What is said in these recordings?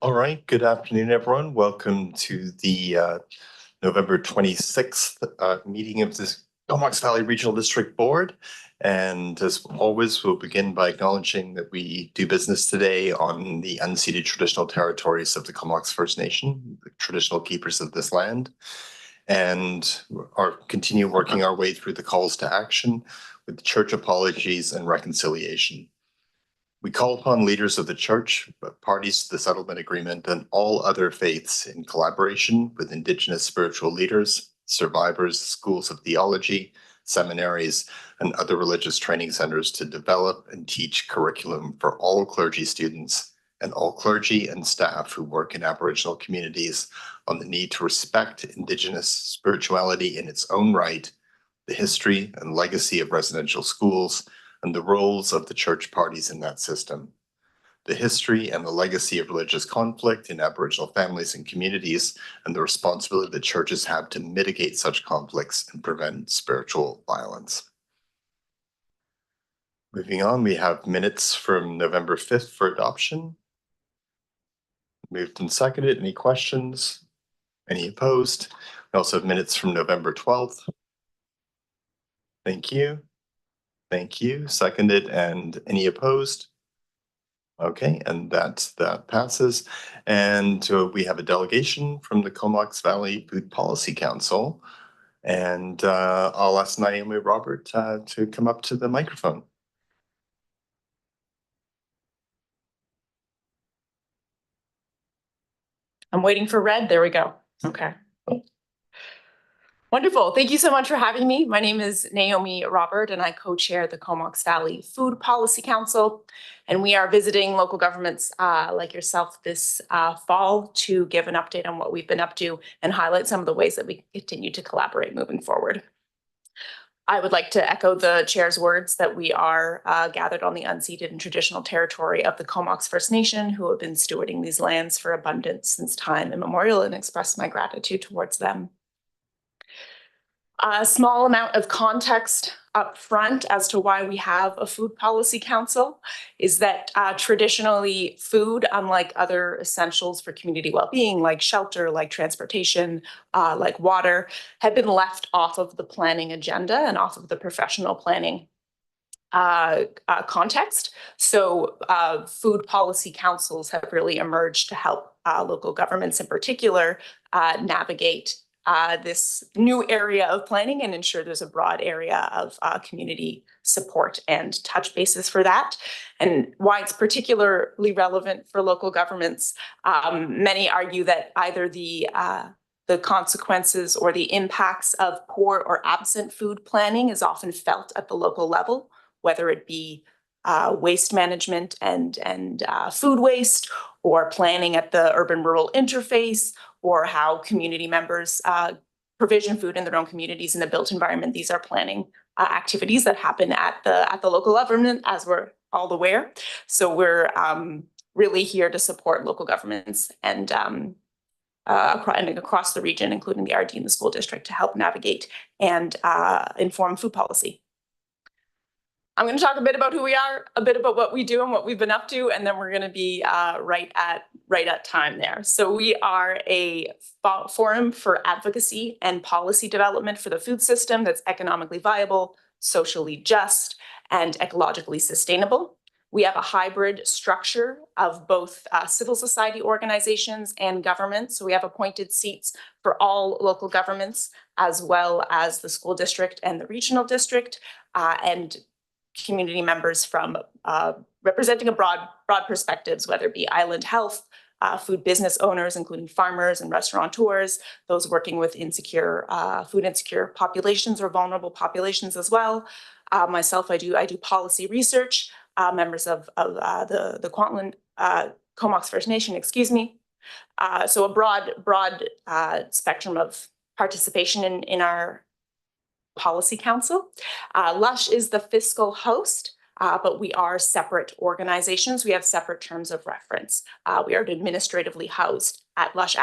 All right, good afternoon, everyone. Welcome to the November 26th meeting of the Comox Valley Regional District Board. And as always, we'll begin by acknowledging that we do business today on the unceded traditional territories of the Comox First Nation, the traditional keepers of this land, and continue working our way through the calls to action with church apologies and reconciliation. We call upon leaders of the church, parties to the settlement agreement, and all other faiths in collaboration with Indigenous spiritual leaders, survivors, schools of theology, seminaries, and other religious training centers to develop and teach curriculum for all clergy students and all clergy and staff who work in Aboriginal communities on the need to respect Indigenous spirituality in its own right, the history and legacy of residential schools, and the roles of the church parties in that system, the history and the legacy of religious conflict in Aboriginal families and communities, and the responsibility that churches have to mitigate such conflicts and prevent spiritual violence. Moving on, we have minutes from November 5th for adoption. Moved and seconded. Any questions? Any opposed? We also have minutes from November 12th. Thank you. Thank you. Seconded. And any opposed? Okay, and that passes. And we have a delegation from the Comox Valley Food Policy Council. And I'll ask Naomi Robert to come up to the microphone. I'm waiting for red. There we go. Okay. Wonderful. Thank you so much for having me. My name is Naomi Robert, and I co-chair the Comox Valley Food Policy Council. And we are visiting local governments like yourself this fall to give an update on what we've been up to and highlight some of the ways that we continue to collaborate moving forward. I would like to echo the chair's words that we are gathered on the unceded and traditional territory of the Comox First Nation, who have been stewarding these lands for abundance since time immemorial, and express my gratitude towards them. A small amount of context up front as to why we have a food policy council is that traditionally food, unlike other essentials for community well-being like shelter, like transportation, like water, had been left off of the planning agenda and off of the professional planning context. So food policy councils have really emerged to help local governments in particular navigate this new area of planning and ensure there's a broad area of community support and touch bases for that. And why it's particularly relevant for local governments, many argue that either the consequences or the impacts of poor or absent food planning is often felt at the local level, whether it be waste management and food waste, or planning at the urban-rural interface, or how community members provision food in their own communities in a built environment. These are planning activities that happen at the local government, as we're all aware. So we're really here to support local governments and across the region, including the RD and the school district, to help navigate and inform food policy. I'm going to talk a bit about who we are, a bit about what we do and what we've been up to, and then we're going to be right at time there. So we are a forum for advocacy and policy development for the food system that's economically viable, socially just, and ecologically sustainable. We have a hybrid structure of both civil society organizations and government. So we have appointed seats for all local governments, as well as the school district and the regional district, and community members from representing a broad perspectives, whether it be island health, food business owners, including farmers and restaurateurs, those working with food insecure populations or vulnerable populations as well. Myself, I do policy research, members of the Kwantlen Comox First Nation, excuse me. So a broad spectrum of participation in our policy council. Lush is the fiscal host, but we are separate organizations. We have separate terms of reference. We are administratively housed at Lush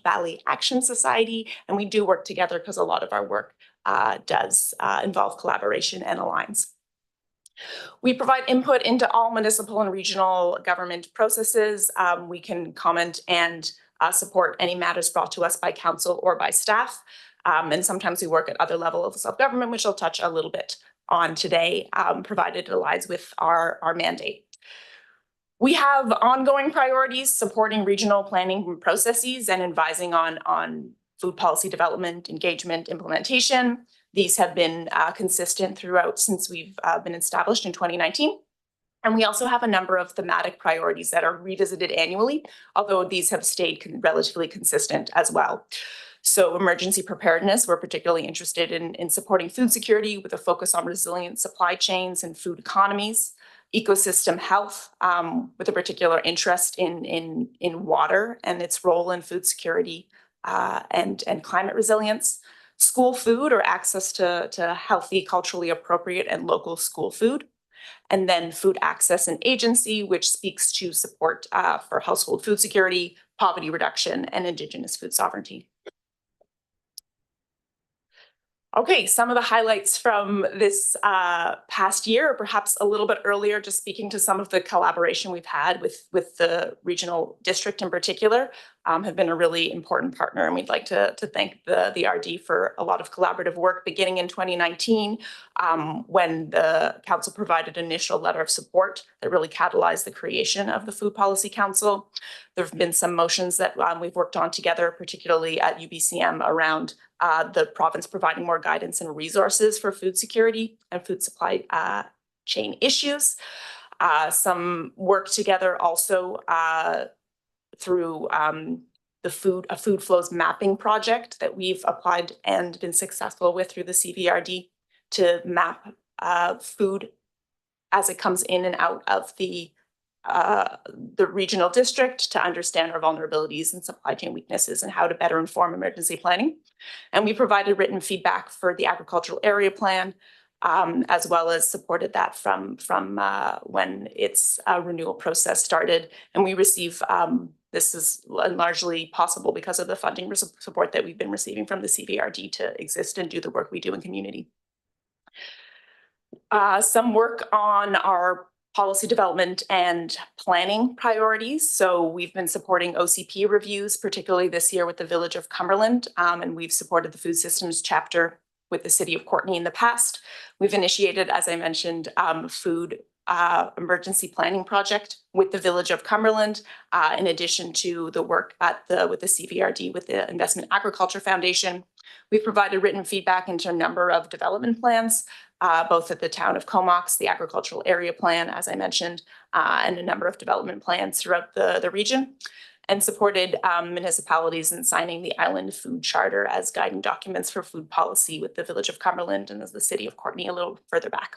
Valley Action Society, and we do work together because a lot of our work does involve collaboration and aligns. We provide input into all municipal and regional government processes. We can comment and support any matters brought to us by council or by staff. And sometimes we work at other levels of government, which I'll touch a little bit on today, provided it aligns with our mandate. We have ongoing priorities supporting regional planning processes and advising on food policy development, engagement, implementation. These have been consistent throughout since we've been established in 2019. And we also have a number of thematic priorities that are revisited annually, although these have stayed relatively consistent as well. So emergency preparedness, we're particularly interested in supporting food security with a focus on resilient supply chains and food economies. Ecosystem health, with a particular interest in water and its role in food security and climate resilience. School food, or access to healthy, culturally appropriate and local school food. And then food access and agency, which speaks to support for household food security, poverty reduction, and Indigenous food sovereignty. Okay, some of the highlights from this past year, or perhaps a little bit earlier, just speaking to some of the collaboration we've had with the regional district in particular, have been a really important partner. And we'd like to thank the RD for a lot of collaborative work beginning in 2019, when the council provided an initial letter of support that really catalyzed the creation of the Food Policy Council. There have been some motions that we've worked on together, particularly at UBCM, around the province providing more guidance and resources for food security and food supply chain issues. Some work together also through a food flows mapping project that we've applied and been successful with through the CVRD to map food as it comes in and out of the regional district, to understand our vulnerabilities and supply chain weaknesses and how to better inform emergency planning. And we provided written feedback for the agricultural area plan, as well as supported that from when its renewal process started. And we receive, this is largely possible because of the funding support that we've been receiving from the CVRD to exist and do the work we do in community. Some work on our policy development and planning priorities. So we've been supporting OCP reviews, particularly this year with the Village of Cumberland, and we've supported the food systems chapter with the City of Courtenay in the past. We've initiated, as I mentioned, food emergency planning project with the Village of Cumberland, in addition to the work with the CVRD, with the Investment Agriculture Foundation. We've provided written feedback into a number of development plans, both at the town of Comox, the agricultural area plan, as I mentioned, and a number of development plans throughout the region, and supported municipalities in signing the Island Food Charter as guiding documents for food policy with the Village of Cumberland and as the City of Courtenay a little further back.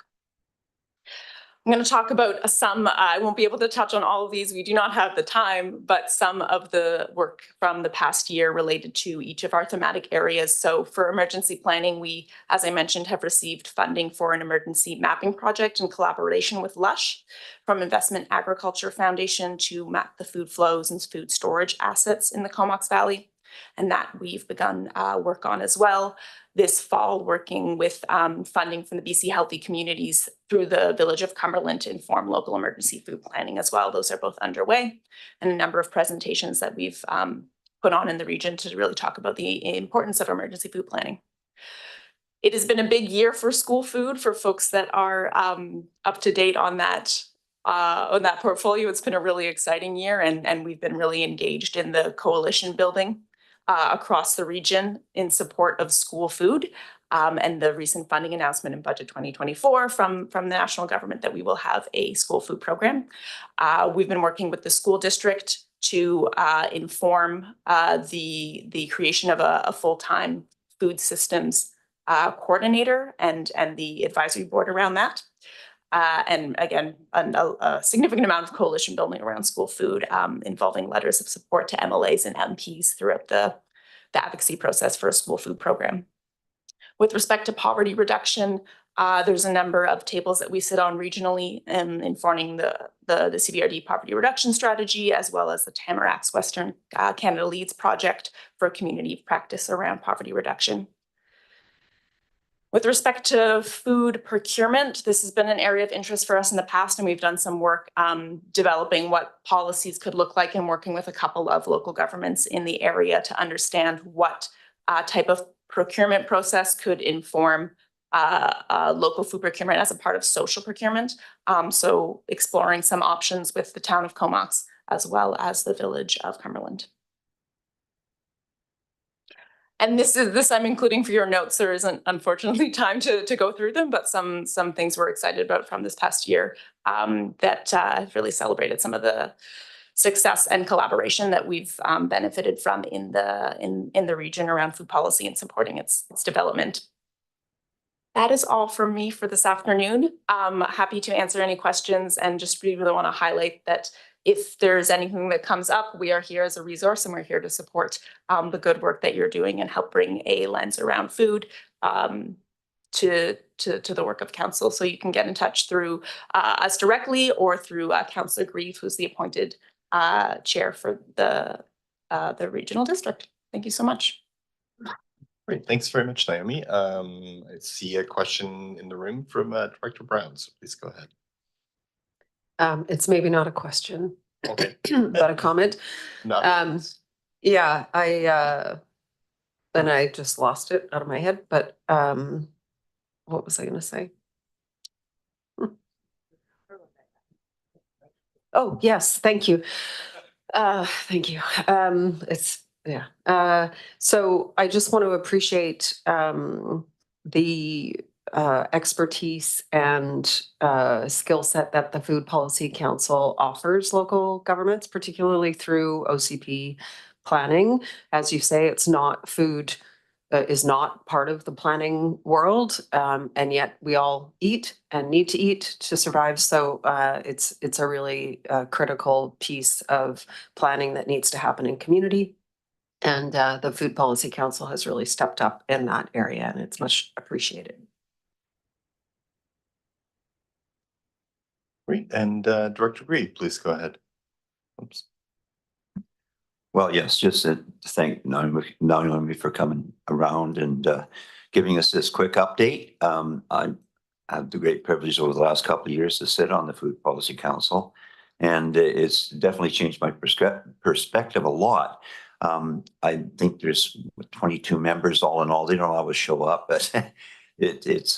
I'm going to talk about some, I won't be able to touch on all of these, we do not have the time, but some of the work from the past year related to each of our thematic areas. So for emergency planning, we, as I mentioned, have received funding for an emergency mapping project in collaboration with Lush from Investment Agriculture Foundation to map the food flows and food storage assets in the Comox Valley. And that we've begun work on as well this fall, working with funding from the BC Healthy Communities through the Village of Cumberland to inform local emergency food planning as well. Those are both underway, and a number of presentations that we've put on in the region to really talk about the importance of emergency food planning. It has been a big year for school food for folks that are up to date on that portfolio. It's been a really exciting year, and we've been really engaged in the coalition building across the region in support of school food, and the recent funding announcement in budget 2024 from the national government that we will have a school food program. We've been working with the school district to inform the creation of a full-time food systems coordinator and the advisory board around that. And again, a significant amount of coalition building around school food, involving letters of support to MLAs and MPs throughout the advocacy process for a school food program. With respect to poverty reduction, there's a number of tables that we sit on regionally informing the CVRD poverty reduction strategy, as well as the Tamarac's Western Canada Leads project for community practice around poverty reduction. With respect to food procurement, this has been an area of interest for us in the past, and we've done some work developing what policies could look like and working with a couple of local governments in the area to understand what type of procurement process could inform local food procurement as a part of social procurement. So exploring some options with the town of Comox as well as the village of Cumberland. And this I'm including for your notes. There isn't unfortunately time to go through them, but some things we're excited about from this past year that have really celebrated some of the success and collaboration that we've benefited from in the region around food policy and supporting its development. That is all from me for this afternoon. Happy to answer any questions, and just really want to highlight that if there's anything that comes up, we are here as a resource, and we're here to support the good work that you're doing and help bring a lens around food to the work of council. So you can get in touch through us directly or through Councillor Grieve, who's the appointed chair for the regional district. Thank you so much. Great, thanks very much, Naomi. I see a question in the room from Director Brown, so please go ahead. It's maybe not a question, okay, but a comment. No. Yeah, and I just lost it out of my head, but what was I going to say? Oh, yes, thank you. Thank you. So I just want to appreciate the expertise and skill set that the Food Policy Council offers local governments, particularly through OCP planning. As you say, it's not food is not part of the planning world, and yet we all eat and need to eat to survive. So it's a really critical piece of planning that needs to happen in community. And the Food Policy Council has really stepped up in that area, and it's much appreciated. Great, and Director Grieve, please go ahead. Oops. Well, yes, just to thank Naomi for coming around and giving us this quick update. I had the great privilege over the last couple of years to sit on the Food Policy Council, and it's definitely changed my perspective a lot. I think there's 22 members all in all. They don't always show up, but it's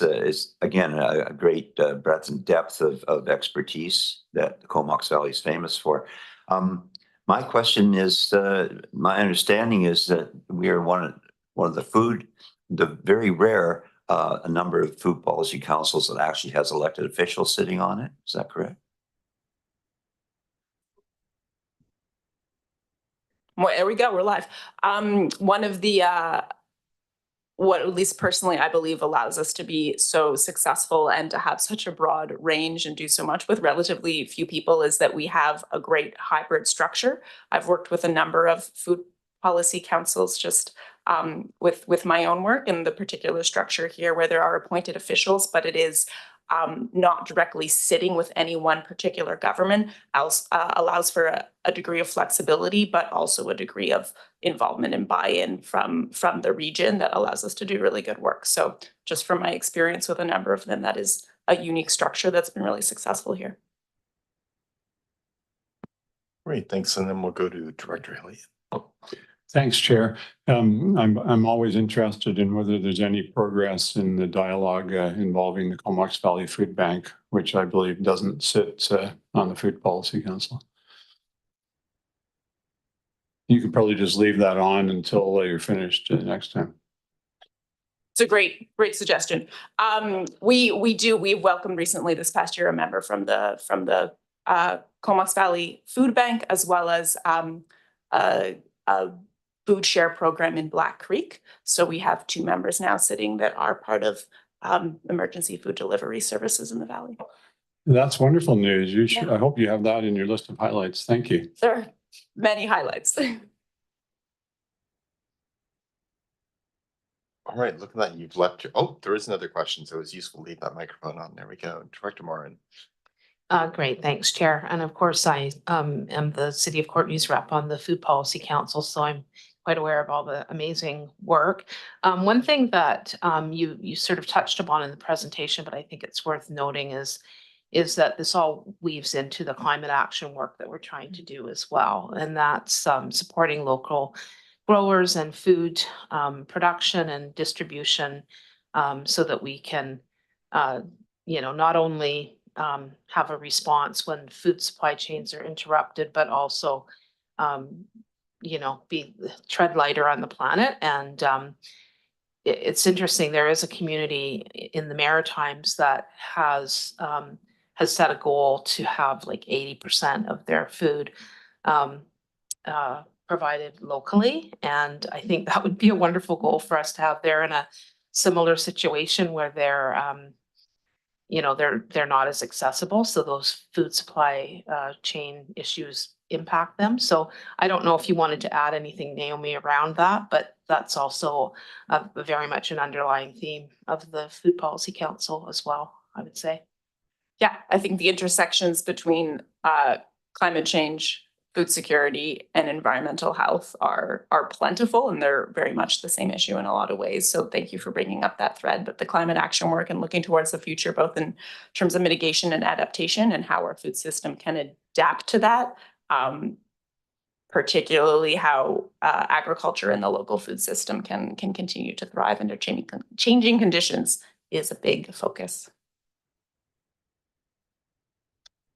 again a great breadth and depth of expertise that the Comox Valley is famous for. My question is, my understanding is that we are one of the very rare a number of food policy councils that actually has elected officials sitting on it. Is that correct? Well, there we go. We're live. One of the what at least personally I believe allows us to be so successful and to have such a broad range and do so much with relatively few people is that we have a great hybrid structure. I've worked with a number of food policy councils just with my own work and the particular structure here where there are appointed officials, but it is not directly sitting with any one particular government, allows for a degree of flexibility, but also a degree of involvement and buy-in from the region that allows us to do really good work. So just from my experience with a number of them, that is a unique structure that's been really successful here. Great, thanks. And then we'll go to Director Elliott. Thanks, Chair. I'm always interested in whether there's any progress in the dialogue involving the Comox Valley Food Bank, which I believe doesn't sit on the Food Policy Council. You could probably just leave that on until you're finished next time. It's a great suggestion. We welcomed recently this past year a member from the Comox Valley Food Bank, as well as a food share program in Black Creek. So we have 2 members now sitting that are part of emergency food delivery services in the Valley. That's wonderful news. You should, I hope you have that in your list of highlights. Thank you. There are many highlights. All right, looking at that, you've left your, oh, there is another question, so it was useful to leave that microphone on. There we go. Director Morin. Great, thanks, Chair. And of course, I am the City of Courtenay's rep on the Food Policy Council, so I'm quite aware of all the amazing work. One thing that you sort of touched upon in the presentation, but I think it's worth noting is that this all weaves into the climate action work that we're trying to do as well. And that's supporting local growers and food production and distribution so that we can, not only have a response when food supply chains are interrupted, but also, be tread lighter on the planet. And it's interesting, there is a community in the Maritimes that has set a goal to have like 80% of their food provided locally. And I think that would be a wonderful goal for us to have. They're in a similar situation where they're not as accessible. So those food supply chain issues impact them. So I don't know if you wanted to add anything, Naomi, around that, but that's also very much an underlying theme of the Food Policy Council as well, I would say. Yeah, I think the intersections between climate change, food security, and environmental health are plentiful, and they're very much the same issue in a lot of ways. So thank you for bringing up that thread. But the climate action work and looking towards the future, both in terms of mitigation and adaptation and how our food system can adapt to that, particularly how agriculture and the local food system can continue to thrive under changing conditions, is a big focus.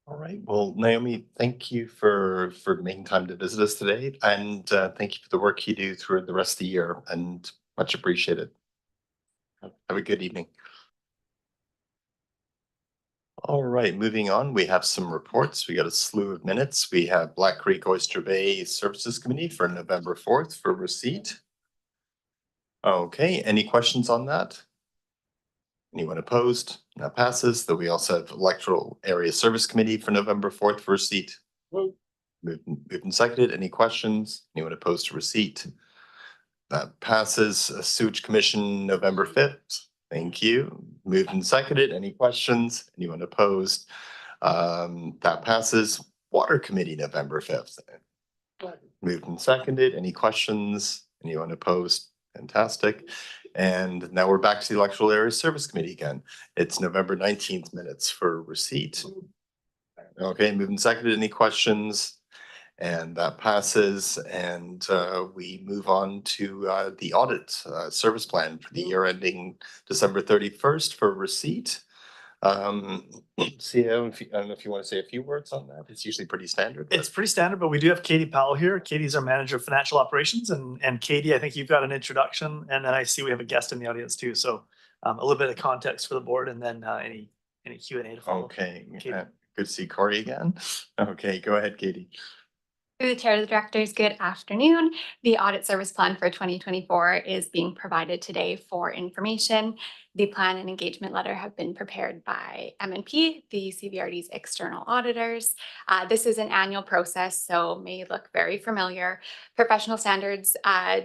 All right. Well, Naomi, thank you for making time to visit us today, and thank you for the work you do through the rest of the year, and much appreciated. Have a good evening. All right, moving on, we have some reports. We got a slew of minutes. We have Black Creek Oyster Bay Services Committee for November 4th for receipt. Okay, any questions on that? Anyone opposed? That passes. Then we also have Electoral Area Service Committee for November 4th for receipt. Moved and seconded. Any questions? Anyone opposed to receipt? That passes. Sewage Commission, November 5th. Thank you. Moved and seconded. Any questions? Anyone opposed? That passes. Water Committee, November 5th. Moved and seconded. Any questions? Anyone opposed? Fantastic. And now we're back to the Electoral Area Service Committee again. It's November 19th minutes for receipt. Okay, moved and seconded. Any questions? And that passes. And we move on to the audit service plan for the year ending December 31st for receipt. CEO, I don't know if you want to say a few words on that. It's usually pretty standard. It's pretty standard, but we do have Katie Powell here. Katie's our manager of financial operations, and Katie, I think you've got an introduction, and then I see we have a guest in the audience too. So a little bit of context for the board, and then any Q&A to follow. Okay, good to see Corey again. Okay, go ahead, Katie. Through the chair of the directors, good afternoon. The audit service plan for 2024 is being provided today for information. The plan and engagement letter have been prepared by M&P, the CVRD's external auditors. This is an annual process, so may look very familiar. Professional standards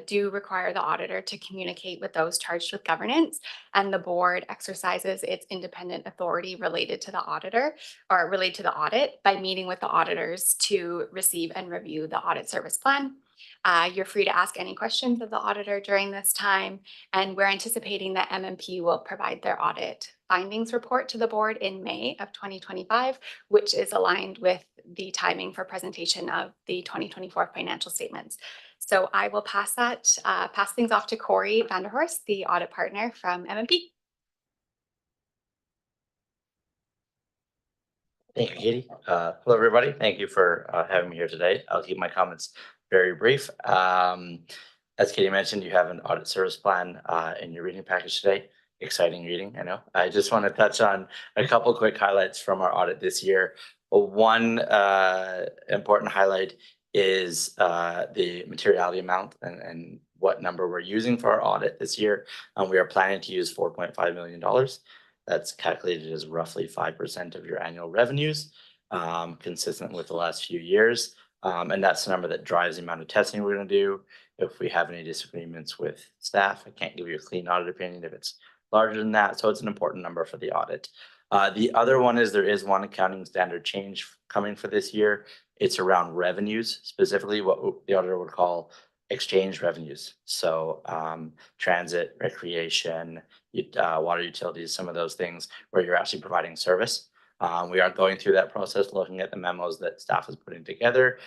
do require the auditor to communicate with those charged with governance, and the board exercises its independent authority related to the auditor or related to the audit by meeting with the auditors to receive and review the audit service plan. You're free to ask any questions of the auditor during this time, and we're anticipating that M&P will provide their audit findings report to the board in May of 2025, which is aligned with the timing for presentation of the 2024 financial statements. So I will pass things off to Corey Vanderhorst, the audit partner from M&P. Thank you, Katie. Hello, everybody. Thank you for having me here today. I'll keep my comments very brief. As Katie mentioned, you have an audit service plan in your reading package today. Exciting reading, I know. I just want to touch on a couple quick highlights from our audit this year. One important highlight is the materiality amount and what number we're using for our audit this year. We are planning to use $4.5 million. That's calculated as roughly 5% of your annual revenues, consistent with the last few years. And that's the number that drives the amount of testing we're going to do. If we have any disagreements with staff, I can't give you a clean audit opinion if it's larger than that. So it's an important number for the audit. The other one is there is one accounting standard change coming for this year. It's around revenues, specifically what the auditor would call exchange revenues. So transit, recreation, water utilities, some of those things where you're actually providing service. We are going through that process, looking at the memos that staff is putting together.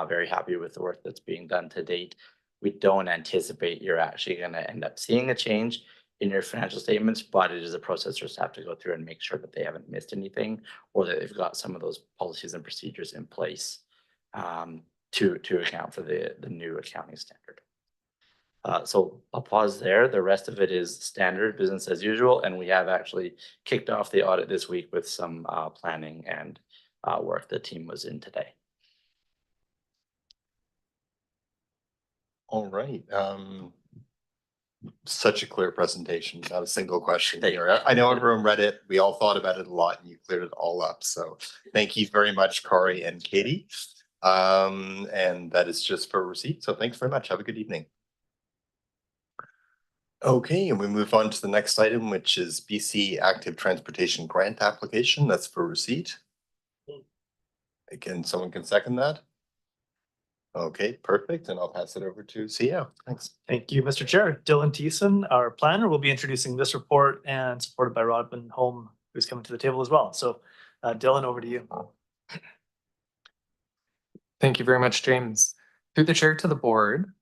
Very happy with the work that's being done to date. We don't anticipate you're actually going to end up seeing a change in your financial statements, but it is a process just have to go through and make sure that they haven't missed anything or that they've got some of those policies and procedures in place to account for the new accounting standard. So I'll pause there. The rest of it is standard business as usual, and we have actually kicked off the audit this week with some planning and work the team was in today. All right. Such a clear presentation, not a single question here. I know everyone read it. We all thought about it a lot and you cleared it all up. So thank you very much, Corey and Katie. And that is just for receipt. So thanks very much. Have a good evening. Okay, and we move on to the next item, which is BC Active Transportation Grant Application. That's for receipt. Again, someone can second that. Okay, perfect. And I'll pass it over to CEO. Thanks. Thank you, Mr. Chair. Dylan Thiessen, our planner, will be introducing this report and supported by Rodman Holm, who's coming to the table as well. So Dylan, over to you. Thank you very much, James. Through the chair to the board,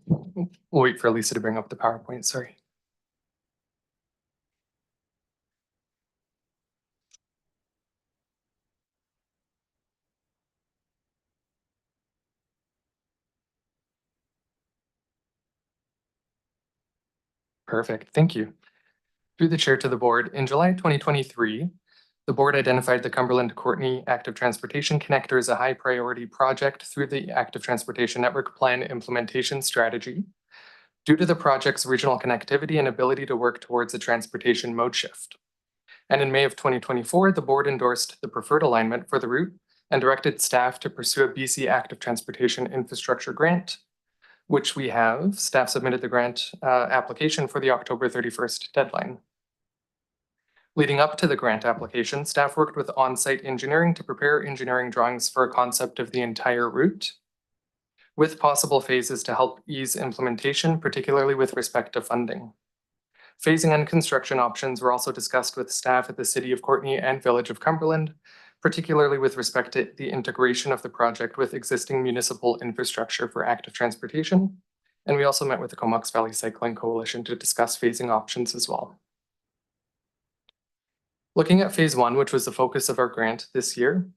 we'll wait for Lisa to bring up the PowerPoint, sorry. Perfect, thank you. Through the chair to the board, in July 2023, the board identified the Cumberland-Courtenay Active Transportation Connector as a high priority project through the Active Transportation Network Plan Implementation Strategy, due to the project's regional connectivity and ability to work towards a transportation mode shift. And in May of 2024, the board endorsed the preferred alignment for the route and directed staff to pursue a BC Active Transportation Infrastructure Grant, which we have. Staff submitted the grant application for the October 31st deadline. Leading up to the grant application, staff worked with on-site engineering to prepare engineering drawings for a concept of the entire route, with possible phases to help ease implementation, particularly with respect to funding. Phasing and construction options were also discussed with staff at the City of Courtenay and Village of Cumberland, particularly with respect to the integration of the project with existing municipal infrastructure for active transportation. And we also met with the Comox Valley Cycling Coalition to discuss phasing options as well. Looking at phase one, which was the focus of our grant this year,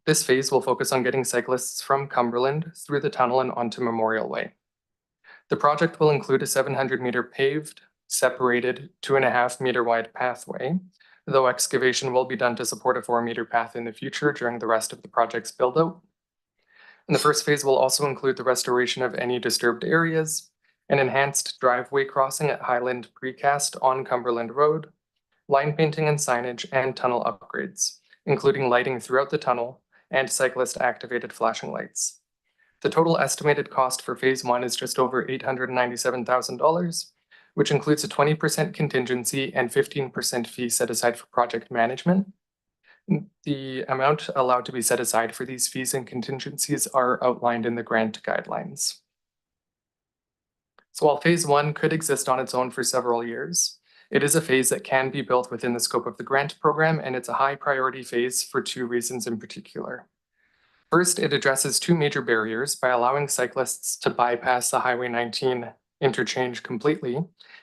this phase will focus on getting cyclists from Cumberland through the tunnel and onto Memorial Way. The project will include a 700-meter paved, separated 2.5-meter wide pathway, though excavation will be done to support a 4-meter path in the future during the rest of the project's build-out. And the first phase will also include the restoration of any disturbed areas, an enhanced driveway crossing at Highland Precast on Cumberland Road, line painting and signage, and tunnel upgrades, including lighting throughout the tunnel and cyclist-activated flashing lights. The total estimated cost for phase one is just over $897,000, which includes a 20% contingency and 15% fee set aside for project management. The amount allowed to be set aside for these fees and contingencies are outlined in the grant guidelines. So while phase one could exist on its own for several years, it is a phase that can be built within the scope of the grant program, and it's a high priority phase for 2 reasons in particular. First, it addresses 2 major barriers by allowing cyclists to bypass the Highway 19 interchange completely,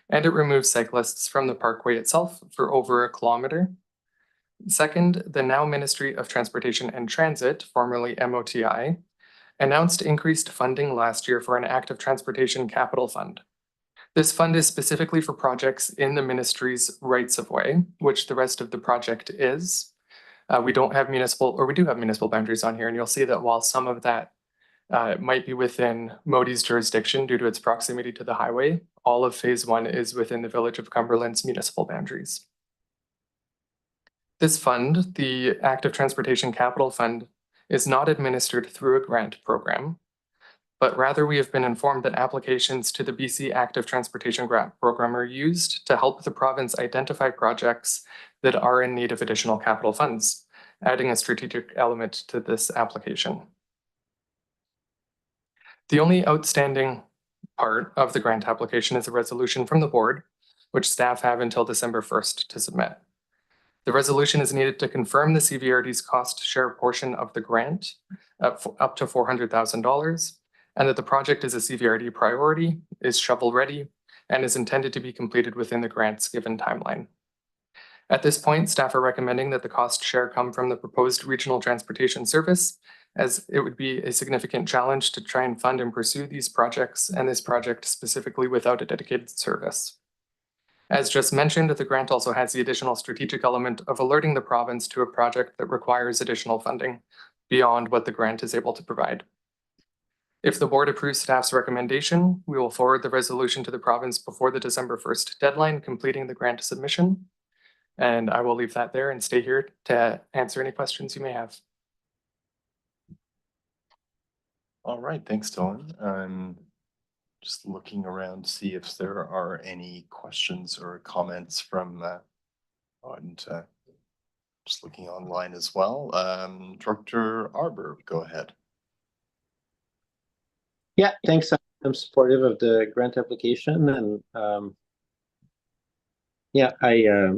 and it removes cyclists from the parkway itself for over 1 kilometer. Second, the now Ministry of Transportation and Transit, formerly MOTI, announced increased funding last year for an active transportation capital fund. This fund is specifically for projects in the ministry's rights of way, which the rest of the project is. We do have municipal boundaries on here, and you'll see that while some of that might be within MOTI's jurisdiction due to its proximity to the highway, all of phase one is within the Village of Cumberland's municipal boundaries. This fund, the Active Transportation Capital Fund, is not administered through a grant program, but rather we have been informed that applications to the BC Active Transportation Grant Program are used to help the province identify projects that are in need of additional capital funds, adding a strategic element to this application. The only outstanding part of the grant application is a resolution from the board, which staff have until December 1st to submit. The resolution is needed to confirm the CVRD's cost share portion of the grant up to $400,000, and that the project is a CVRD priority, is shovel ready, and is intended to be completed within the grant's given timeline. At this point, staff are recommending that the cost share come from the proposed regional transportation service, as it would be a significant challenge to try and fund and pursue these projects, and this project specifically without a dedicated service. As just mentioned, the grant also has the additional strategic element of alerting the province to a project that requires additional funding beyond what the grant is able to provide. If the board approves staff's recommendation, we will forward the resolution to the province before the December 1st deadline, completing the grant submission. And I will leave that there and stay here to answer any questions you may have. All right, thanks, Dylan. I'm just looking around to see if there are any questions or comments from just looking online as well. Director Arbor, go ahead. Yeah, thanks. I'm supportive of the grant application, and yeah, I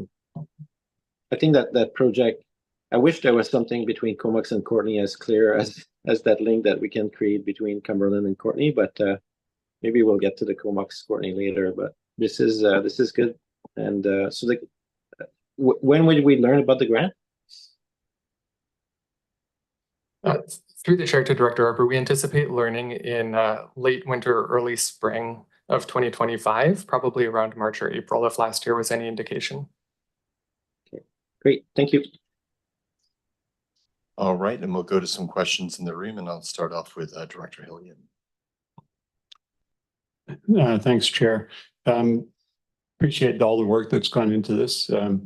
think that project. I wish there was something between Comox and Courtney as clear as that link that we can create between Cumberland and Courtney, but maybe we'll get to the Comox Courtney later. But this is good, and so when would we learn about the grant? Through the chair to Director Arbor, we anticipate learning in late winter or early spring of 2025, probably around March or April if last year was any indication. Okay, great, thank you. All right, and we'll go to some questions in the room, and I'll start off with Director Hillian. Thanks, Chair. Appreciate all the work that's gone into this. A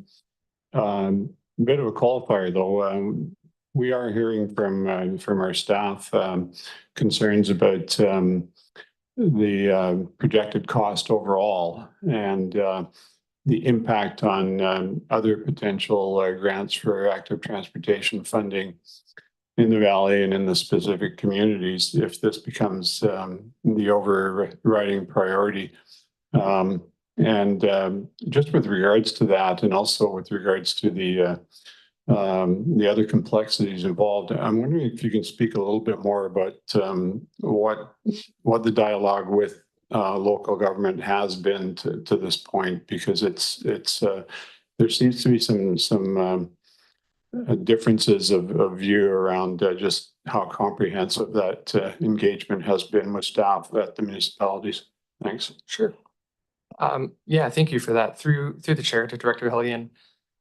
bit of a qualifier, though. We are hearing from our staff concerns about the projected cost overall and the impact on other potential grants for active transportation funding in the valley and in the specific communities if this becomes the overriding priority. Just with regards to that, and also with regards to the other complexities involved, I'm wondering if you can speak a little bit more about what the dialogue with local government has been to this point, because it's there seems to be some differences of view around just how comprehensive that engagement has been with staff at the municipalities. Thanks. Sure. Yeah, thank you for that. Through the chair to Director Hillian.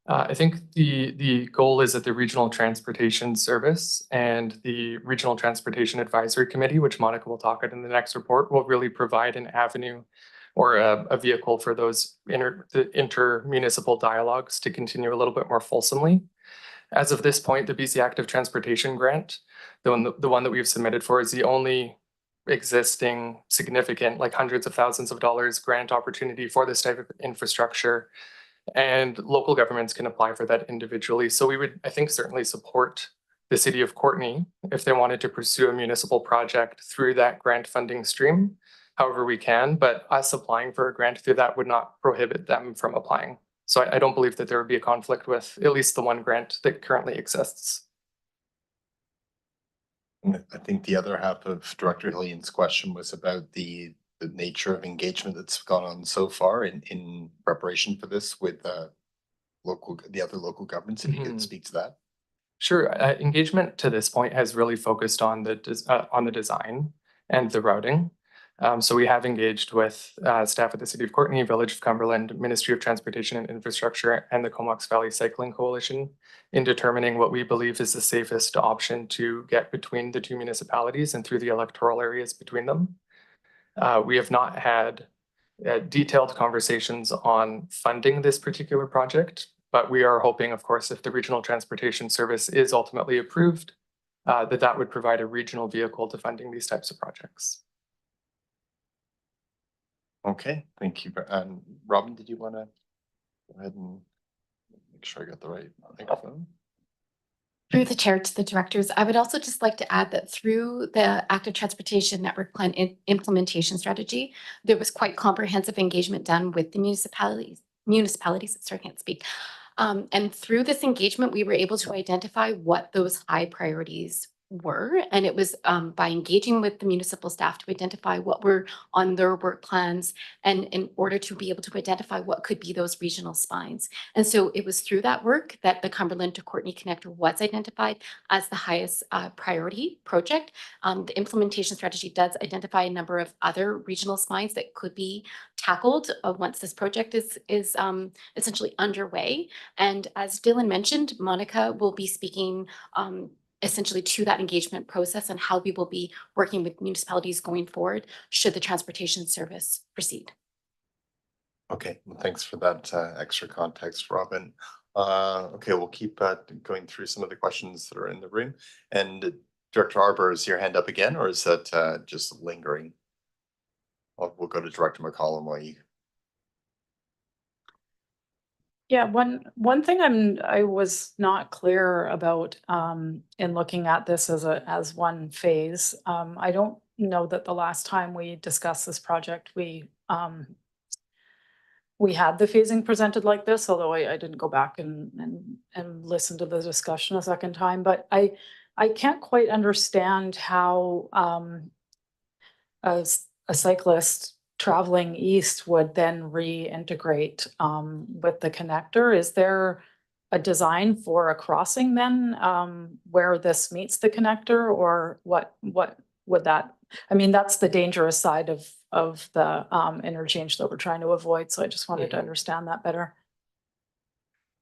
I think the goal is that the Regional Transportation Service and the Regional Transportation Advisory Committee, which Monica will talk about in the next report, will really provide an avenue or a vehicle for those inter-municipal dialogues to continue a little bit more fulsomely. As of this point, the BC Active Transportation Grant, the one that we've submitted for, is the only existing significant, like hundreds of thousands of dollars grant opportunity for this type of infrastructure. And local governments can apply for that individually. So we would, I think, certainly support the city of Courtney if they wanted to pursue a municipal project through that grant funding stream, however we can, but us applying for a grant through that would not prohibit them from applying. So I don't believe that there would be a conflict with at least the one grant that currently exists. I think the other half of Director Hillian's question was about the nature of engagement that's gone on so far in preparation for this with the other local governments. If you could speak to that. Sure. Engagement to this point has really focused on the design and the routing. So we have engaged with staff at the City of Courtney, Village of Cumberland, Ministry of Transportation and Infrastructure, and the Comox Valley Cycling Coalition in determining what we believe is the safest option to get between the two municipalities and through the electoral areas between them. We have not had detailed conversations on funding this particular project, but we are hoping, of course, if the Regional Transportation Service is ultimately approved, that would provide a regional vehicle to funding these types of projects. Okay, thank you. Robin, did you want to go ahead and make sure I got the right microphone? Through the chair to the directors, I would also just like to add that through the active transportation network plan implementation strategy, there was quite comprehensive engagement done with the municipalities, sorry, I can't speak. And through this engagement, we were able to identify what those high priorities were. And it was by engaging with the municipal staff to identify what were on their work plans and in order to be able to identify what could be those regional spines. And so it was through that work that the Cumberland to Courtney connector was identified as the highest priority project. The implementation strategy does identify a number of other regional spines that could be tackled once this project is essentially underway. And as Dylan mentioned, Monica will be speaking essentially to that engagement process and how we will be working with municipalities going forward should the transportation service proceed. Okay, well, thanks for that extra context, Robin. Okay, we'll keep going through some of the questions that are in the room. And Director Arbor, is your hand up again, or is that just lingering? We'll go to Director McCollum while you. Yeah, one thing I was not clear about in looking at this as one phase. I don't know that the last time we discussed this project, we had the phasing presented like this, although I didn't go back and listen to the discussion a second time. But I can't quite understand how a cyclist traveling east would then reintegrate with the connector. Is there a design for a crossing then where this meets the connector, or what would that? I mean, that's the dangerous side of the interchange that we're trying to avoid. So I just wanted to understand that better.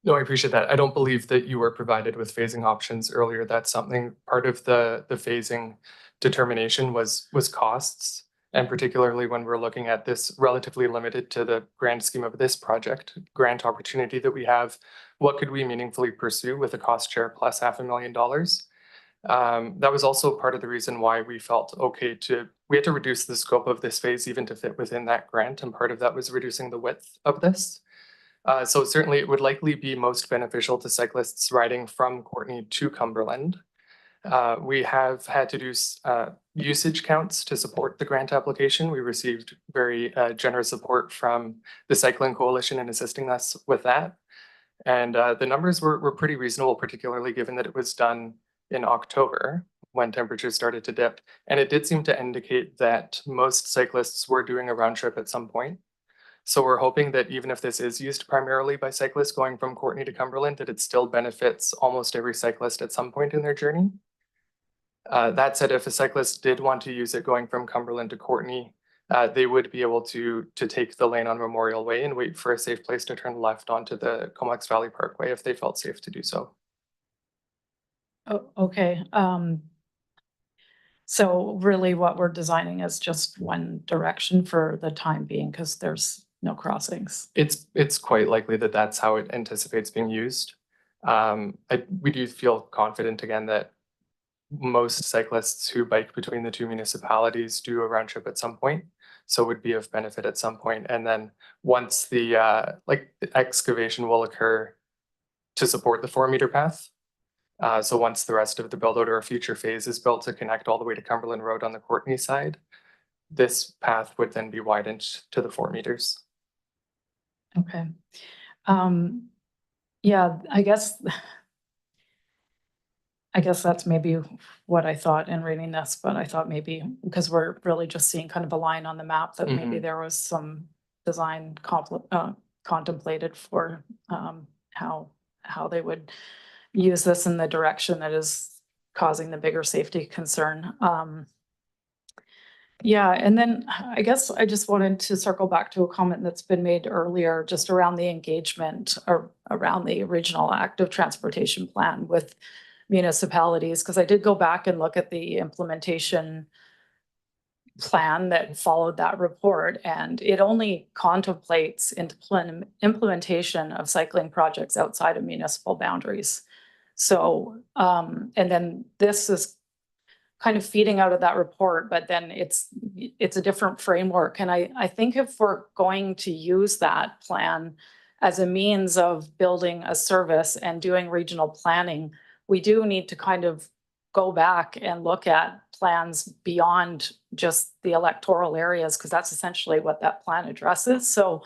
No, I appreciate that. I don't believe that you were provided with phasing options earlier. That's something part of the phasing determination was costs. And particularly when we're looking at this relatively limited to the grand scheme of this project, grant opportunity that we have, what could we meaningfully pursue with a cost share plus $500,000? That was also part of the reason why we felt we had to reduce the scope of this phase even to fit within that grant. And part of that was reducing the width of this. So certainly it would likely be most beneficial to cyclists riding from Courtney to Cumberland. We have had to do usage counts to support the grant application. We received very generous support from the Cycling Coalition in assisting us with that. And the numbers were pretty reasonable, particularly given that it was done in October when temperatures started to dip. And it did seem to indicate that most cyclists were doing a round trip at some point. So we're hoping that even if this is used primarily by cyclists going from Courtney to Cumberland, that it still benefits almost every cyclist at some point in their journey. That said, if a cyclist did want to use it going from Cumberland to Courtney, they would be able to take the lane on Memorial Way and wait for a safe place to turn left onto the Comox Valley Parkway if they felt safe to do so. Oh, okay. So really what we're designing is just one direction for the time being because there's no crossings. It's quite likely that that's how it anticipates being used. We do feel confident again that most cyclists who bike between the two municipalities do a round trip at some point, so would be of benefit at some point. And then once the excavation will occur to support the 4-meter path. So once the rest of the build out or a future phase is built to connect all the way to Cumberland Road on the Courtney side, this path would then be widened to the 4 meters. Okay. Yeah, I guess that's maybe what I thought in reading this, but I thought maybe because we're really just seeing kind of a line on the map that maybe there was some design contemplated for how they would use this in the direction that is causing the bigger safety concern. Yeah, and then I guess I just wanted to circle back to a comment that's been made earlier, just around the engagement or around the original active transportation plan with municipalities, because I did go back and look at the implementation plan that followed that report, and it only contemplates implementation of cycling projects outside of municipal boundaries. So, and then this is kind of feeding out of that report, but then it's a different framework. And I think if we're going to use that plan as a means of building a service and doing regional planning, we do need to kind of go back and look at plans beyond just the electoral areas, because that's essentially what that plan addresses. So,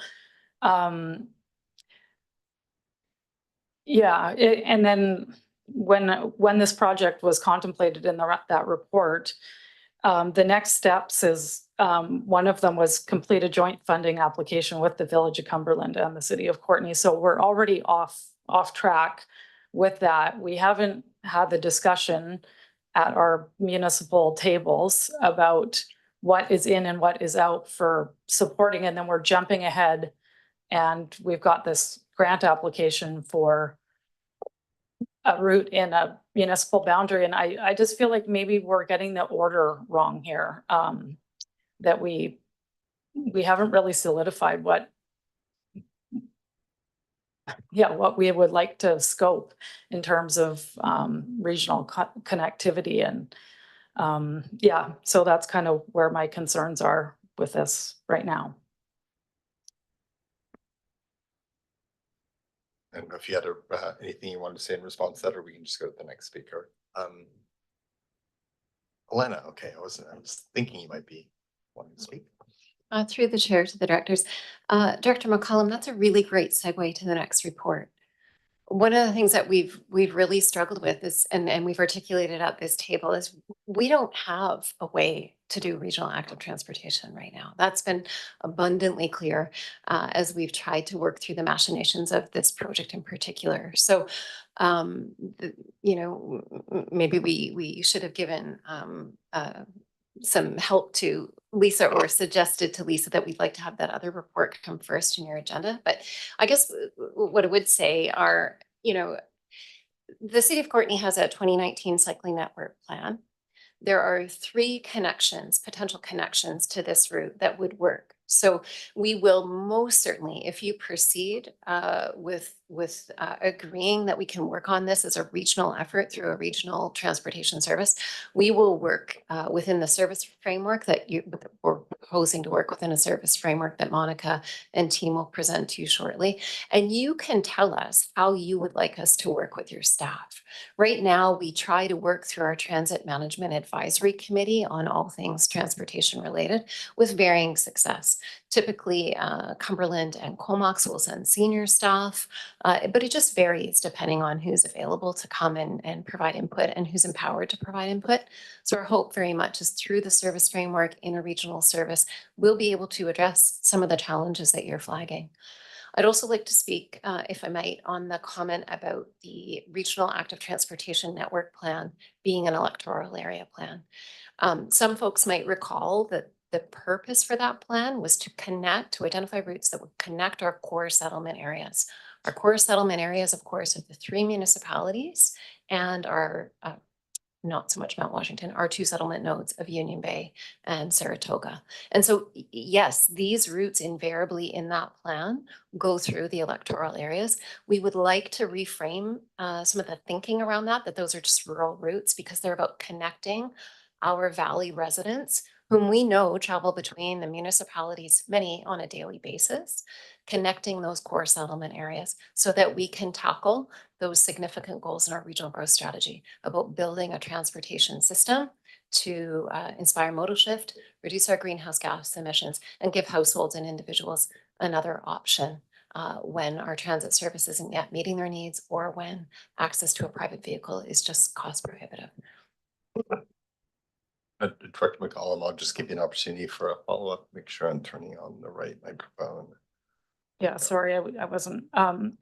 yeah, and then when this project was contemplated in that report, the next steps is, one of them was complete a joint funding application with the Village of Cumberland and the City of Courtenay. So we're already off track with that. We haven't had the discussion at our municipal tables about what is in and what is out for supporting, and then we're jumping ahead and we've got this grant application for a route in a municipal boundary. And I just feel like maybe we're getting the order wrong here. That we haven't really solidified what we would like to scope in terms of regional connectivity. And so that's kind of where my concerns are with this right now. And if you had anything you wanted to say in response to that, or we can just go to the next speaker. Elena, okay, I was thinking you might be wanting to speak. Through the chair to the directors. Director McCollum, that's a really great segue to the next report. One of the things that we've really struggled with is, and we've articulated at this table, is we don't have a way to do regional active transportation right now. That's been abundantly clear as we've tried to work through the machinations of this project in particular. So, maybe we should have given some help to Lisa, or suggested to Lisa that we'd like to have that other report come first in your agenda. But I guess what I would say are, the City of Courtenay has a 2019 cycling network plan. There are 3 potential connections to this route that would work. So we will most certainly, if you proceed with agreeing that we can work on this as a regional effort through a regional transportation service, we will work within the service framework that we're proposing to work within, a service framework that Monica and team will present to you shortly. And you can tell us how you would like us to work with your staff. Right now, we try to work through our Transit Management Advisory Committee on all things transportation related with varying success. Typically, Cumberland and Comox will send senior staff, but it just varies depending on who's available to come and provide input and who's empowered to provide input. So our hope very much is through the service framework in a regional service, we'll be able to address some of the challenges that you're flagging. I'd also like to speak, if I might, on the comment about the Regional Active Transportation Network Plan being an electoral area plan. Some folks might recall that the purpose for that plan was to identify routes that would connect our core settlement areas. Our core settlement areas, of course, are the 3 municipalities and our not so much Mount Washington, our 2 settlement nodes of Union Bay and Saratoga. And so, yes, these routes invariably in that plan go through the electoral areas. We would like to reframe some of the thinking around that those are just rural routes, because they're about connecting our valley residents, whom we know travel between the municipalities, many on a daily basis, connecting those core settlement areas so that we can tackle those significant goals in our regional growth strategy about building a transportation system to inspire modal shift, reduce our greenhouse gas emissions, and give households and individuals another option when our transit service isn't yet meeting their needs, or when access to a private vehicle is just cost prohibitive. Director McCollum, I'll just give you an opportunity for a follow-up. Make sure I'm turning on the right microphone. Yeah, sorry, I wasn't.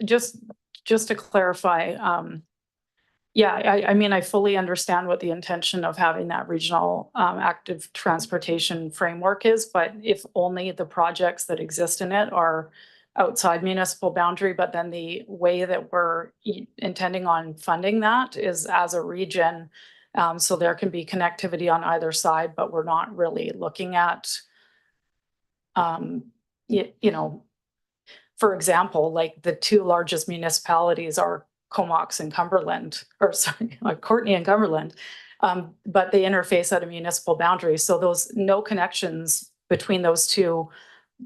Just to clarify, I mean, I fully understand what the intention of having that regional active transportation framework is, but if only the projects that exist in it are outside municipal boundary, but then the way that we're intending on funding that is as a region. So there can be connectivity on either side, but we're not really looking at, for example, like the 2 largest municipalities are Comox and Cumberland, or sorry, Courtenay and Cumberland, but they interface at a municipal boundary. So those no connections between those 2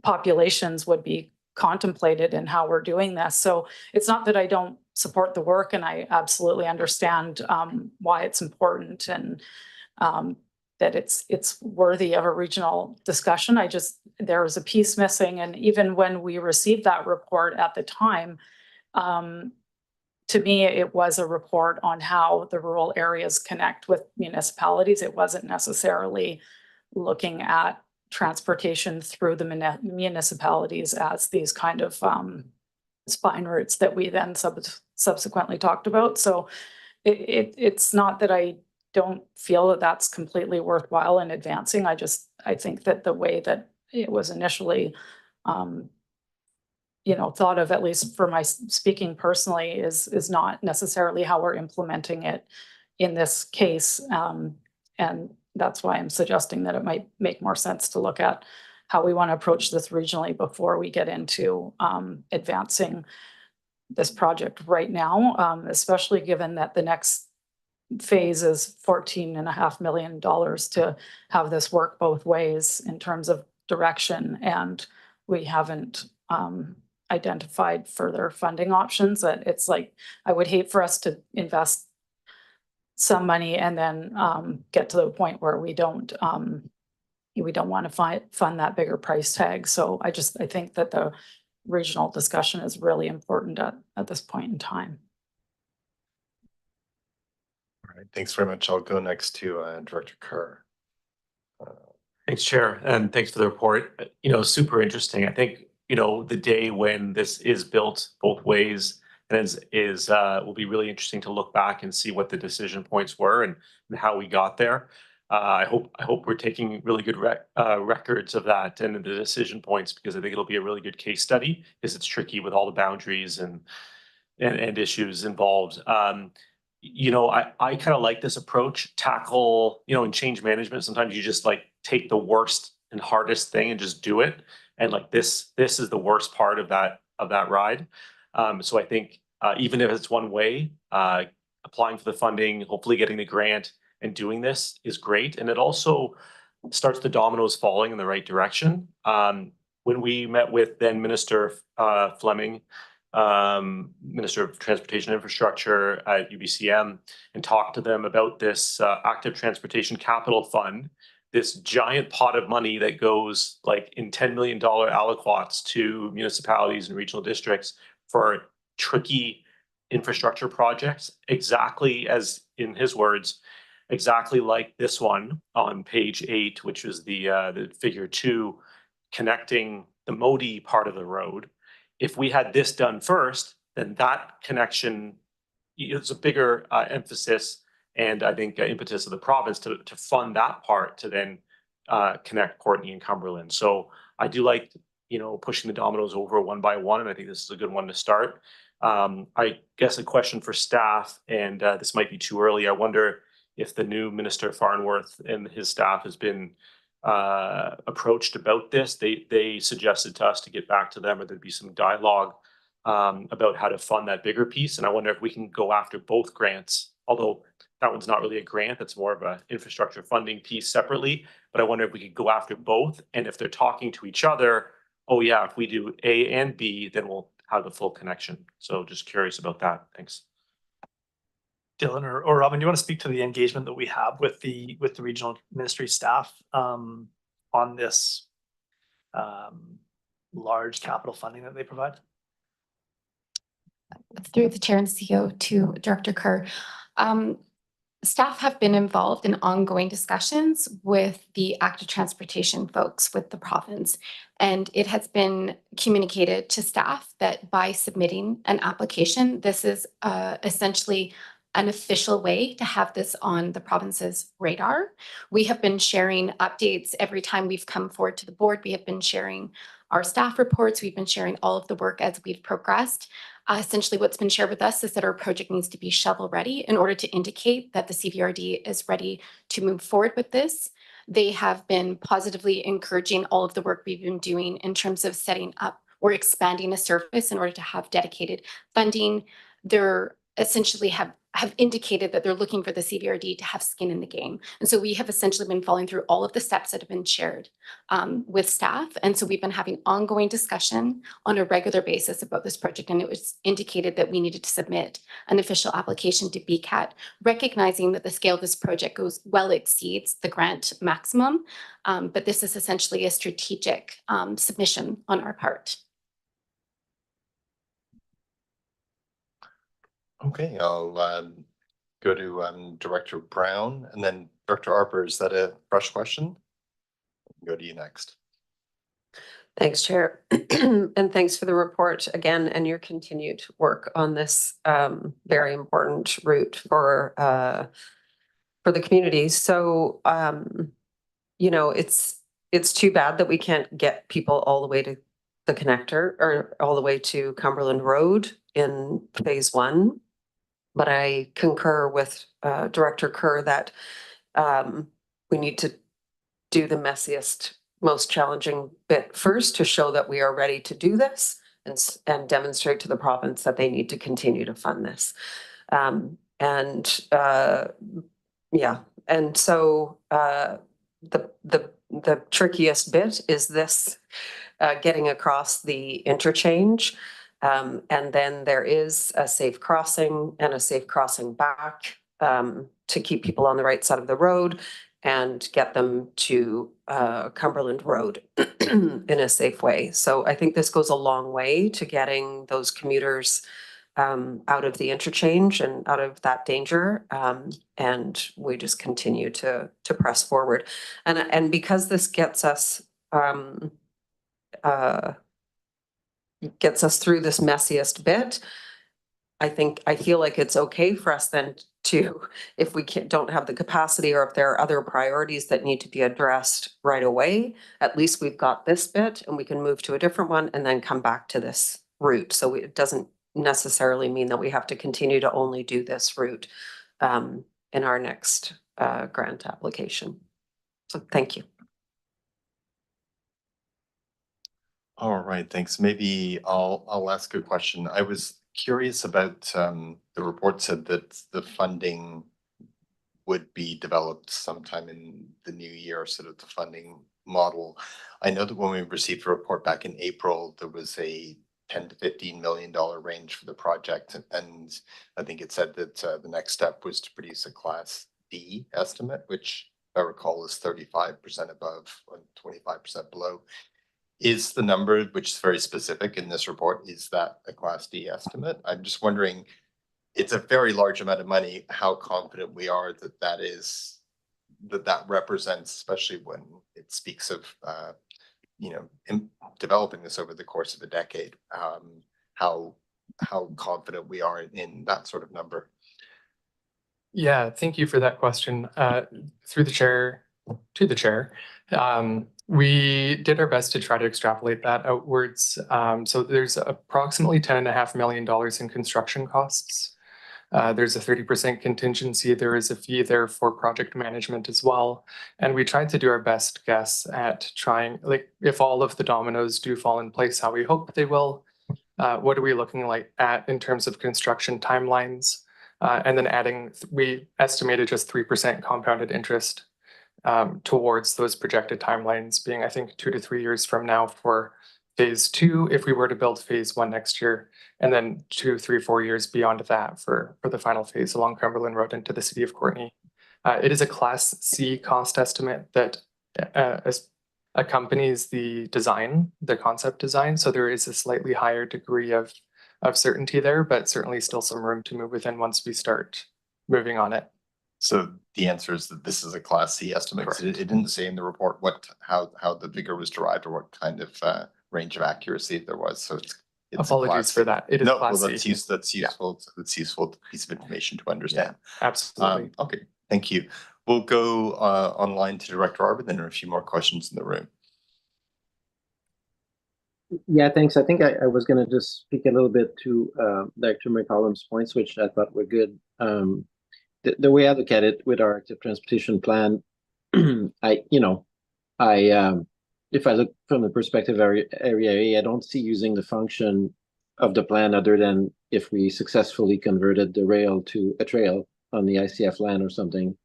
populations would be contemplated in how we're doing this. So it's not that I don't support the work and I absolutely understand why it's important and that it's worthy of a regional discussion. There was a piece missing, and even when we received that report at the time, to me, it was a report on how the rural areas connect with municipalities. It wasn't necessarily looking at transportation through the municipalities as these kind of spine routes that we then subsequently talked about. So it's not that I don't feel that that's completely worthwhile in advancing. I think that the way that it was initially thought of, at least for my speaking personally, is not necessarily how we're implementing it in this case. And that's why I'm suggesting that it might make more sense to look at how we want to approach this regionally before we get into advancing this project right now, especially given that the next phase is $14.5 million to have this work both ways in terms of direction. And we haven't identified further funding options. That it's like, I would hate for us to invest some money and then get to the point where we don't want to fund that bigger price tag. So I think that the regional discussion is really important at this point in time. All right, thanks very much. I'll go next to Director Kerr. Thanks, Chair, and thanks for the report. Super interesting. I think, the day when this is built both ways and will be really interesting to look back and see what the decision points were and how we got there. I hope we're taking really good records of that and the decision points, because I think it'll be a really good case study, because it's tricky with all the boundaries and issues involved. I kind of like this approach, tackle, in change management. Sometimes you just like take the worst and hardest thing and just do it. And like this is the worst part of that ride. So I think even if it's one way, applying for the funding, hopefully getting the grant and doing this is great. And it also starts the dominoes falling in the right direction. When we met with then Minister Fleming, Minister of Transportation Infrastructure at UBCM, and talked to them about this active transportation capital fund, this giant pot of money that goes like in $10 million aliquots to municipalities and regional districts for tricky infrastructure projects, exactly as in his words, exactly like this one on page 8, which was the figure 2, connecting the Modi part of the road. If we had this done first, then that connection is a bigger emphasis and I think impetus of the province to fund that part to then connect Courtenay and Cumberland. So I do like, pushing the dominoes over one by one, and I think this is a good one to start. I guess a question for staff, and this might be too early. I wonder if the new Minister Farnworth and his staff has been approached about this. They suggested to us to get back to them, or there'd be some dialogue about how to fund that bigger piece. And I wonder if we can go after both grants, although that one's not really a grant, that's more of an infrastructure funding piece separately. But I wonder if we could go after both, and if they're talking to each other, oh yeah, if we do A and B, then we'll have the full connection. So just curious about that. Thanks. Dylan or Robin, do you want to speak to the engagement that we have with the regional ministry staff on this large capital funding that they provide? Through the chair and CEO to Director Kerr, staff have been involved in ongoing discussions with the active transportation folks with the province. And it has been communicated to staff that by submitting an application, this is essentially an official way to have this on the province's radar. We have been sharing updates every time we've come forward to the board. We have been sharing our staff reports. We've been sharing all of the work as we've progressed. Essentially, what's been shared with us is that our project needs to be shovel ready in order to indicate that the CVRD is ready to move forward with this. They have been positively encouraging all of the work we've been doing in terms of setting up or expanding a service in order to have dedicated funding. They're essentially have have indicated that they're looking for the CVRD to have skin in the game. And so we have essentially been following through all of the steps that have been shared with staff. And so we've been having ongoing discussion on a regular basis about this project. And it was indicated that we needed to submit an official application to BCAT, recognizing that the scale of this project well exceeds the grant maximum. But this is essentially a strategic submission on our part. Okay, I'll go to Director Brown and then Director Harper. Is that a fresh question? Go to you next. Thanks, Chair. And thanks for the report again and your continued work on this very important route for the community. So, you know, it's too bad that we can't get people all the way to the connector or all the way to Cumberland Road in phase 1. But I concur with Director Kerr that we need to do the messiest, most challenging bit first to show that we are ready to do this and demonstrate to the province that they need to continue to fund this. Yeah, and so the trickiest bit is this getting across the interchange. And then there is a safe crossing and a safe crossing back to keep people on the right side of the road and get them to Cumberland Road in a safe way. So I think this goes a long way to getting those commuters out of the interchange and out of that danger. And we just continue to press forward. And because this gets us through this messiest bit, I feel like it's okay for us then to, if we don't have the capacity or if there are other priorities that need to be addressed right away, at least we've got this bit and we can move to a different one and then come back to this route. So it doesn't necessarily mean that we have to continue to only do this route in our next grant application. So thank you. All right, thanks. Maybe I'll ask a question. I was curious about the report said that the funding would be developed sometime in the new year, sort of the funding model. I know that when we received the report back in April, there was a $10 to $15 million range for the project. And I think it said that the next step was to produce a Class D estimate, which I recall is 35% above and 25% below. Is the number, which is very specific in this report, is that a Class D estimate? I'm just wondering, it's a very large amount of money, how confident we are that that represents, especially when it speaks of, you know, developing this over the course of a decade, how confident we are in that sort of number. Yeah, thank you for that question. Through the chair, to the chair. We did our best to try to extrapolate that outwards. So there's approximately $10.5 million in construction costs. There's a 30% contingency. There is a fee there for project management as well. And we tried to do our best guess at trying, like, if all of the dominoes do fall in place how we hope they will, what are we looking like at in terms of construction timelines? And then adding, we estimated just 3% compounded interest towards those projected timelines being, I think, 2 to 3 years from now for phase 2, if we were to build phase 1 next year, and then 2, 3, 4 years beyond that for the final phase along Cumberland Road into the city of Courtenay. It is a Class C cost estimate that accompanies the design, the concept design. So there is a slightly higher degree of certainty there, but certainly still some room to move within once we start moving on it. So the answer is that this is a Class C estimate. It didn't say in the report how the figure was derived or what kind of range of accuracy there was. So it's apologies for that. It is no, Class well, C. that's useful. Yeah. That's useful piece of information to understand. Yeah, absolutely. Okay, thank you. We'll go online to Director Arbor, then there are a few more questions in the room. Yeah, thanks. I think I was going to just speak a little bit to Dr. McCollum's points, which I thought were good. The way I look at it with our active transportation plan, if I look from the perspective of area A, I don't see using the function of the plan, other than if we successfully converted the rail to a trail on the ICF land or something,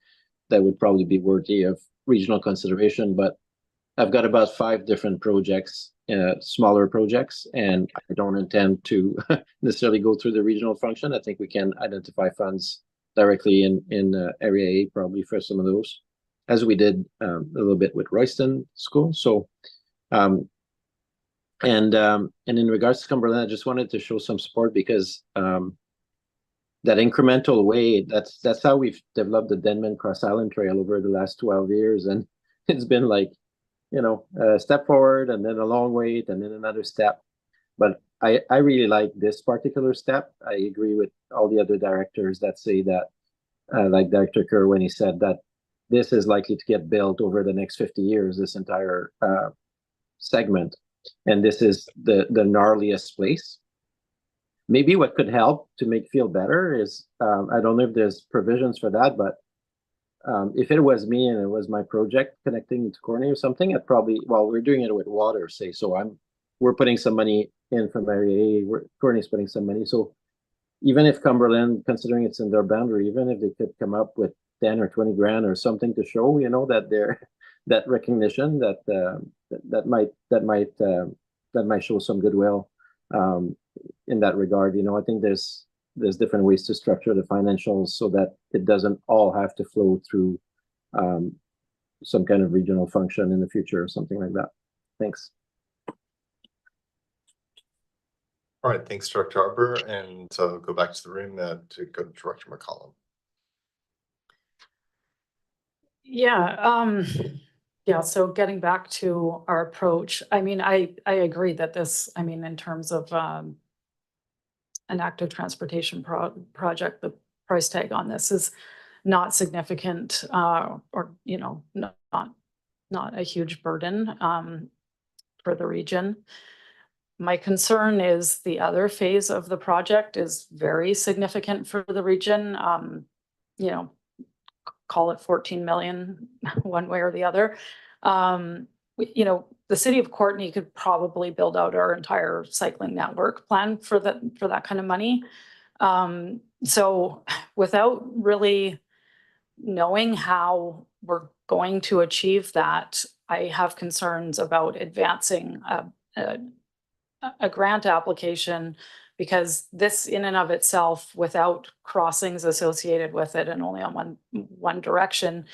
that would probably be worthy of regional consideration. But I've got about 5 different projects, smaller projects, and I don't intend to necessarily go through the regional function. I think we can identify funds directly in Area A, probably for some of those, as we did a little bit with Royston School. So, and in regards to Cumberland, I just wanted to show some support because that incremental way, that's how we've developed the Denman Cross Island Trail over the last 12 years, and it's been like, you know, a step forward and then a long wait and then another step. But I really like this particular step. I agree with all the other directors that say that, like Director Kerr, when he said that this is likely to get built over the next 50 years, this entire segment. And this is the gnarliest place. Maybe what could help to make feel better is, I don't know if there's provisions for that, but if it was me and it was my project connecting to Courtney or something, I'd probably, well, we're doing it with water, say, so we're putting some money in from Area A, Courtney's putting some money. So even if Cumberland, considering it's in their boundary, even if they could come up with 10 or 20 grand or something to show, you know, that they're, that recognition that that might show some goodwill in that regard. You know, I think there's different ways to structure the financials so that it doesn't all have to flow through some kind of regional function in the future or something like that. Thanks. All right, thanks, Director Arbor, and go back to the room to go to Director McCollum. Yeah, yeah, so getting back to our approach, I mean, I agree that this, I mean, in terms of an active transportation project, the price tag on this is not significant, or, you know, not a huge burden for the region. My concern is the other phase of the project is very significant for the region. You know, call it 14 million one way or the other. You know, the city of Courtney could probably build out our entire cycling network plan for that kind of money. So without really knowing how we're going to achieve that, I have concerns about advancing a grant application, because this in and of itself, without crossings associated with it and only on one direction,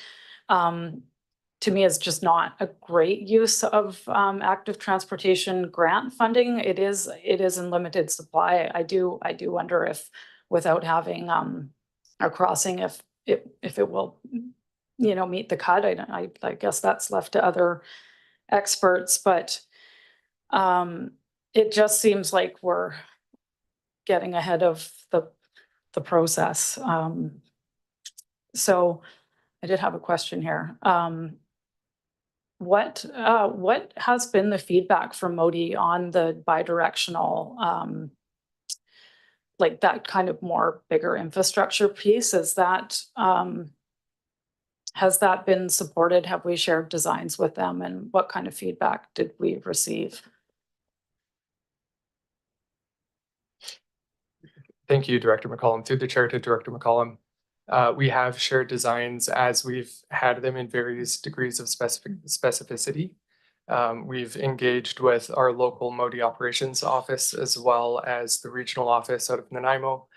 to me is just not a great use of active transportation grant funding. It is in limited supply. I do wonder if, without having a crossing, if it will, you know, meet the cut. I guess that's left to other experts, but it just seems like we're getting ahead of the process. So I did have a question here. What has been the feedback from Modi on the bidirectional, like that kind of more bigger infrastructure piece? Is that, has that been supported? Have we shared designs with them, and what kind of feedback did we receive? Thank you, Director McCollum. Through the chair to Director McCollum. We have shared designs as we've had them in various degrees of specificity. We've engaged with our local Modi operations office as well as the regional office out of Nanaimo.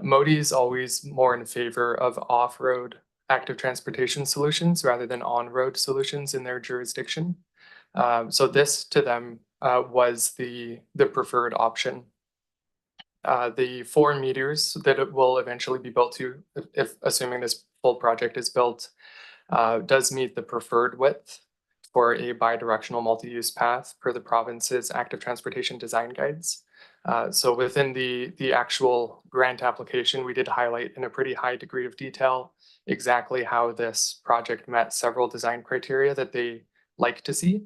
Modi is always more in favor of off-road active transportation solutions rather than on-road solutions in their jurisdiction. So this to them was the preferred option. The 4 meters that it will eventually be built to, if assuming this full project is built, does meet the preferred width for a bidirectional multi-use path per the province's active transportation design guides. So within the actual grant application, we did highlight in a pretty high degree of detail exactly how this project met several design criteria that they like to see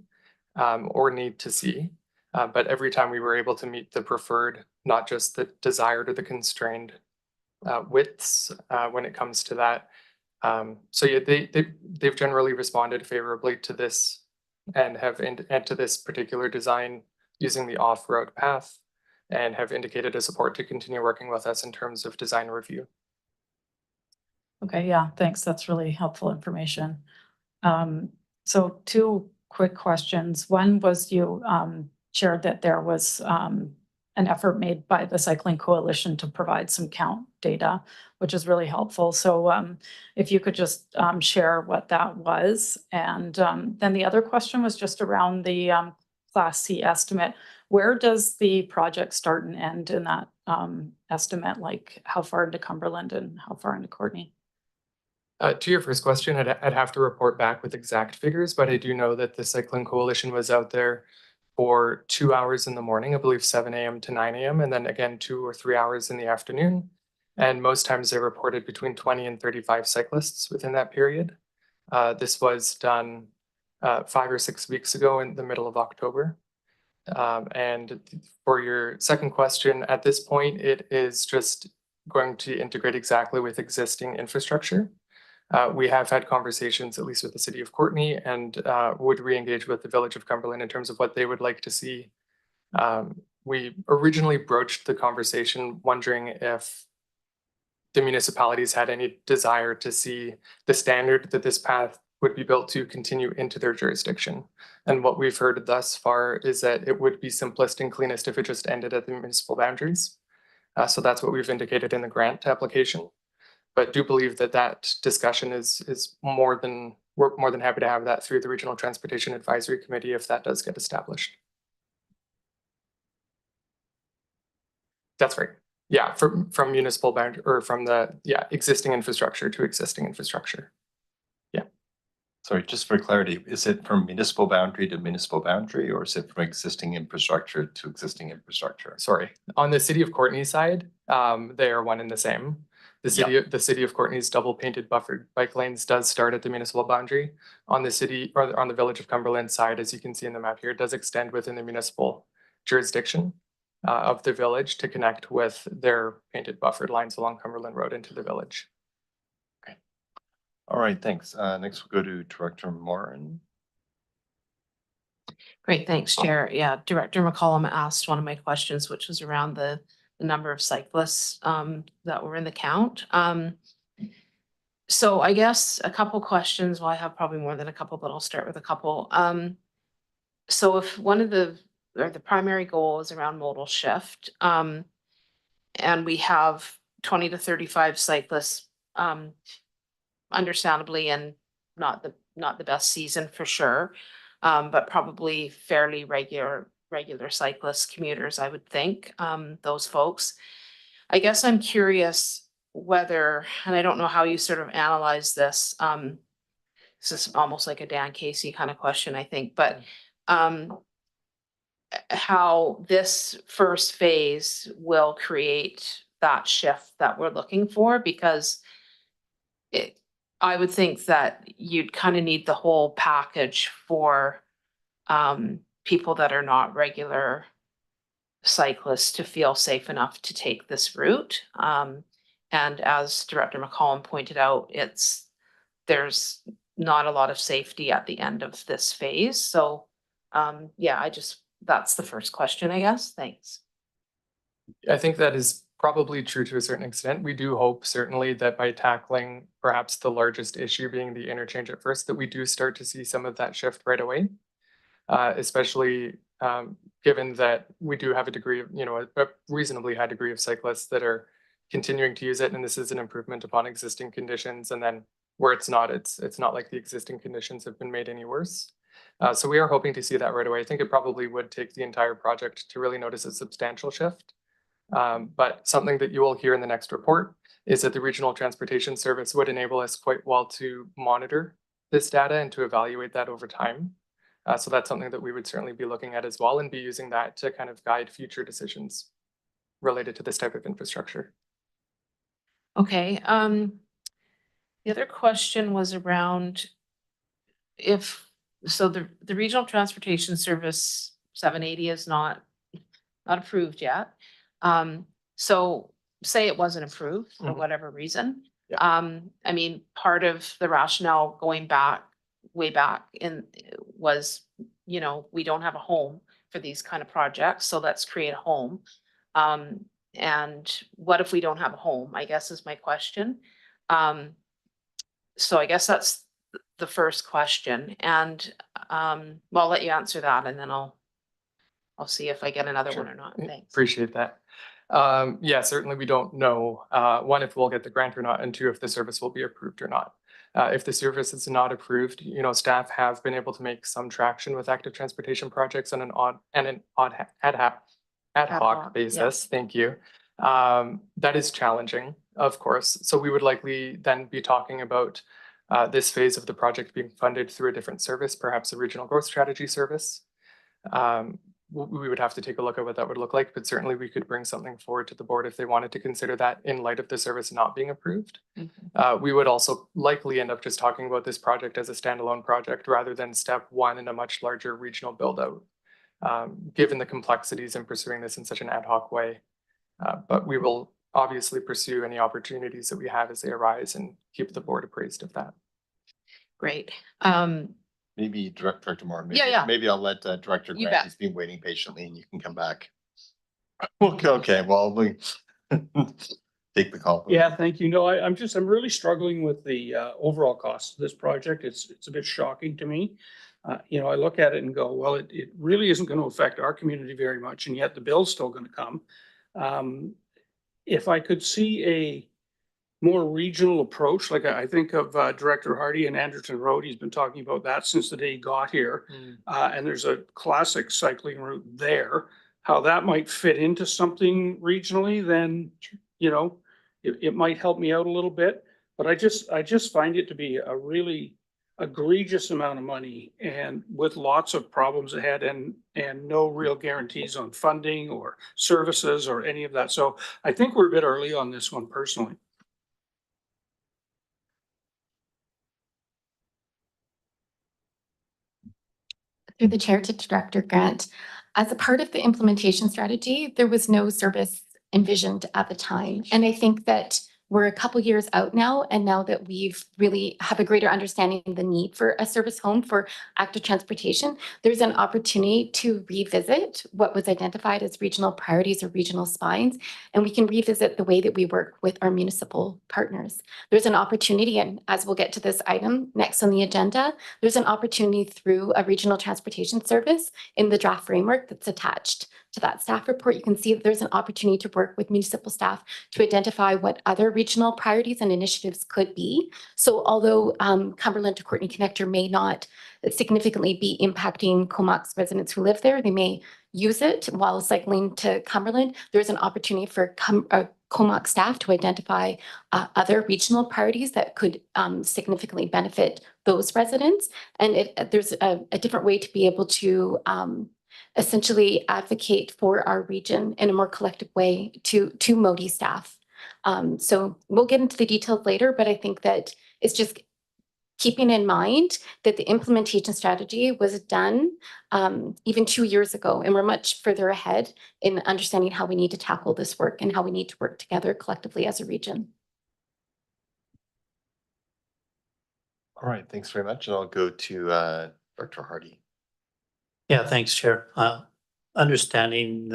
or need to see. But every time we were able to meet the preferred, not just the desired or the constrained widths when it comes to that. So yeah, they've generally responded favorably to this and have and to this particular design using the off-road path. and have indicated a support to continue working with us in terms of design review. Okay, yeah, thanks. That's really helpful information. So two quick questions. One was you shared that there was an effort made by the Cycling Coalition to provide some count data, which is really helpful. So if you could just share what that was. And then the other question was just around the Class C estimate. Where does the project start and end in that estimate? Like how far into Cumberland and how far into Courtney? To your first question, I'd have to report back with exact figures, but I do know that the Cycling Coalition was out there for 2 hours in the morning, I believe 7 a.m. to 9 a.m., and then again 2 or 3 hours in the afternoon. And most times they reported between 20 and 35 cyclists within that period. This was done 5 or 6 weeks ago in the middle of October. And for your second question, at this point, it is just going to integrate exactly with existing infrastructure. We have had conversations, at least with the city of Courtney, and would re-engage with the village of Cumberland in terms of what they would like to see. We originally broached the conversation wondering if the municipalities had any desire to see the standard that this path would be built to continue into their jurisdiction. And what we've heard thus far is that it would be simplest and cleanest if it just ended at the municipal boundaries. So that's what we've indicated in the grant application. But do believe that that discussion is we're more than happy to have that through the Regional Transportation Advisory Committee if that does get established. That's right. Yeah, from municipal boundary or from the existing infrastructure to existing infrastructure. Yeah. Sorry, just for clarity, is it from municipal boundary to municipal boundary, or is it from existing infrastructure to existing infrastructure? Sorry, on the city of Courtney side, they are one and the same. The city of Courtney's double painted buffered bike lanes does start at the municipal boundary. On the city or on the village of Cumberland side, as you can see in the map here, it does extend within the municipal jurisdiction of the village to connect with their painted buffered lines along Cumberland Road into the village. Okay. All right, thanks. Next we'll go to Director Morin. Great, thanks, Chair. Yeah, Director McCollum asked one of my questions, which was around the number of cyclists that were in the count. So I guess a couple questions. Well, I have probably more than a couple, but I'll start with a couple. So if one of the primary goal is around modal shift, and we have 20 to 35 cyclists, understandably, and not the best season for sure, but probably fairly regular cyclists, commuters, I would think, those folks. I guess I'm curious whether, and I don't know how you sort of analyze this, this is almost like a Dan Casey kind of question, I think, but how this first phase will create that shift that we're looking for, because I would think that you'd kind of need the whole package for people that are not regular cyclists to feel safe enough to take this route. And as Director McCollum pointed out, there's not a lot of safety at the end of this phase. So yeah, that's the first question, I guess. Thanks. I think that is probably true to a certain extent. We do hope certainly that by tackling perhaps the largest issue being the interchange at first, that we do start to see some of that shift right away. Especially given that we do have a degree of, a reasonably high degree of cyclists that are continuing to use it. And this is an improvement upon existing conditions. And then where it's not like the existing conditions have been made any worse. So we are hoping to see that right away. I think it probably would take the entire project to really notice a substantial shift. But something that you will hear in the next report is that the Regional Transportation Service would enable us quite well to monitor this data and to evaluate that over time. So that's something that we would certainly be looking at as well, and be using that to kind of guide future decisions related to this type of infrastructure. Okay. The other question was around the Regional Transportation Service 780 is not approved yet. So say it wasn't approved for whatever reason. Yeah. I mean, part of the rationale going way back was, we don't have a home for these kind of projects, so let's create a home. And what if we don't have a home, I guess is my question. So I guess that's the first question. And well, I'll let you answer that and then I'll see if I get another one or not. Thanks. Appreciate that. Yeah, certainly we don't know, one, if we'll get the grant or not, and two, if the service will be approved or not. If the service is not approved, staff have been able to make some traction with active transportation projects on an ad hoc basis. Thank you. That is challenging, of course. So we would likely then be talking about this phase of the project being funded through a different service, perhaps a regional growth strategy service. We would have to take a look at what that would look like, but certainly we could bring something forward to the board if they wanted to consider that in light of the service not being approved. We would also likely end up just talking about this project as a standalone project rather than step one in a much larger regional build out, given the complexities in pursuing this in such an ad hoc way. But we will obviously pursue any opportunities that we have as they arise and keep the board appraised of that. Great. Maybe Director Moore. Yeah. Maybe I'll let Director You Grant, bet. he's been waiting patiently and you can come back. Okay, well, we take the call. Yeah, thank you. No, I'm really struggling with the overall cost of this project. It's a bit shocking to me. I look at it and go, well, it really isn't going to affect our community very much, and yet the bill's still going to come. If I could see a more regional approach, like I think of Director Hardy and Anderson Road, he's been talking about that since the day he got here. And there's a classic cycling route there. How that might fit into something regionally, then, it might help me out a little bit. But I just find it to be a really egregious amount of money and with lots of problems ahead and no real guarantees on funding or services or any of that. So I think we're a bit early on this one personally. Through the chair to Director Grant, as a part of the implementation strategy, there was no service envisioned at the time. And I think that we're a couple years out now, and now that we've really have a greater understanding of the need for a service home for active transportation, there's an opportunity to revisit what was identified as regional priorities or regional spines, and we can revisit the way that we work with our municipal partners. There's an opportunity, and as we'll get to this item next on the agenda, there's an opportunity through a regional transportation service in the draft framework that's attached to that staff report. You can see that there's an opportunity to work with municipal staff to identify what other regional priorities and initiatives could be. So although Cumberland to Courtenay Connector may not significantly be impacting Comox residents who live there, they may use it while cycling to Cumberland. There's an opportunity for Comox staff to identify other regional priorities that could significantly benefit those residents. And there's a different way to be able to essentially advocate for our region in a more collective way to MODI staff. So we'll get into the details later, but I think that it's just keeping in mind that the implementation strategy was done even 2 years ago, and we're much further ahead in understanding how we need to tackle this work and how we need to work together collectively as a region. All right, thanks very much. And I'll go to Director Hardy. Yeah, thanks, Chair. Understanding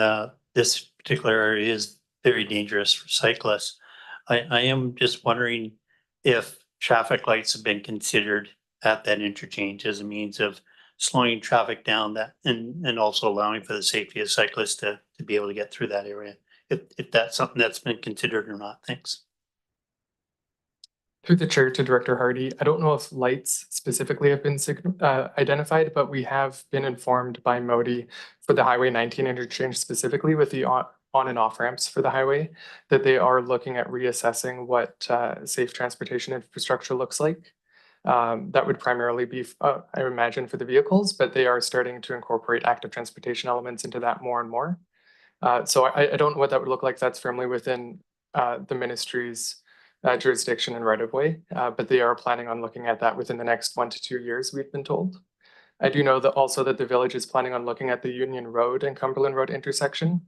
this particular area is very dangerous for cyclists. I am just wondering if traffic lights have been considered at that interchange as a means of slowing traffic down that and also allowing for the safety of cyclists to be able to get through that area. If that's something that's been considered or not. Thanks. Through the chair to Director Hardy, I don't know if lights specifically have been identified, but we have been informed by MODI for the Highway 19 interchange specifically with the on and off ramps for the highway that they are looking at reassessing what safe transportation infrastructure looks like. That would primarily be, I imagine, for the vehicles, but they are starting to incorporate active transportation elements into that more and more. So I don't know what that would look like. That's firmly within the ministry's jurisdiction and right of way, but they are planning on looking at that within the next 1 to 2 years, we've been told. I do know that also that the village is planning on looking at the Union Road and Cumberland Road intersection.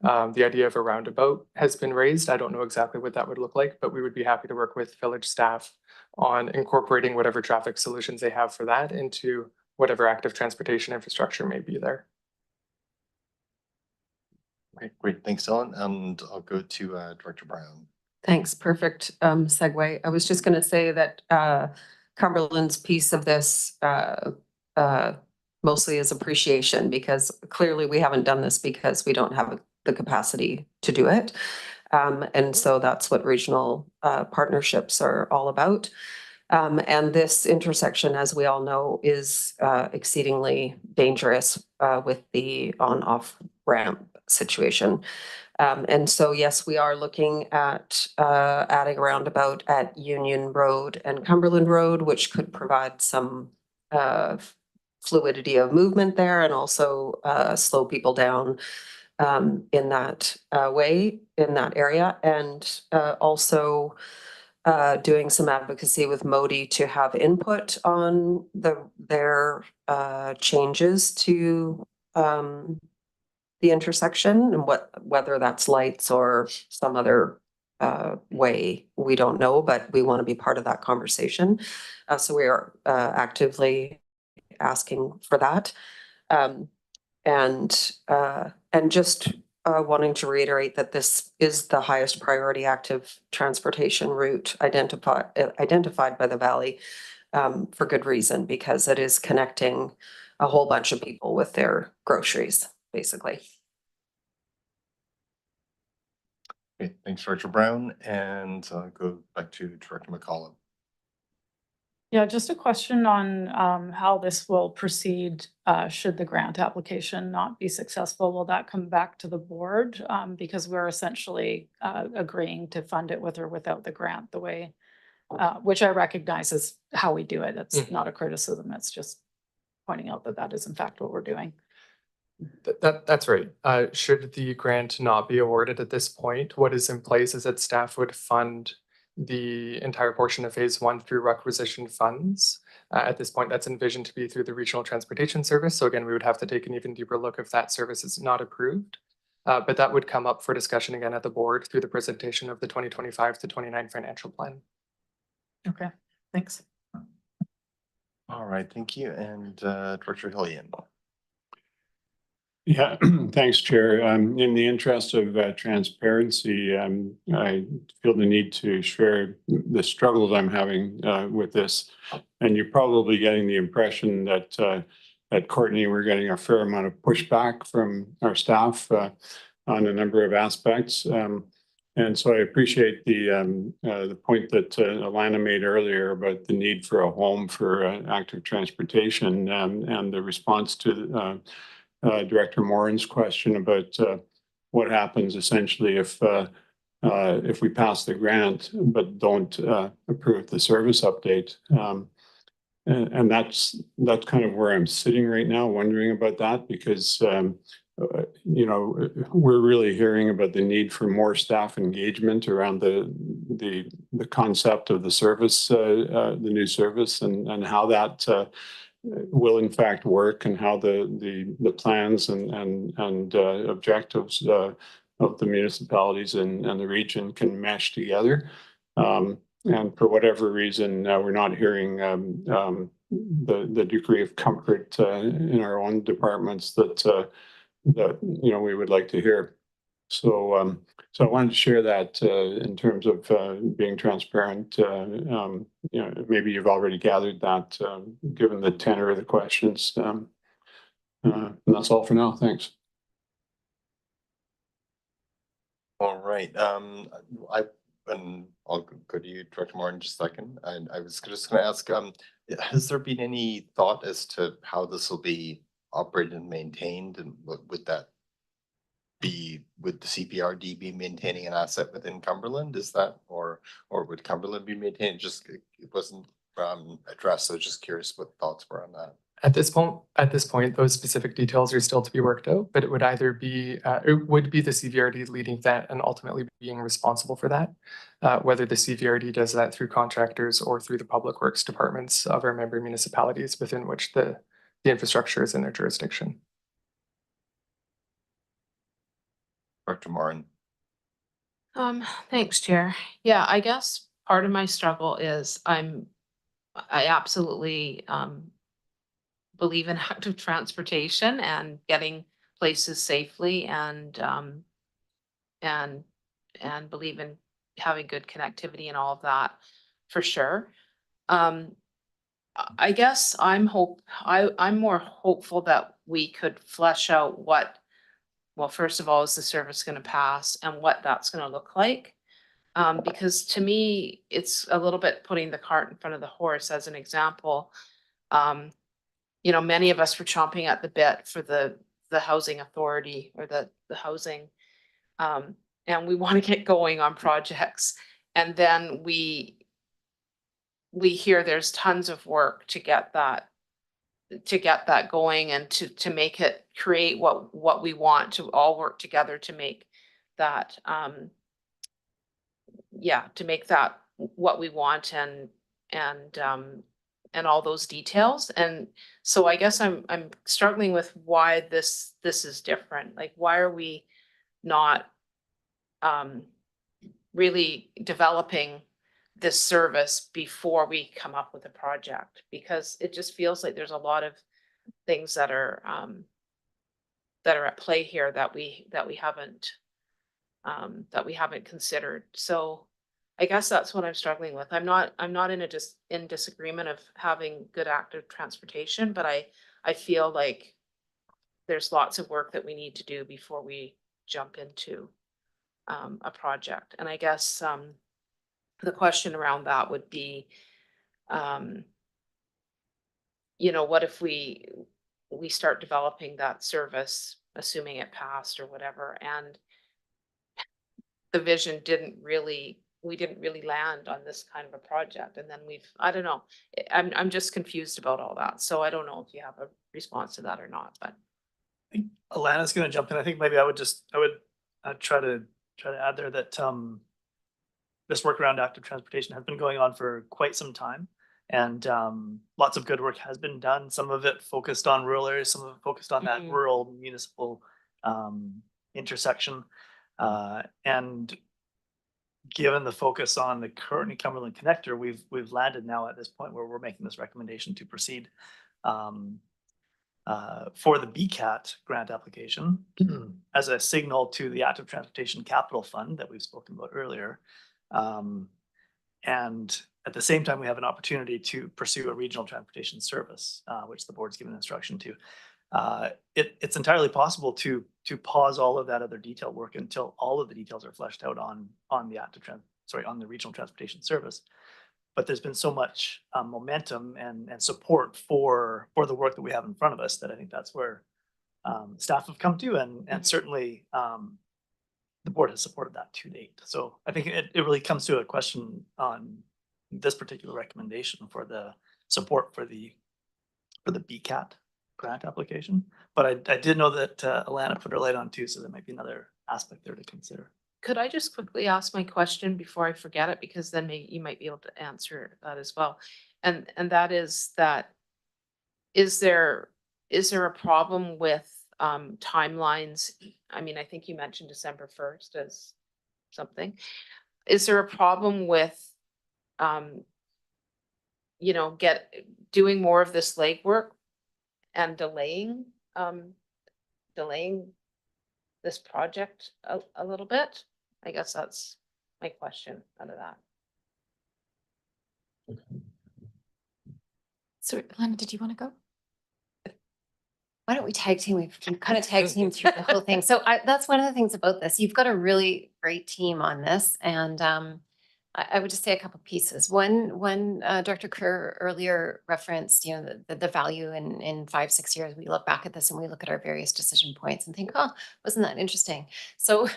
The idea of a roundabout has been raised. I don't know exactly what that would look like, but we would be happy to work with village staff on incorporating whatever traffic solutions they have for that into whatever active transportation infrastructure may be there. Okay, great. Thanks, Ellen. And I'll go to Director Brown. Thanks, perfect segue. I was just gonna say that Cumberland's piece of this mostly is appreciation, because clearly we haven't done this because we don't have the capacity to do it. And so that's what regional partnerships are all about. And this intersection, as we all know, is exceedingly dangerous with the on-off ramp situation. And so, yes, we are looking at adding a roundabout at Union Road and Cumberland Road, which could provide some fluidity of movement there, and also slow people down in that way, in that area. And also doing some advocacy with Modi to have input on their changes to the intersection, and whether that's lights or some other way, we don't know, but we want to be part of that conversation. So we are actively asking for that. And just wanting to reiterate that this is the highest priority active transportation route identified by the Valley, for good reason, because it is connecting a whole bunch of people with their groceries, basically. Okay, thanks, Director Brown. And I'll go back to Director McCollum. Yeah, just a question on how this will proceed should the grant application not be successful. Will that come back to the board? Because we're essentially agreeing to fund it with or without the grant, the way, which I recognize is how we do it. It's not a criticism. It's just pointing out that that is in fact what we're doing. That's right. Should the grant not be awarded at this point, what is in place is that staff would fund the entire portion of phase 1 through requisition funds. At this point, that's envisioned to be through the Regional Transportation Service. So again, we would have to take an even deeper look if that service is not approved. But that would come up for discussion again at the board through the presentation of the 2025 to 29 financial plan. Okay, thanks. All right, thank you. And Director Hillian. Yeah, thanks, Chair. In the interest of transparency, I feel the need to share the struggles I'm having with this. And you're probably getting the impression that at Courtney, we're getting a fair amount of pushback from our staff on a number of aspects. And so I appreciate the point that Alana made earlier about the need for a home for active transportation, and the response to Director Morin's question about what happens essentially if we pass the grant but don't approve the service update. And that's kind of where I'm sitting right now, wondering about that, because you know, we're really hearing about the need for more staff engagement around the concept of the service, the new service, and how that will in fact work, and how the plans and objectives of the municipalities and the region can mesh together. And for whatever reason, we're not hearing the degree of comfort in our own departments that you know we would like to hear. So so I wanted to share that in terms of being transparent. You know, maybe you've already gathered that given the tenor of the questions. And that's all for now. Thanks. All right. I'll go to you, Director Moore, in just a second. And I was just going to ask, has there been any thought as to how this will be operated and maintained, and would that be, would the CPRD be maintaining an asset within Cumberland? Is that, or would Cumberland be maintaining? Just, it wasn't addressed, so just curious what thoughts were on that. At this point, those specific details are still to be worked out, but it would either be, it would be the CVRD leading that and ultimately being responsible for that. Whether the CVRD does that through contractors or through the public works departments of our member municipalities within which the infrastructure is in their jurisdiction. Director Morin. Thanks, Chair. Yeah, I guess part of my struggle is I absolutely believe in active transportation and getting places safely, and and believe in having good connectivity and all of that for sure. I guess I'm more hopeful that we could flesh out what, well, first of all, is the service gonna pass and what that's gonna look like? Because to me, it's a little bit putting the cart in front of the horse. As an example, you know, many of us were chomping at the bit for the housing authority or the housing. And we want to get going on projects. And then we hear there's tons of work to get that going and to make it create what we want, to all work together to make that to make that what we want and all those details. And so I guess I'm struggling with why this is different. Like, why are we not really developing this service before we come up with a project? Because it just feels like there's a lot of things that are at play here that we haven't considered. So I guess that's what I'm struggling with. I'm not in disagreement of having good active transportation, but I feel like there's lots of work that we need to do before we jump into a project. And I guess the question around that would be, you know, what if we start developing that service, assuming it passed or whatever, and the vision we didn't really land on this kind of a project. And then I don't know, I'm just confused about all that. So I don't know if you have a response to that or not, but. I think Alana's gonna jump in. I think maybe I would try to add there that this work around active transportation has been going on for quite some time. And lots of good work has been done. Some of it focused on rural areas, some of it focused on that rural municipal intersection. And given the focus on the Courtney Cumberland connector, we've landed now at this point where we're making this recommendation to proceed for the BCAT grant application as a signal to the Active Transportation Capital Fund that we've spoken about earlier. And at the same time, we have an opportunity to pursue a regional transportation service, which the board's given instruction to. It's entirely possible to pause all of that other detail work until all of the details are fleshed out on the regional transportation service. But there's been so much momentum and support for the work that we have in front of us that I think that's where staff have come to, and certainly the board has supported that to date. So I think it really comes to a question on this particular recommendation for the support for the BCAT grant application. But I did know that Alana put her light on too, so there might be another aspect there to consider. Could I just quickly ask my question before I forget it? Because then you might be able to answer that as well. And that is that, is there a problem with timelines? I mean, I think you mentioned December 1st as something. Is there a problem with you know, doing more of this legwork and delaying this project a little bit? I guess that's my question out of that. So, Alana, did you want to go? Why don't we tag team? We've kind of tag team through the whole thing. So that's one of the things about this. You've got a really great team on this. And I would just say a couple pieces. One, Dr. Kerr earlier referenced, you know, the value in 5-6 years, we look back at this and we look at our various decision points and think, oh, wasn't that interesting? So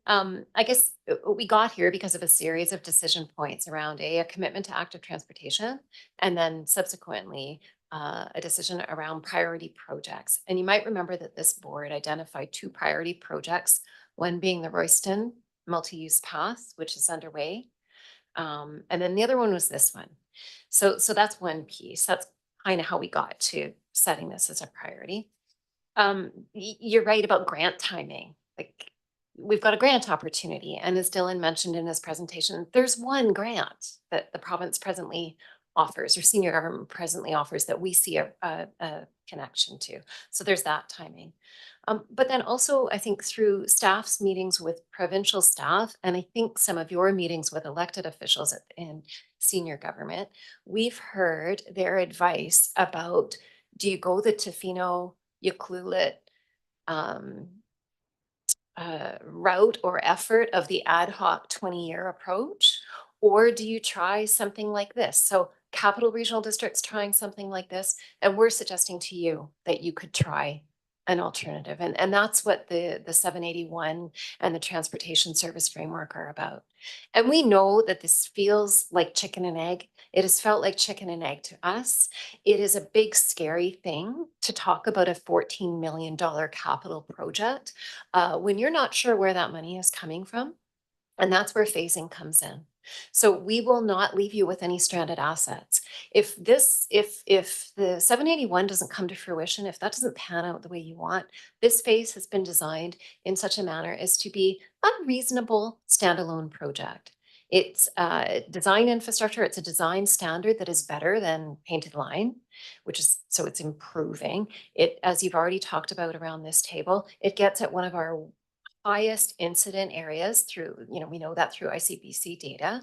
I guess we got here because of a series of decision points around a commitment to active transportation, and then subsequently a decision around priority projects. And you might remember that this board identified 2 priority projects, one being the Royston multi-use path, which is underway. And then the other one was this one. So that's one piece. That's kind of how we got to setting this as a priority. You're right about grant timing. Like, we've got a grant opportunity, and as Dylan mentioned in his presentation, there's one grant that the province presently offers, or senior government presently offers, that we see a connection to. So there's that timing. But then also, I think through staff's meetings with provincial staff, and I think some of your meetings with elected officials in senior government, we've heard their advice about, do you go the Tofino, Ucluelet route or effort of the ad hoc 20-year approach? Or do you try something like this? So Capital Regional District's trying something like this, and we're suggesting to you that you could try an alternative. And that's what the 781 and the transportation service framework are about. And we know that this feels like chicken and egg. It has felt like chicken and egg to us. It is a big, scary thing to talk about a $14 million capital project when you're not sure where that money is coming from. And that's where phasing comes in. So we will not leave you with any stranded assets. If the 781 doesn't come to fruition, if that doesn't pan out the way you want, this phase has been designed in such a manner as to be a reasonable standalone project. It's design infrastructure. It's a design standard that is better than painted line, so it's improving it, as you've already talked about around this table. It gets at one of our highest incident areas through, we know that through ICBC data.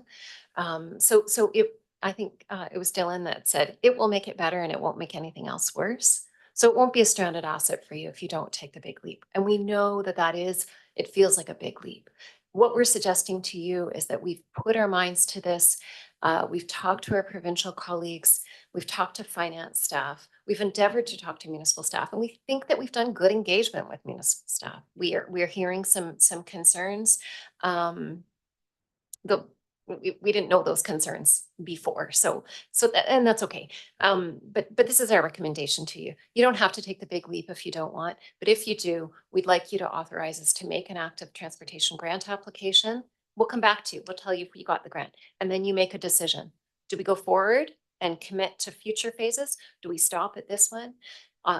I think it was Dylan that said, it will make it better and it won't make anything else worse. So it won't be a stranded asset for you if you don't take the big leap. And we know it feels like a big leap. What we're suggesting to you is that we've put our minds to this. We've talked to our provincial colleagues. We've talked to finance staff. We've endeavored to talk to municipal staff, and we think that we've done good engagement with municipal staff. We're hearing some concerns. We didn't know those concerns before, and that's okay. But this is our recommendation to you. You don't have to take the big leap if you don't want, but if you do, we'd like you to authorize us to make an active transportation grant application. We'll come back to you. We'll tell you if you got the grant, and then you make a decision. Do we go forward and commit to future phases? Do we stop at this one?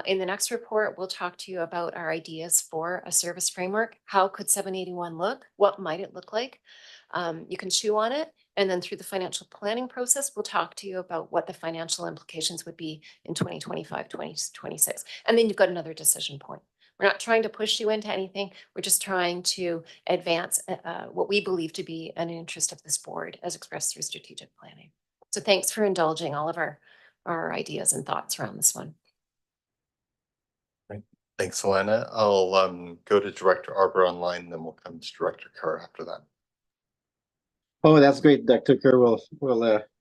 In the next report, we'll talk to you about our ideas for a service framework. How could 781 look? What might it look like? You can chew on it. And then through the financial planning process, we'll talk to you about what the financial implications would be in 2025, 2026. And then you've got another decision point. We're not trying to push you into anything. We're just trying to advance what we believe to be an interest of this board as expressed through strategic planning. So thanks for indulging all of our ideas and thoughts around this one. Right. Thanks, Alana. I'll go to Director Arbor online, and then we'll come to Director Kerr after that. Oh, that's great. Dr. Kerr will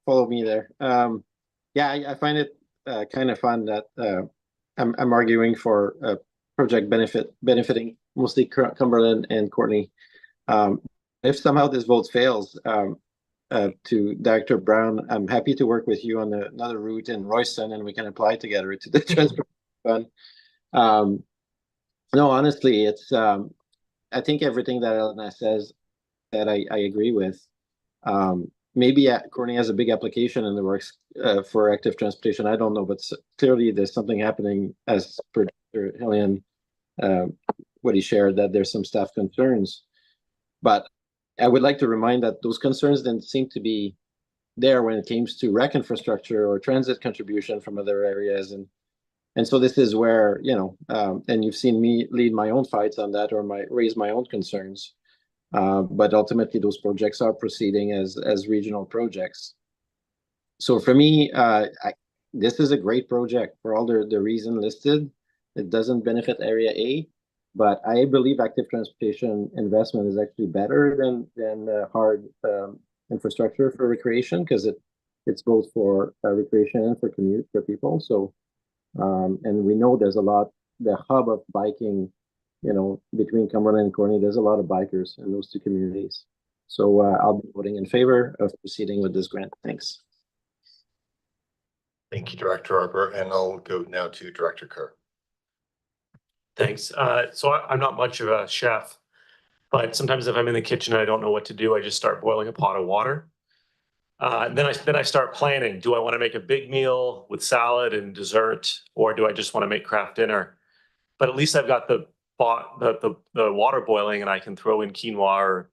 follow me there. Yeah, I find it kind of fun that I'm arguing for a project benefiting mostly Cumberland and Courtenay. If somehow this vote fails, to Director Brown, I'm happy to work with you on another route in Royston, and we can apply together to the transport fund. No, honestly, it's I think everything that Elena says that I agree with. Maybe Courtenay has a big application in the works for active transportation. I don't know, but clearly there's something happening as per Dr. Hillian, what he shared, that there's some staff concerns. But I would like to remind that those concerns didn't seem to be there when it came to rec infrastructure or transit contribution from other areas. And so this is where, and you've seen me lead my own fights on that or raise my own concerns. But ultimately, those projects are proceeding as regional projects. So for me, this is a great project for all the reasons listed. It doesn't benefit Area A, but I believe active transportation investment is actually better than hard infrastructure for recreation, because it's both for recreation and for commute for people. So, and we know there's a lot, the hub of biking, between Cumberland and Courtenay, there's a lot of bikers in those two communities. So I'll be voting in favor of proceeding with this grant. Thanks. Thank you, Director Arbor, and I'll go now to Director Kerr. Thanks. So I'm not much of a chef, but sometimes if I'm in the kitchen and I don't know what to do, I just start boiling a pot of water. Then I start planning. Do I want to make a big meal with salad and dessert, or do I just want to make craft dinner? But at least I've got the water boiling, and I can throw in quinoa or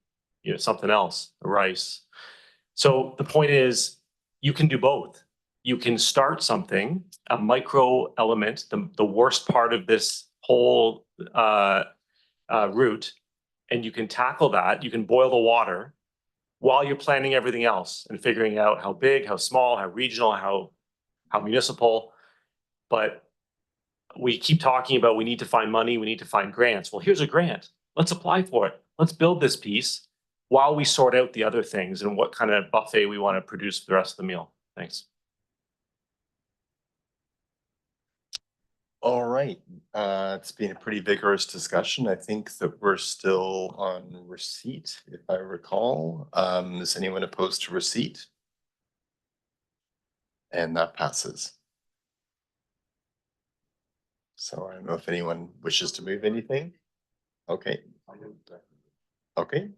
something else, rice. So the point is, you can do both. You can start something, a micro element. The worst part of this whole route, and you can tackle that, you can boil the water while you're planning everything else and figuring out how big, how small, how regional, how municipal. But we keep talking about we need to find money, we need to find grants. Well, here's a grant. Let's apply for it. Let's build this piece while we sort out the other things and what kind of buffet we want to produce for the rest of the meal. Thanks. All right, it's been a pretty vigorous discussion. I think that we're still on receipt, if I recall. Is anyone opposed to receipt? And that passes. So I don't know if anyone wishes to move anything. Okay. Okay.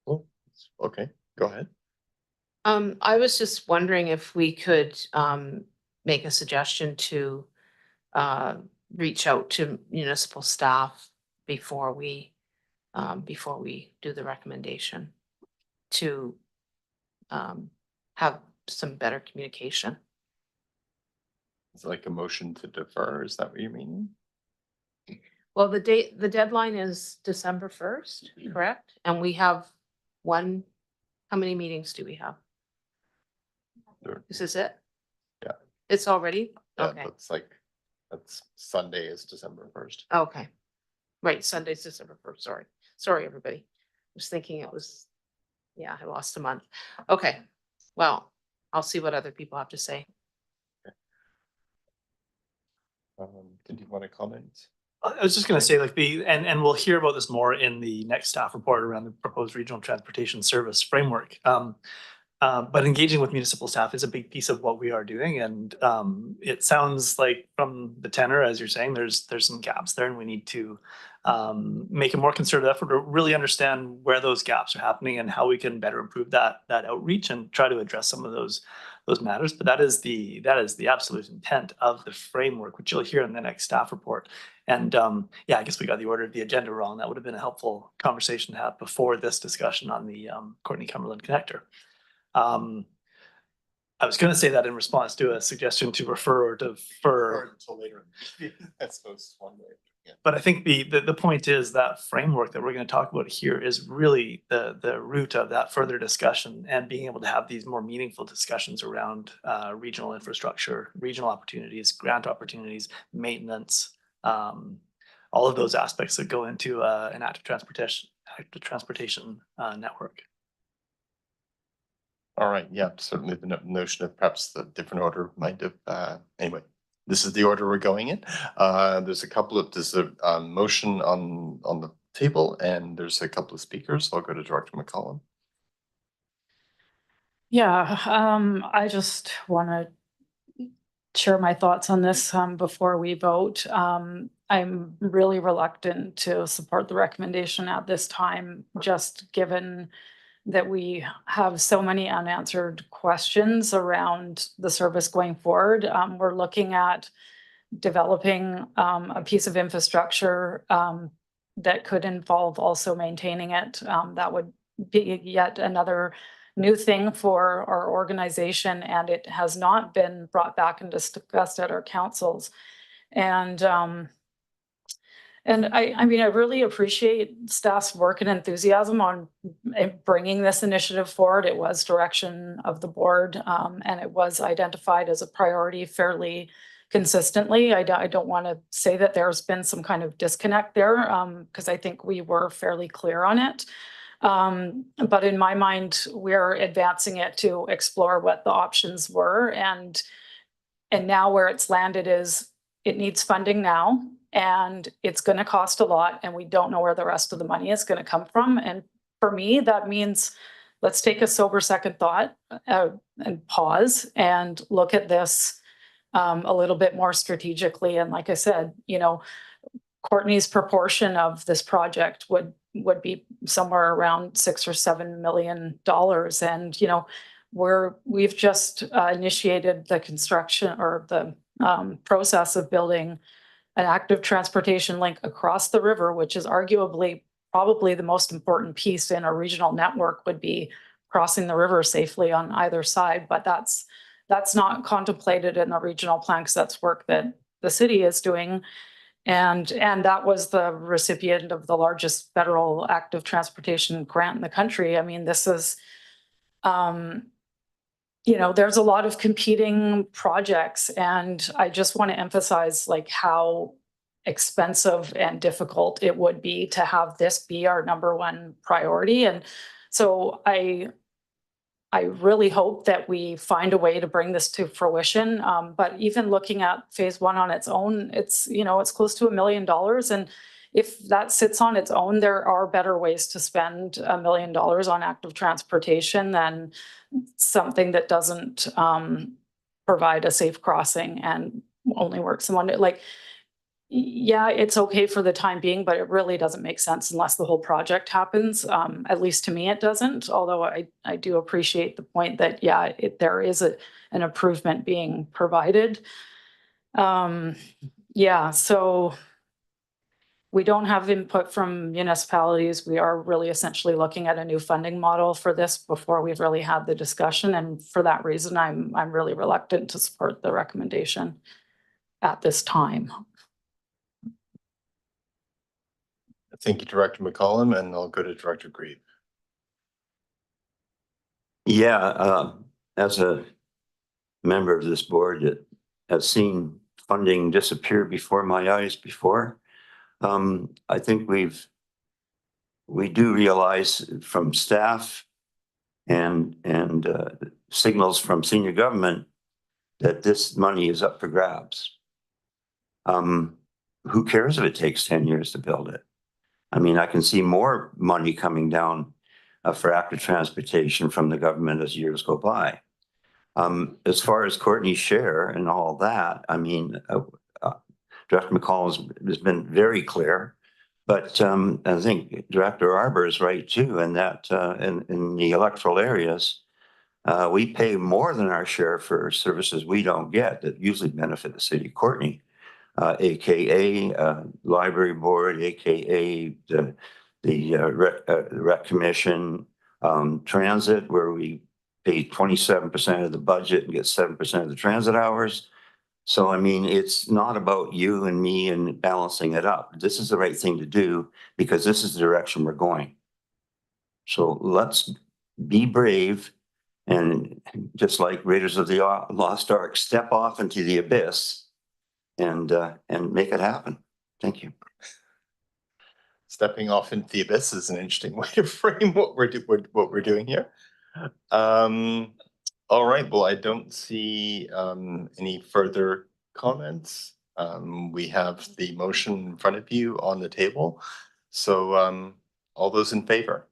Cool. Okay, go ahead. I was just wondering if we could make a suggestion to reach out to municipal staff before we do the recommendation to have some better communication. It's like a motion to defer. Is that what you mean? Well, the deadline is December 1st, correct? And we have how many meetings do we have? Sure. This is it? Yeah. It's already? Yeah, Okay. that's Sunday is December 1st. Okay. Right, Sunday's December 1st, sorry. Sorry, everybody. I was thinking it was, yeah, I lost a month. Okay, well, I'll see what other people have to say. Did you want to comment? I was just going to say, like, and we'll hear about this more in the next staff report around the proposed regional transportation service framework. But engaging with municipal staff is a big piece of what we are doing, and it sounds like from the tenor, as you're saying, there's some gaps there, and we need to make a more concerted effort to really understand where those gaps are happening and how we can better improve that outreach and try to address some of those matters. But that is the absolute intent of the framework, which you'll hear in the next staff report. And yeah, I guess we got the order of the agenda wrong. That would have been a helpful conversation to have before this discussion on the Courtenay-Cumberland connector. I was going to say that in response to a suggestion to refer or defer until later. I suppose one way. Yeah. But I think the point is that framework that we're going to talk about here is really the root of that further discussion, and being able to have these more meaningful discussions around regional infrastructure, regional opportunities, grant opportunities, maintenance, all of those aspects that go into an active transportation network. All right, yeah, certainly the notion of perhaps the different order might have, anyway, this is the order we're going in. There's a motion on the table, and there's a couple of speakers. I'll go to Director McCollum. Yeah, I just want to share my thoughts on this before we vote. I'm really reluctant to support the recommendation at this time, just given that we have so many unanswered questions around the service going forward. We're looking at developing a piece of infrastructure that could involve also maintaining it. That would be yet another new thing for our organization, and it has not been brought back and discussed at our councils. And I mean, I really appreciate staff's work and enthusiasm on bringing this initiative forward. It was direction of the board, and it was identified as a priority fairly consistently. I don't want to say that there's been some kind of disconnect there, because I think we were fairly clear on it. But in my mind, we're advancing it to explore what the options were. And now where it's landed is it needs funding now. And it's going to cost a lot, and we don't know where the rest of the money is going to come from. And for me, that means let's take a sober second thought and pause and look at this a little bit more strategically. And like I said, Courtenay's proportion of this project would be somewhere around $6 or $7 million. And we've just initiated the construction or the process of building an active transportation link across the river, which is arguably probably the most important piece in a regional network, would be crossing the river safely on either side. But that's not contemplated in the regional plan, because that's work that the city is doing. And that was the recipient of the largest federal active transportation grant in the country. I mean, this is, you know, there's a lot of competing projects, and I just want to emphasize like how expensive and difficult it would be to have this be our #1 priority. And so I really hope that we find a way to bring this to fruition. But even looking at phase 1 on its own, it's, you know, it's close to $1 million. And if that sits on its own, there are better ways to spend $1 million on active transportation than something that doesn't provide a safe crossing and only works in one day. Like, yeah, it's okay for the time being, but it really doesn't make sense unless the whole project happens. At least to me, it doesn't, although I do appreciate the point that, yeah, there is an improvement being provided. Yeah, so we don't have input from municipalities. We are really essentially looking at a new funding model for this before we've really had the discussion. And for that reason, I'm really reluctant to support the recommendation at this time. Thank you, Director McCollum, and I'll go to Director Grieve. Yeah, as a member of this board that has seen funding disappear before my eyes before, I think we do realize from staff and signals from senior government that this money is up for grabs. Who cares if it takes 10 years to build it? I mean, I can see more money coming down for active transportation from the government as years go by. As far as Courtney's share and all that, I mean, Director McCollum has been very clear, but I think Director Arbor is right too, in that in the electoral areas, we pay more than our share for services we don't get that usually benefit the city of Courtney. AKA library board, AKA the rec commission, transit, where we pay 27% of the budget and get 7% of the transit hours. So, I mean, it's not about you and me and balancing it up. This is the right thing to do because this is the direction we're going. So let's be brave and, just like Raiders of the Lost Ark, step off into the abyss and make it happen. Thank you. Stepping off into the abyss is an interesting way to frame what we're doing here. All right. Well, I don't see any further comments. We have the motion in front of you on the table. So all those in favor?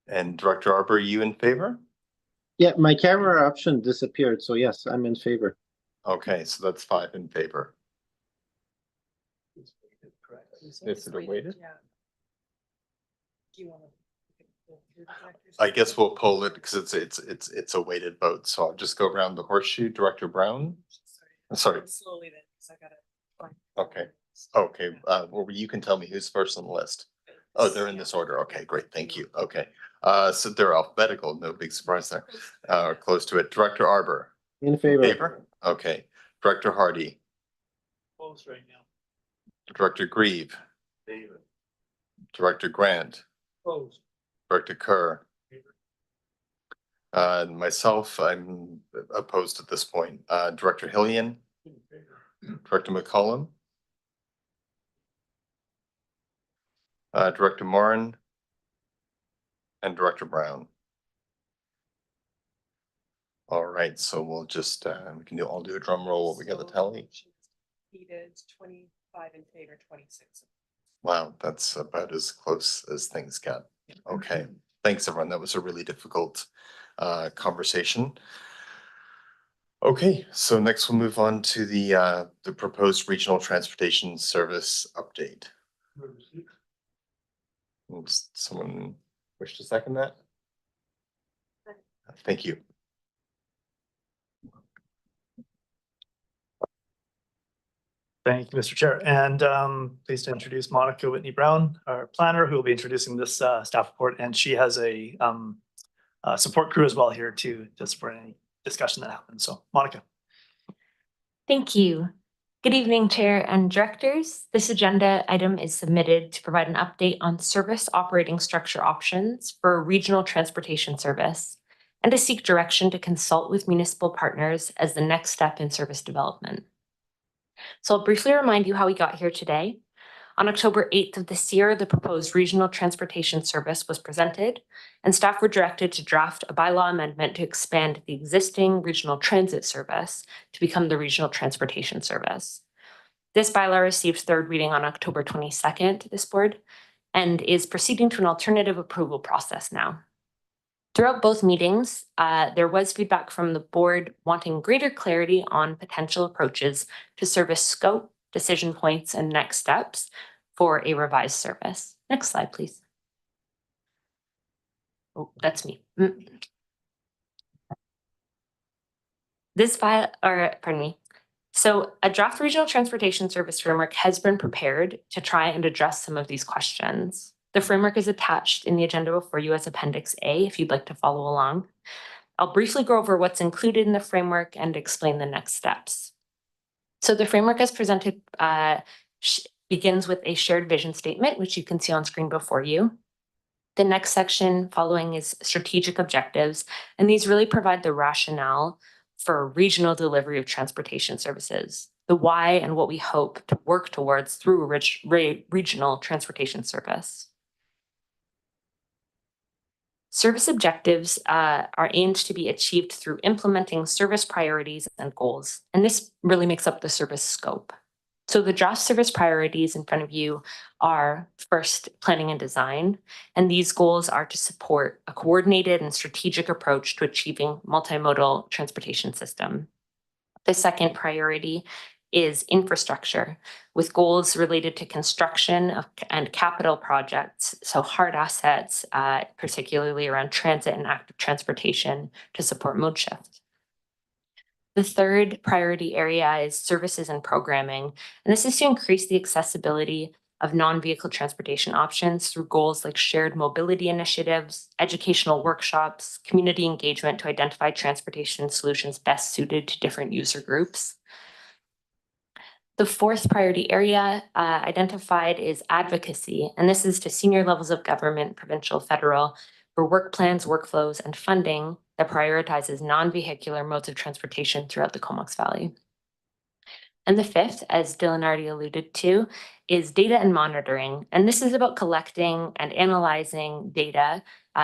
And Director Arbor, are you in favor? Yeah, my camera option disappeared, so yes, I'm in favor. Okay, so that's 5 in favor. Is it weighted? I guess we'll poll it because it's a weighted vote. So I'll just go around the horseshoe. Director Brown. Sorry. Slowly then, because I gotta. Okay. Okay. Well, you can tell me who's first on the list. Oh, they're in this order. Okay, great. Thank you. Okay. So they're alphabetical. No big surprise there. Close to it. Director Arbor. In favor. Okay. Director Hardy. Close right now. Director Grieve. Favor. Director Grant. Close. Director Kerr. Myself, I'm opposed at this point. Director Hillian. Director McCollum. Director Morin. And Director Brown. All right, so we'll just we can all do a drum roll. We got the tally. Needed 25 in favor, 26. Wow, that's about as close as things get. Okay, thanks everyone. That was a really difficult conversation. Okay, so next we'll move on to the proposed regional transportation service update. Does someone wish to second that? Thank you. Thank you, Mr. Chair. And pleased to introduce Monica Whitney Brown, our planner, who will be introducing this staff report. And she has a support crew as well here to support any discussion that happens. So Monica. Thank you. Good evening, Chair and Directors. This agenda item is submitted to provide an update on service operating structure options for a regional transportation service and to seek direction to consult with municipal partners as the next step in service development. So I'll briefly remind you how we got here today. On October 8th of this year, the proposed regional transportation service was presented, and staff were directed to draft a bylaw amendment to expand the existing regional transit service to become the regional transportation service. This bylaw received third reading on October 22nd to this board and is proceeding to an alternative approval process now. Throughout both meetings, there was feedback from the board wanting greater clarity on potential approaches to service scope, decision points, and next steps for a revised service. Next slide, please. Oh, that's me. Pardon me. So a draft regional transportation service framework has been prepared to try and address some of these questions. The framework is attached in the agenda before you as Appendix A if you'd like to follow along. I'll briefly go over what's included in the framework and explain the next steps. So the framework as presented begins with a shared vision statement, which you can see on screen before you. The next section following is strategic objectives, and these really provide the rationale for regional delivery of transportation services, the why and what we hope to work towards through a regional transportation service. Service objectives are aimed to be achieved through implementing service priorities and goals, and this really makes up the service scope. So the draft service priorities in front of you are first planning and design, and these goals are to support a coordinated and strategic approach to achieving multimodal transportation system. The second priority is infrastructure, with goals related to construction and capital projects, so hard assets, particularly around transit and active transportation to support mode shift. The third priority area is services and programming, and this is to increase the accessibility of non-vehicle transportation options through goals like shared mobility initiatives, educational workshops, community engagement to identify transportation solutions best suited to different user groups. The fourth priority area identified is advocacy, and this is to senior levels of government, provincial, federal, for work plans, workflows, and funding that prioritizes non-vehicular modes of transportation throughout the Comox Valley. And the fifth, as Dylan already alluded to, is data and monitoring. And this is about collecting and analyzing data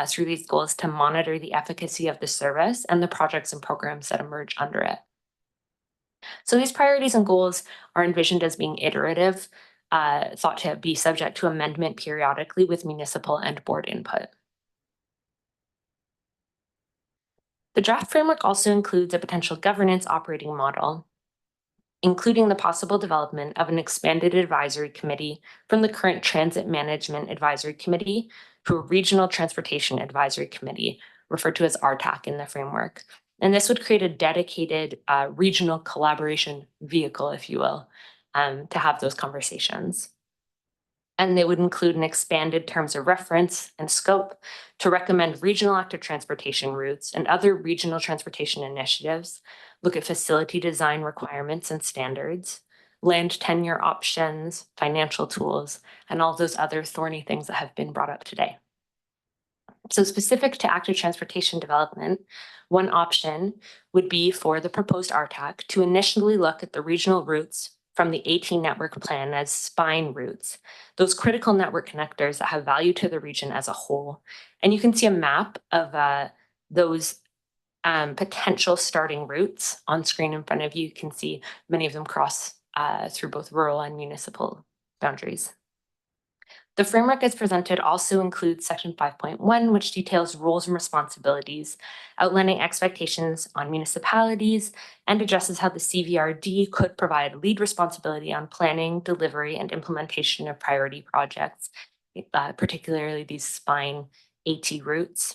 through these goals to monitor the efficacy of the service and the projects and programs that emerge under it. So these priorities and goals are envisioned as being iterative, thought to be subject to amendment periodically with municipal and board input. The draft framework also includes a potential governance operating model, including the possible development of an expanded advisory committee from the current Transit Management Advisory Committee to a Regional Transportation Advisory Committee, referred to as RTAC in the framework. And this would create a dedicated regional collaboration vehicle, if you will, to have those conversations. And they would include an expanded terms of reference and scope to recommend regional active transportation routes and other regional transportation initiatives, look at facility design requirements and standards, land tenure options, financial tools, and all those other thorny things that have been brought up today. So specific to active transportation development, one option would be for the proposed RTAC to initially look at the regional routes from the 18 network plan as spine routes, those critical network connectors that have value to the region as a whole. And you can see a map of those potential starting routes on screen in front of you. You can see many of them cross through both rural and municipal boundaries. The framework as presented also includes section 5.1, which details roles and responsibilities, outlining expectations on municipalities, and addresses how the CVRD could provide lead responsibility on planning, delivery, and implementation of priority projects, particularly these spine AT routes.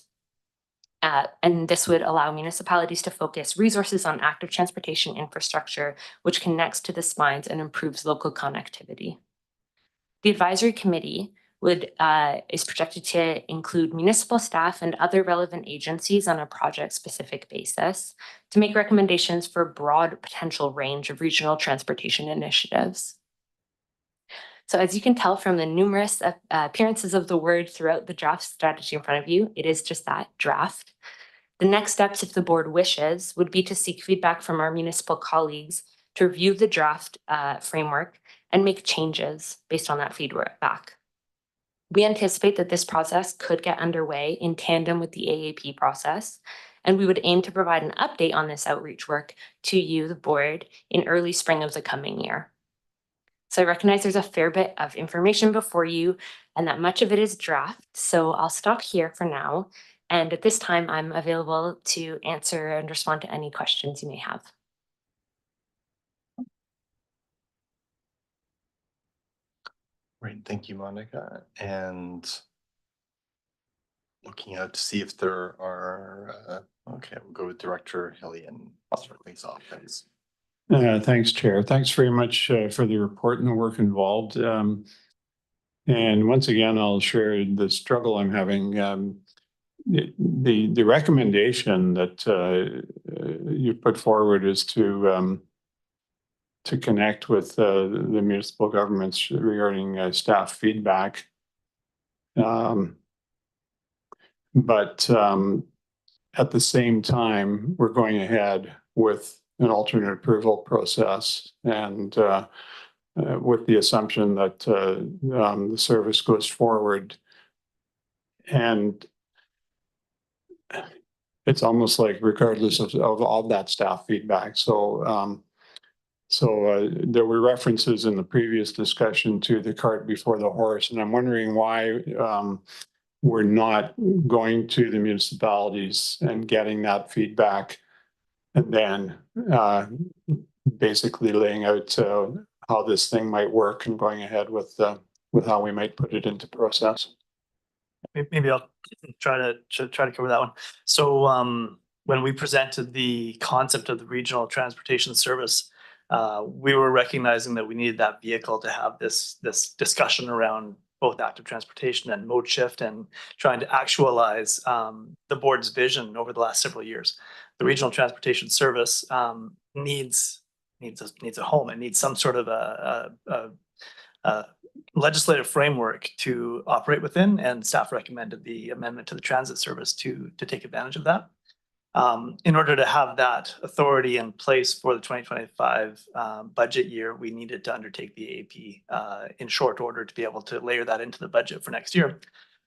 And this would allow municipalities to focus resources on active transportation infrastructure, which connects to the spines and improves local connectivity. The advisory committee is projected to include municipal staff and other relevant agencies on a project-specific basis to make recommendations for a broad potential range of regional transportation initiatives. So as you can tell from the numerous appearances of the word throughout the draft strategy in front of you, it is just that, draft. The next steps, if the board wishes, would be to seek feedback from our municipal colleagues to review the draft framework and make changes based on that feedback. We anticipate that this process could get underway in tandem with the AAP process, and we would aim to provide an update on this outreach work to you, the board, in early spring of the coming year. So I recognize there's a fair bit of information before you and that much of it is draft. So I'll stop here for now. And at this time, I'm available to answer and respond to any questions you may have. Great, thank you, Monica. And looking out to see if there are, okay, we'll go with Director Hillian. Please, offense. Thanks, Chair. Thanks very much for the report and the work involved. And once again, I'll share the struggle I'm having. The recommendation that you put forward is to connect with the municipal governments regarding staff feedback. But at the same time, we're going ahead with an alternate approval process and with the assumption that the service goes forward. And it's almost like regardless of all that staff feedback. So there were references in the previous discussion to the cart before the horse, and I'm wondering why we're not going to the municipalities and getting that feedback and then basically laying out how this thing might work and going ahead with how we might put it into process. Maybe I'll try to cover that one. So when we presented the concept of the regional transportation service, we were recognizing that we needed that vehicle to have this discussion around both active transportation and mode shift and trying to actualize the board's vision over the last several years. The regional transportation service needs a home. It needs some sort of a legislative framework to operate within, and staff recommended the amendment to the transit service to take advantage of that. In order to have that authority in place for the 2025 budget year, we needed to undertake the AAP in short order to be able to layer that into the budget for next year.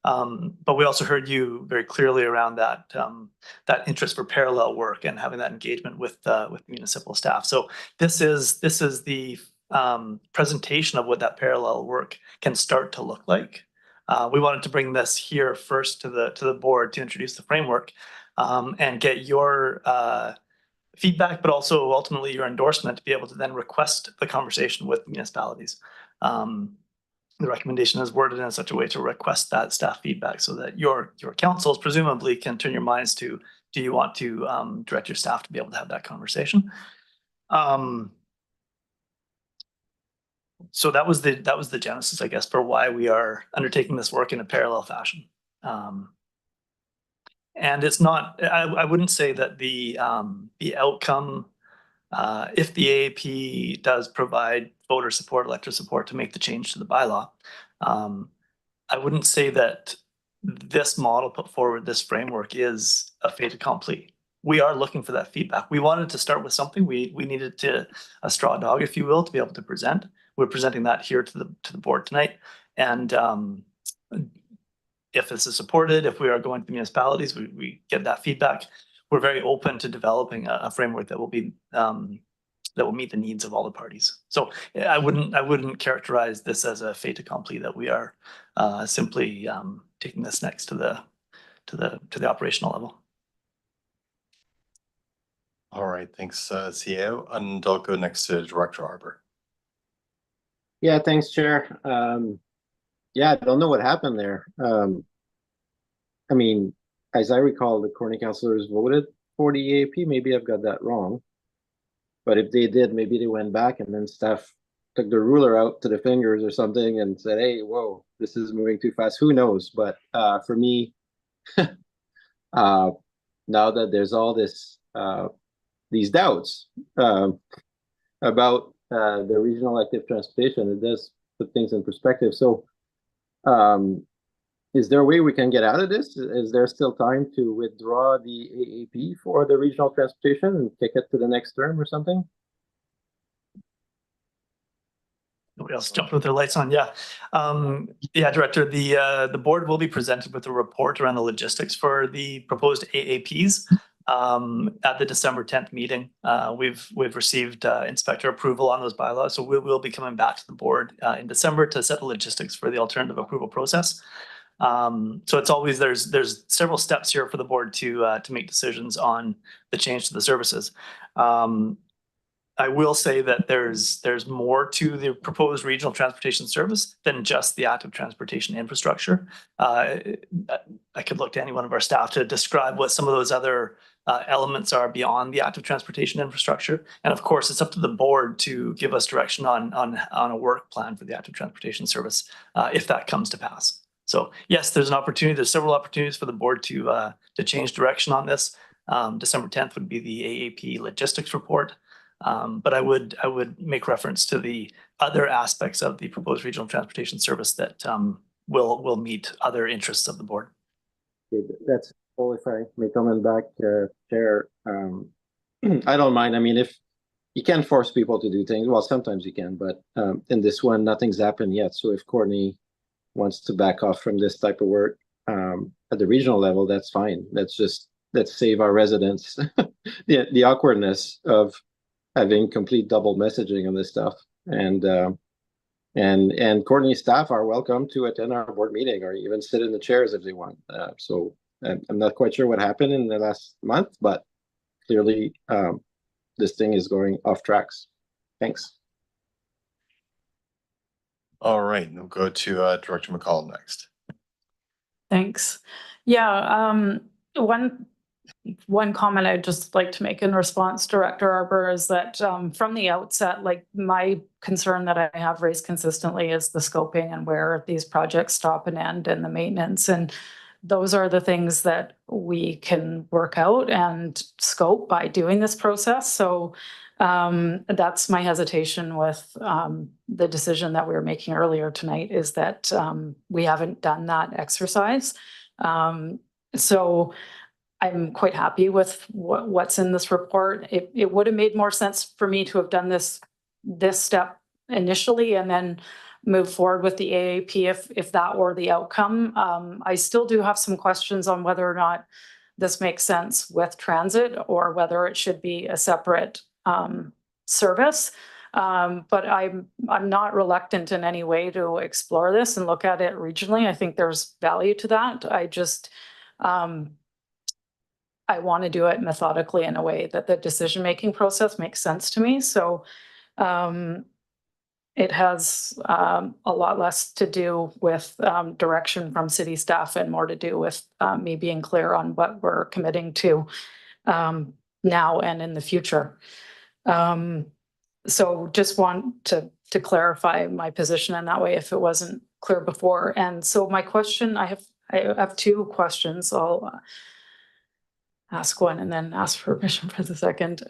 But we also heard you very clearly around that interest for parallel work and having that engagement with municipal staff. So this is the presentation of what that parallel work can start to look like. We wanted to bring this here first to the board to introduce the framework and get your feedback, but also ultimately your endorsement to be able to then request the conversation with municipalities. The recommendation is worded in such a way to request that staff feedback so that your councils presumably can turn your minds to, do you want to direct your staff to be able to have that conversation? So that was the genesis, I guess, for why we are undertaking this work in a parallel fashion. And it's not, I wouldn't say that the outcome, if the AAP does provide voter support, elector support to make the change to the bylaw, I wouldn't say that this model put forward, this framework, is a fait accompli. We are looking for that feedback. We wanted to start with something. We needed a straw dog, if you will, to be able to present. We're presenting that here to the board tonight. And if this is supported, if we are going to the municipalities, we get that feedback. We're very open to developing a framework that will be that will meet the needs of all the parties. So I wouldn't characterize this as a fait accompli, that we are simply taking this next to the operational level. All right, thanks, CEO. And I'll go next to Director Arbor. Yeah, thanks, Chair. Yeah, I don't know what happened there. I mean, as I recall, the Courtney councillors voted for the AAP. Maybe I've got that wrong. But if they did, maybe they went back and then staff took the ruler out to the fingers or something and said, hey, whoa, this is moving too fast. Who knows? But for me, now that there's all this these doubts about the regional active transportation, it does put things in perspective. So is there a way we can get out of this? Is there still time to withdraw the AAP for the regional transportation and take it to the next term or something? Nobody else jumped with their lights on. Yeah. Yeah, Director, the board will be presented with a report around the logistics for the proposed AAPs at the December 10th meeting. We've received inspector approval on those bylaws, so we will be coming back to the board in December to set the logistics for the alternative approval process. So it's always, there's several steps here for the board to make decisions on the change to the services. I will say that there's more to the proposed regional transportation service than just the active transportation infrastructure. I could look to any one of our staff to describe what some of those other elements are beyond the active transportation infrastructure. And of course, it's up to the board to give us direction on a work plan for the active transportation service if that comes to pass. So yes, there's an opportunity. There's several opportunities for the board to change direction on this. December 10th would be the AAP logistics report. But I would make reference to the other aspects of the proposed regional transportation service that will meet other interests of the board. That's all. If I may comment back, Chair, I don't mind. I mean, if you can't force people to do things, well, sometimes you can, but in this one, nothing's happened yet. So if Courtney wants to back off from this type of work at the regional level, that's fine. Let's save our residents the awkwardness of having complete double messaging on this stuff. And Courtney's staff are welcome to attend our board meeting or even sit in the chairs if they want. So I'm not quite sure what happened in the last month, but clearly this thing is going off tracks. Thanks. All right, we'll go to Director McCollum next. Thanks. Yeah, one comment I'd just like to make in response, Director Arbor, is that from the outset, like my concern that I have raised consistently is the scoping and where these projects stop and end and the maintenance. And those are the things that we can work out and scope by doing this process. So that's my hesitation with the decision that we were making earlier tonight, is that we haven't done that exercise. So I'm quite happy with what's in this report. It would have made more sense for me to have done this step initially and then move forward with the AAP if that were the outcome. I still do have some questions on whether or not this makes sense with transit or whether it should be a separate service. But I'm not reluctant in any way to explore this and look at it regionally. I think there's value to that. I just I want to do it methodically in a way that the decision-making process makes sense to me. So it has a lot less to do with direction from city staff and more to do with me being clear on what we're committing to now and in the future. So just want to clarify my position in that way if it wasn't clear before. And so my question, I have two questions. I'll ask one and then ask for permission for the second.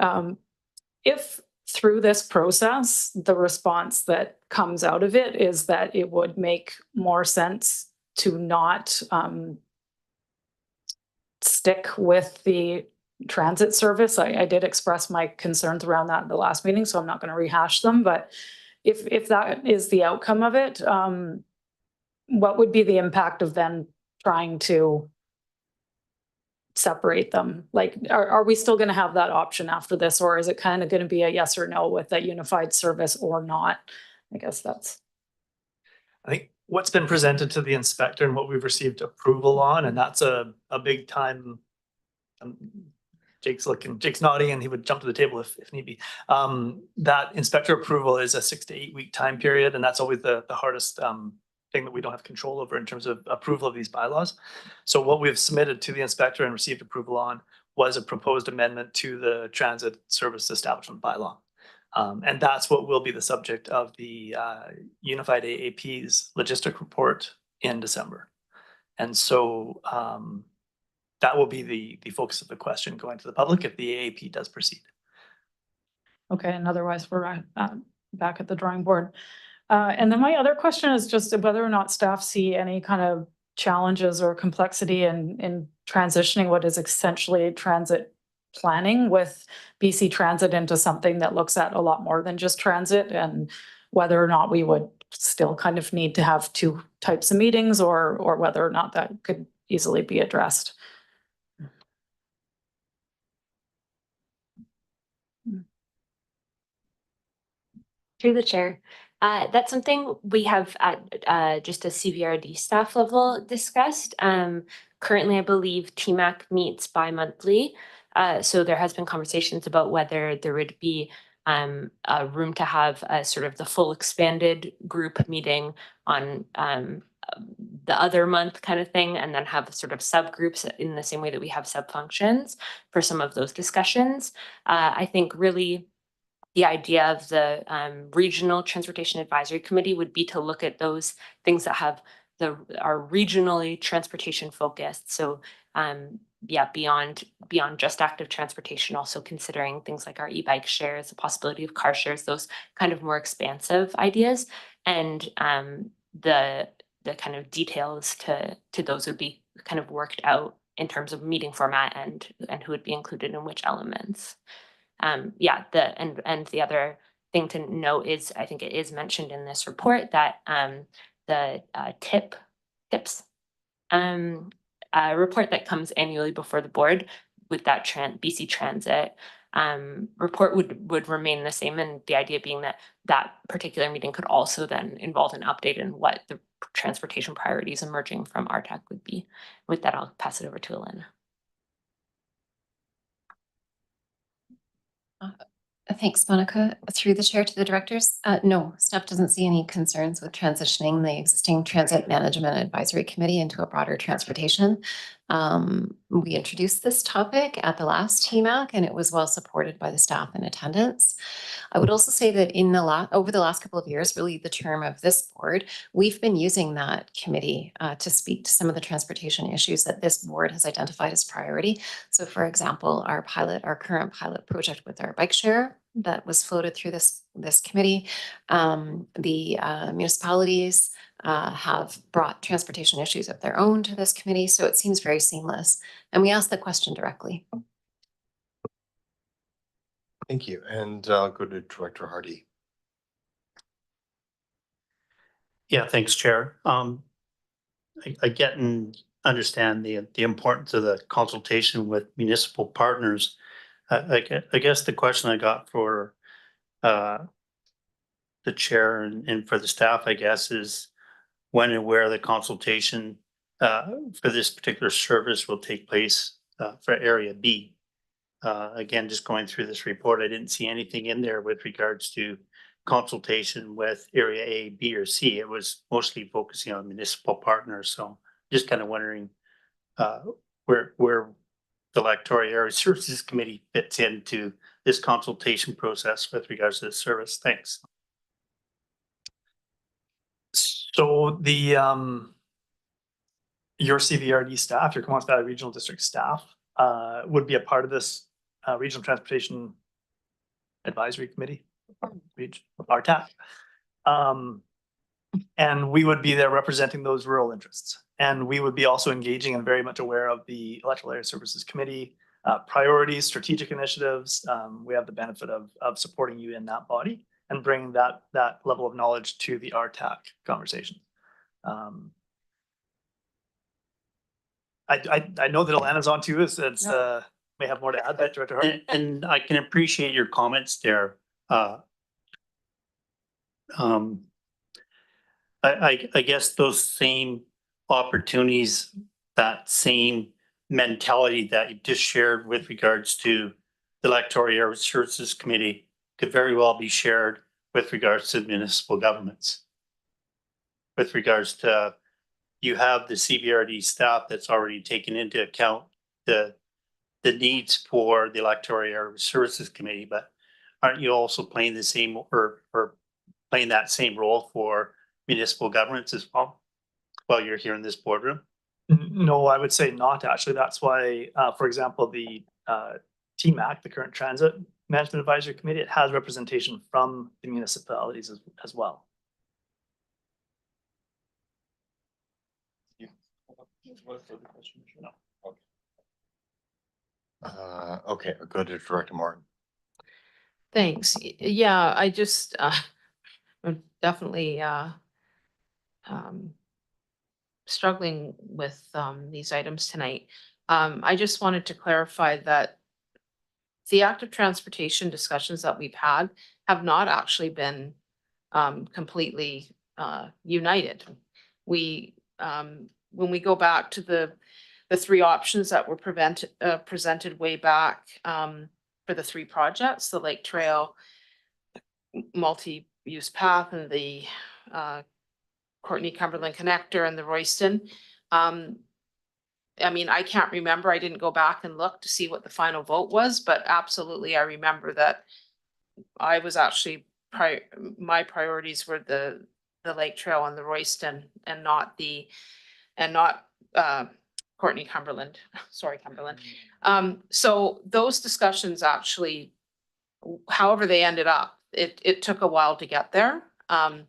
If through this process, the response that comes out of it is that it would make more sense to not stick with the transit service, I did express my concerns around that in the last meeting, so I'm not going to rehash them. But if that is the outcome of it, what would be the impact of then trying to separate them? Like, are we still going to have that option after this, or is it kind of going to be a yes or no with that unified service or not? I guess that's. I think what's been presented to the inspector and what we've received approval on, and that's a big time. Jake's nodding, and he would jump to the table if need be. That inspector approval is a 6 to 8 week time period, and that's always the hardest thing that we don't have control over in terms of approval of these bylaws. So what we've submitted to the inspector and received approval on was a proposed amendment to the transit service establishment bylaw. And that's what will be the subject of the Unified AAP's logistic report in December. And so that will be the focus of the question going to the public if the AAP does proceed. Okay, and otherwise we're back at the drawing board. And then my other question is just whether or not staff see any kind of challenges or complexity in transitioning what is essentially transit planning with BC Transit into something that looks at a lot more than just transit, and whether or not we would still kind of need to have two types of meetings, or whether or not that could easily be addressed. Through the chair. That's something we have at just a CVRD staff level discussed. Currently, I believe TMAC meets bi-monthly. So there has been conversations about whether there would be a room to have a sort of the full expanded group meeting on the other month kind of thing, and then have sort of subgroups in the same way that we have subfunctions for some of those discussions. I think really the idea of the Regional Transportation Advisory Committee would be to look at those things that have are regionally transportation focused. So yeah, beyond just active transportation, also considering things like our e-bike shares, the possibility of car shares, those kind of more expansive ideas, and the kind of details to those would be kind of worked out in terms of meeting format and who would be included in which elements. Yeah, the other thing to note is, I think it is mentioned in this report that the TIPS report that comes annually before the board with that BC Transit report would remain the same, and the idea being that that particular meeting could also then involve an update in what the transportation priorities emerging from RTAC would be. With that, I'll pass it over to Elena. Thanks, Monica. Through the chair to the directors. No, staff doesn't see any concerns with transitioning the existing Transit Management Advisory Committee into a broader transportation. We introduced this topic at the last TMAC, and it was well supported by the staff in attendance. I would also say that over the last couple of years, really the term of this board, we've been using that committee to speak to some of the transportation issues that this board has identified as priority. So for example, our current pilot project with our bike share that was floated through this committee. The municipalities have brought transportation issues of their own to this committee, so it seems very seamless. And we asked the question directly. Thank you. And I'll go to Director Hardy. Yeah, thanks, Chair. I get and understand the importance of the consultation with municipal partners. I guess the question I got for the chair and for the staff, I guess, is when and where the consultation for this particular service will take place for Area B. Again, just going through this report, I didn't see anything in there with regards to consultation with Area A, B, or C. It was mostly focusing on municipal partners. So just kind of wondering where the Electoral Area Services Committee fits into this consultation process with regards to this service. Thanks. So your CVRD staff, your Comox Valley Regional District staff, would be a part of this Regional Transportation Advisory Committee, RTAC. And we would be there representing those rural interests. And we would be also engaging and very much aware of the Electoral Area Services Committee priorities, strategic initiatives. We have the benefit of supporting you in that body and bringing that level of knowledge to the RTAC conversation. I know that Alana's on too. May have more to add, Director Hart. And I can appreciate your comments there. I guess those same opportunities, that same mentality that you just shared with regards to the Electoral Area Services Committee could very well be shared with regards to municipal governments. With regards to, you have the CVRD staff that's already taken into account the needs for the Electoral Area Services Committee, but aren't you also playing the same or playing that same role for municipal governments as well? While you're here in this boardroom? No, I would say not actually. That's why, for example, the TMAC, the current Transit Management Advisory Committee, it has representation from the municipalities as well. No. Okay, I'll go to Director Martin. Thanks. Yeah, I just, I'm definitely, struggling with, these items tonight. I just wanted to clarify that the active transportation discussions that we've had have not actually been, completely, united. We, when we go back to the three options that were presented way back, for the three projects, the Lake Trail, multi-use path, and the Courtney Cumberland Connector and the Royston. I mean, I can't remember. I didn't go back and look to see what the final vote was, but absolutely I remember that I was actually my priorities were the Lake Trail and the Royston, and not Courtney Cumberland. Sorry, Cumberland. So those discussions actually, however they ended up, it took a while to get there. And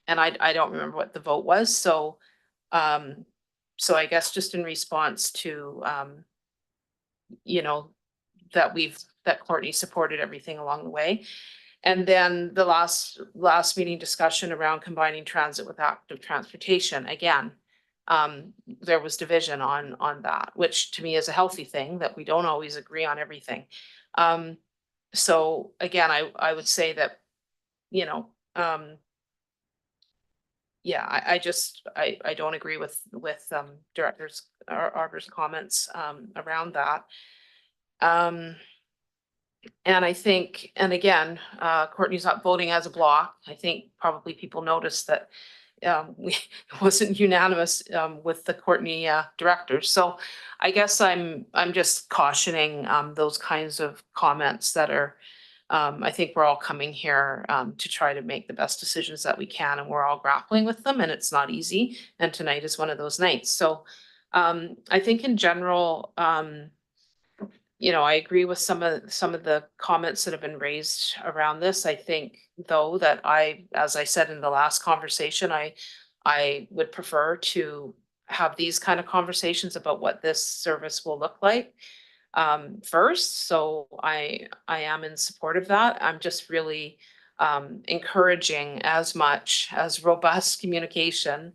I don't remember what the vote was. So I guess just in response to, you know, that Courtney supported everything along the way. And then the last meeting discussion around combining transit with active transportation, again, there was division on that, which to me is a healthy thing, that we don't always agree on everything. So again, I would say that, you know, yeah, I don't agree with Director Arbor's comments around that. And I think, and again, Courtney's not voting as a block. I think probably people noticed that it wasn't unanimous with the Courtney directors. So I guess I'm just cautioning those kinds of comments that are, I think we're all coming here to try to make the best decisions that we can, and we're all grappling with them, and it's not easy. And tonight is one of those nights. So I think in general, you know, I agree with some of the comments that have been raised around this. I think, though, that as I said in the last conversation, I would prefer to have these kind of conversations about what this service will look like first. So I am in support of that. I'm just really encouraging as much as robust communication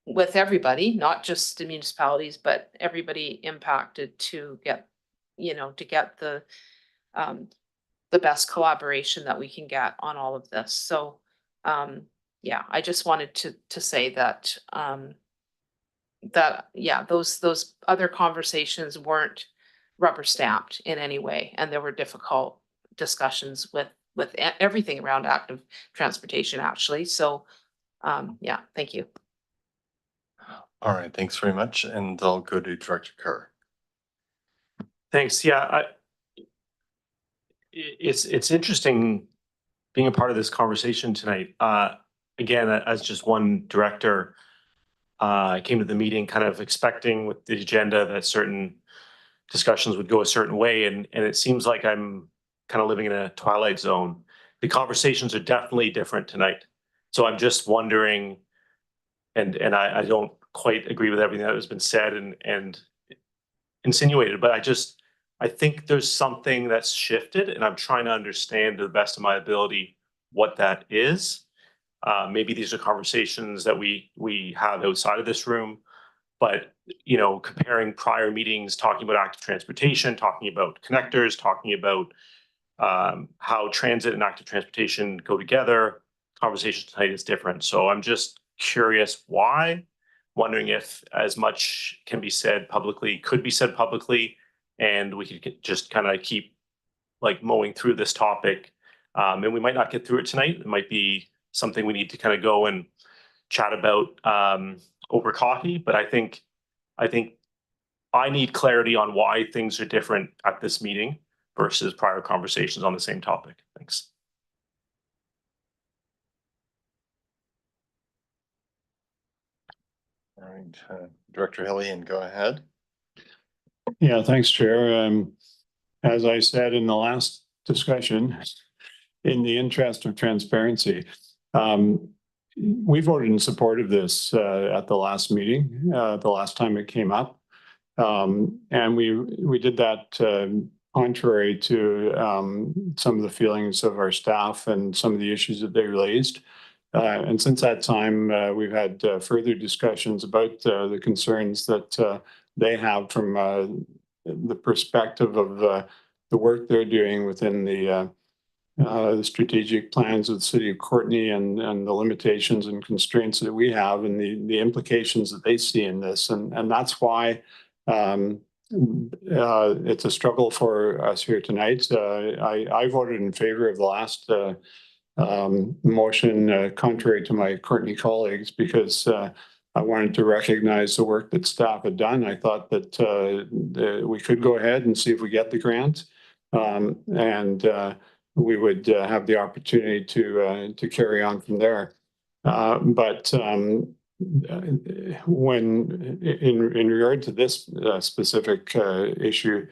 with everybody, not just the municipalities, but everybody impacted to get, you know, to get the best collaboration that we can get on all of this. So, yeah, I just wanted to say that, yeah, those other conversations weren't rubber stamped in any way. And there were difficult discussions with everything around active transportation, actually. So, yeah, thank you. All right, thanks very much. And I'll go to Director Kerr. Thanks. Yeah, it's interesting being a part of this conversation tonight. Again, as just one director, I came to the meeting kind of expecting with the agenda that certain discussions would go a certain way, and it seems like I'm kind of living in a twilight zone. The conversations are definitely different tonight. So I'm just wondering, and I don't quite agree with everything that has been said and insinuated, but I think there's something that's shifted, and I'm trying to understand to the best of my ability what that is. Maybe these are conversations that we have outside of this room, but you know, comparing prior meetings, talking about active transportation, talking about connectors, talking about how transit and active transportation go together, conversation tonight is different. So I'm just curious why, wondering if as much can be said publicly, could be said publicly, and we could just kind of keep like mowing through this topic. And we might not get through it tonight. It might be something we need to kind of go and chat about over coffee. But I think I need clarity on why things are different at this meeting. versus prior conversations on the same topic. Thanks. All right, Director Hillian, go ahead. Yeah, thanks, Chair. As I said in the last discussion, in the interest of transparency, we voted in support of this at the last meeting, the last time it came up. And we did that contrary to some of the feelings of our staff and some of the issues that they raised. And since that time, we've had further discussions about the concerns that they have from the perspective of the work they're doing within the strategic plans of the city of Courtenay and the limitations and constraints that we have and the implications that they see in this. And that's why it's a struggle for us here tonight. I voted in favor of the last motion, contrary to my Courtenay colleagues, because I wanted to recognize the work that staff had done. I thought that we could go ahead and see if we get the grant, and we would have the opportunity to carry on from there. But when in regard to this specific issue,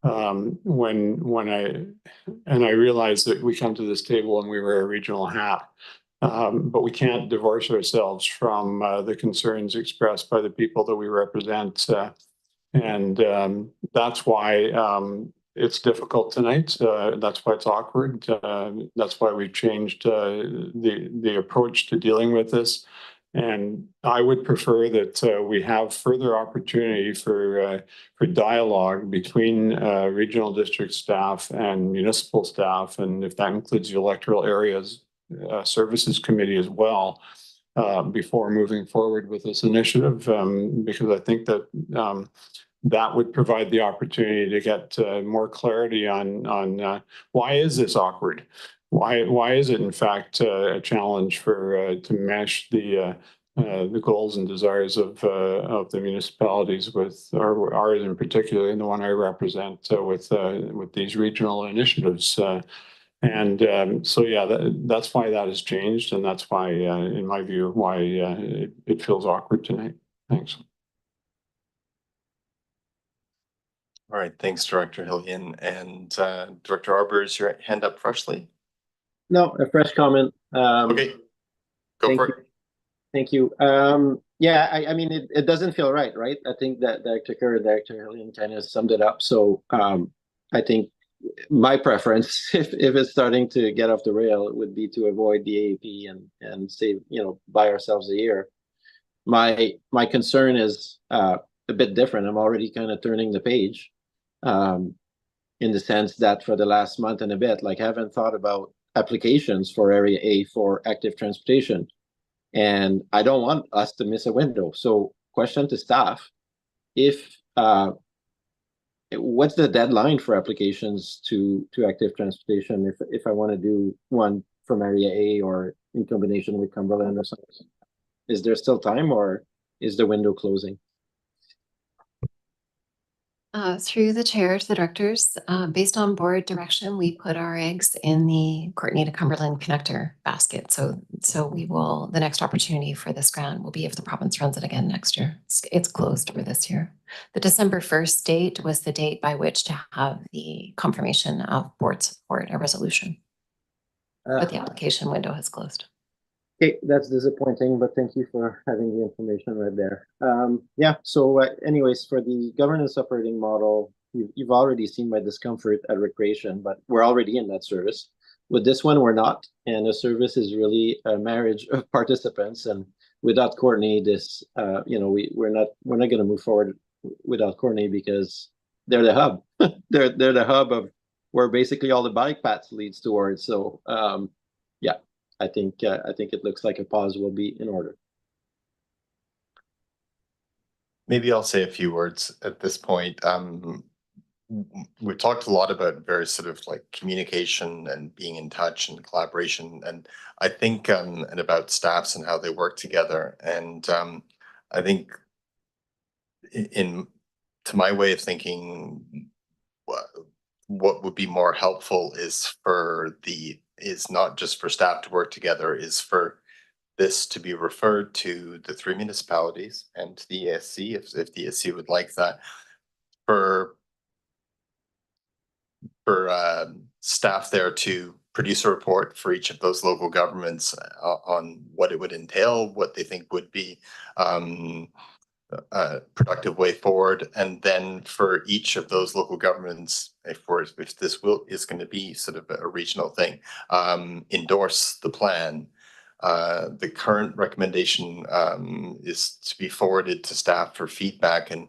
when I realized that we come to this table and we were a regional hat, but we can't divorce ourselves from the concerns expressed by the people that we represent, and that's why it's difficult tonight. That's why it's awkward. That's why we've changed the approach to dealing with this. And I would prefer that we have further opportunity for dialogue between regional district staff and municipal staff, and if that includes the electoral areas services committee as well, before moving forward with this initiative, because I think that that would provide the opportunity to get more clarity on why is this awkward? Why is it in fact a challenge for to mesh the goals and desires of the municipalities with ours in particular, and the one I represent, with these regional initiatives. And so yeah, that's why that has changed, and that's why, in my view, why it feels awkward tonight. Thanks. All right, thanks, Director Hillian. And Director Arbor, is your hand up freshly? No, a fresh comment. Okay, go for it. Thank you. Yeah, I mean, it doesn't feel right? I think that Director Kerr and Director Hillian kind of summed it up. So I think my preference, if it's starting to get off the rail, it would be to avoid the AAP and save, buy ourselves a year. My concern is a bit different. I'm already kind of turning the page, in the sense that for the last month and a bit, I haven't thought about applications for Area A for active transportation. And I don't want us to miss a window. So question to staff, what's the deadline for applications to active transportation if I want to do one from Area A or in combination with Cumberland or something? Is there still time, or is the window closing? Through the chair to the directors, based on board direction, we put our eggs in the Courtenay to Cumberland connector basket. So we will, the next opportunity for this grant will be if the province runs it again next year. It's closed for this year. The December 1st date was the date by which to have the confirmation of board support, a resolution. But the application window has closed. Okay, that's disappointing, but thank you for having the information right there. Yeah, so anyways, for the governance operating model, you've already seen my discomfort at recreation, but we're already in that service. With this one, we're not, and the service is really a marriage of participants. And without Courtenay, this, we're not going to move forward without Courtenay, because they're the hub. they're the hub of where basically all the bike paths leads towards. So yeah. I think it looks like a pause will be in order. Maybe I'll say a few words at this point. We've talked a lot about various sort of communication and being in touch and collaboration, and I think and about staffs and how they work together. And I think to my way of thinking, what would be more helpful is not just for staff to work together, is for this to be referred to the 3 municipalities and to the ESC, if the ESC would like that, for staff there to produce a report for each of those local governments on what it would entail, what they think would be a productive way forward, and then for each of those local governments, if this is going to be sort of a regional thing, endorse the plan. The current recommendation is to be forwarded to staff for feedback, and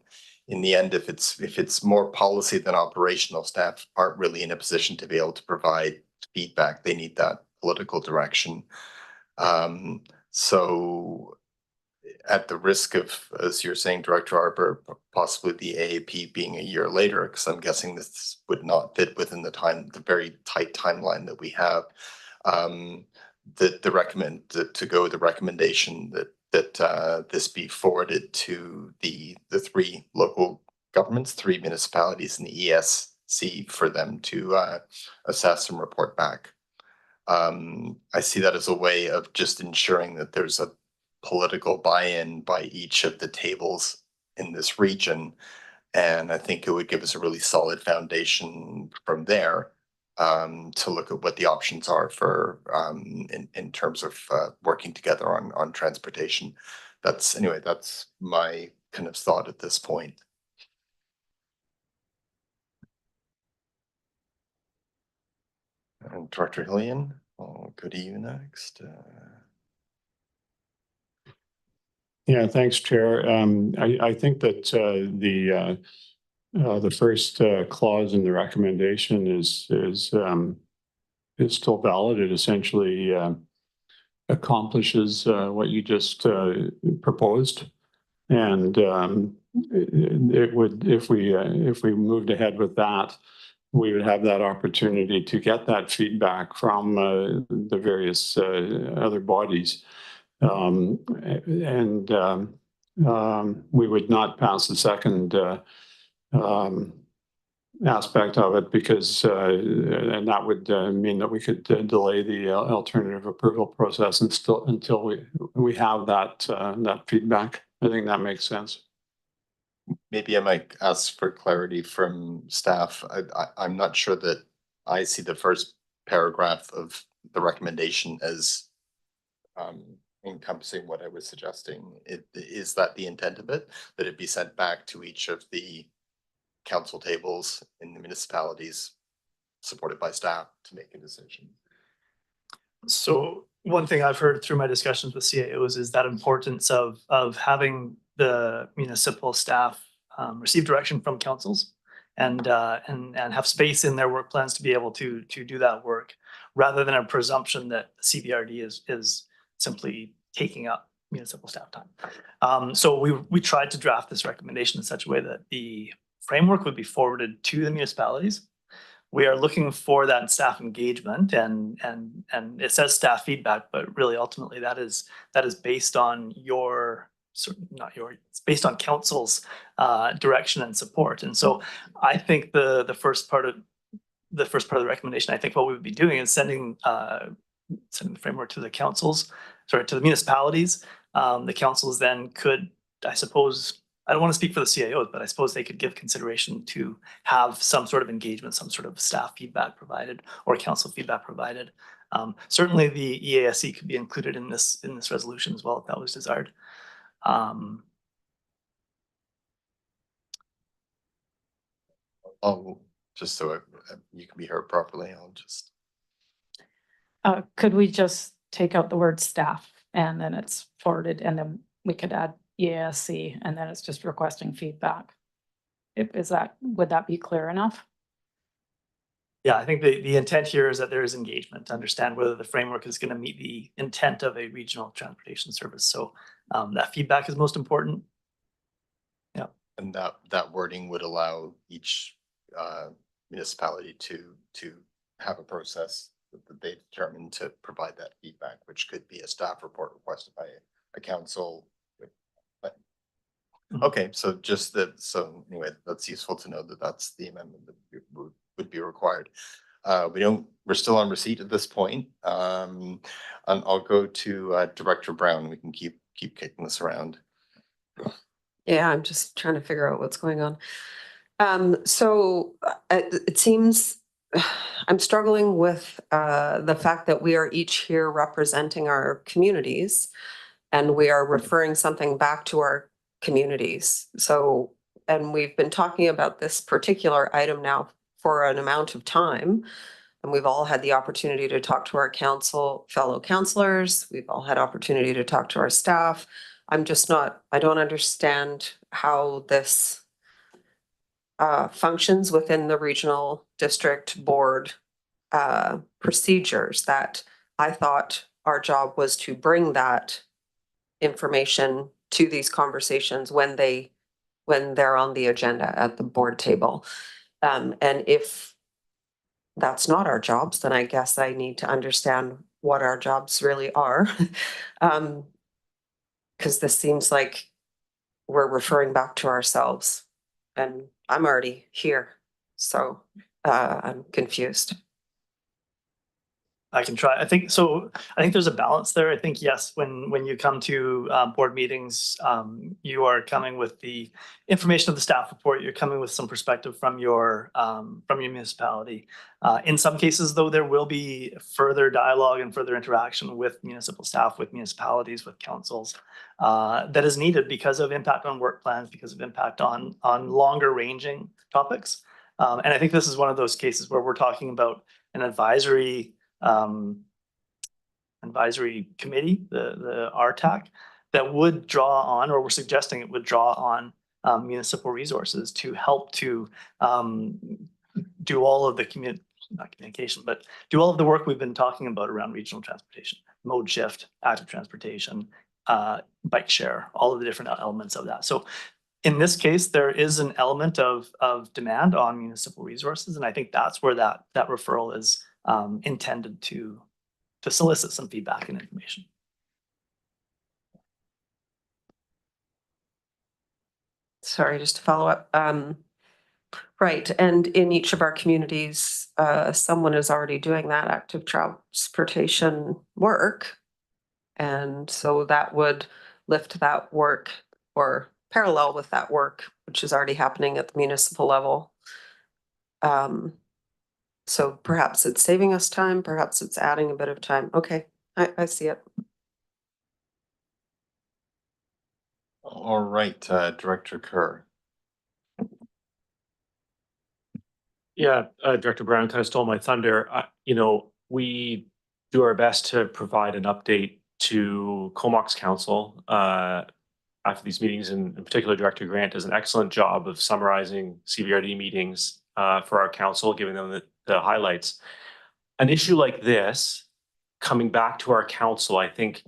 in the end, if it's more policy than operational, staff aren't really in a position to be able to provide feedback. They need that political direction. So at the risk of, as you're saying, Director Arbor, possibly the AAP being a year later, because I'm guessing this would not fit within the very tight timeline that we have. The recommendation that this be forwarded to the 3 local governments, 3 municipalities in the ESC for them to assess and report back. I see that as a way of just ensuring that there's a political buy-in by each of the tables in this region. And I think it would give us a really solid foundation from there to look at what the options are for in terms of working together on transportation. That's my kind of thought at this point. And Director Hillian, I'll go to you next. Yeah, thanks, Chair. I think that the first clause in the recommendation is still valid. It essentially accomplishes what you just proposed, and it would, if we moved ahead with that, we would have that opportunity to get that feedback from the various other bodies. We would not pass the second aspect of it because, and that would mean that we could delay the alternative approval process until we have that feedback. I think that makes sense. Maybe I might ask for clarity from staff. I'm not sure that I see the first paragraph of the recommendation as encompassing what I was suggesting. Is that the intent of it? That it be sent back to each of the council tables in the municipalities supported by staff to make a decision? So one thing I've heard through my discussions with CAOs is that importance of having the municipal staff receive direction from councils and have space in their work plans to be able to do that work, rather than a presumption that CBRD is simply taking up municipal staff time. So we tried to draft this recommendation in such a way that the framework would be forwarded to the municipalities. We are looking for that staff engagement, and it says staff feedback, but really ultimately that is based on it's based on council's direction and support. And so I think the first part of the recommendation, I think what we would be doing is sending the framework to to the municipalities. The councils then could, I suppose, I don't want to speak for the CAOs, but I suppose they could give consideration to have some sort of engagement, some sort of staff feedback provided or council feedback provided. Certainly the EASC could be included in this resolution as well if that was desired. Just so you can be heard properly, I'll just. Could we just take out the word staff and then it's forwarded, and then we could add EASC and then it's just requesting feedback? Would that be clear enough? Yeah, I think the intent here is that there is engagement to understand whether the framework is going to meet the intent of a regional transportation service. So that feedback is most important. Yeah. And that wording would allow each municipality to have a process that they determine to provide that feedback, which could be a staff report requested by a council. Okay, so anyway, that's useful to know that that's the amendment that would would be required. We're still on receipt at this point. And I'll go to Director Brown. We can keep kicking this around. Yeah, I'm just trying to figure out what's going on. So it seems I'm struggling with the fact that we are each here representing our communities and we are referring something back to our communities. So, and we've been talking about this particular item now for an amount of time. And we've all had the opportunity to talk to our fellow counselors. We've all had opportunity to talk to our staff. I don't understand how this functions within the regional district board procedures. That I thought our job was to bring that information to these conversations when they're on the agenda at the board table. And if that's not our jobs, then I guess I need to understand what our jobs really are. Because this seems like we're referring back to ourselves and I'm already here. So I'm confused. I can try. I think there's a balance there. I think, yes, when you come to board meetings, you are coming with the information of the staff report. You're coming with some perspective from your municipality. In some cases, though, there will be further dialogue and further interaction with municipal staff, with municipalities, with councils that is needed because of impact on work plans, because of impact on longer ranging topics. And I think this is one of those cases where we're talking about an advisory committee, the RTAC, that would draw on, or we're suggesting it would draw on municipal resources to help to do all of the not communication, but do all of the work we've been talking about around regional transportation, mode shift, active transportation, bike share, all of the different elements of that. So in this case, there is an element of demand on municipal resources, and I think that's where that referral is intended to solicit some feedback and information. Sorry, just to follow up. Right, and in each of our communities, someone is already doing that active transportation work. And so that would lift that work or parallel with that work, which is already happening at the municipal level. So perhaps it's saving us time, perhaps it's adding a bit of time. Okay, I see it. All right, Director Kerr. Yeah, Director Brown kind of stole my thunder. We do our best to provide an update to Comox Council after these meetings, and in particular, Director Grant does an excellent job of summarizing CVRD meetings for our council, giving them the highlights. An issue like this, coming back to our council, I think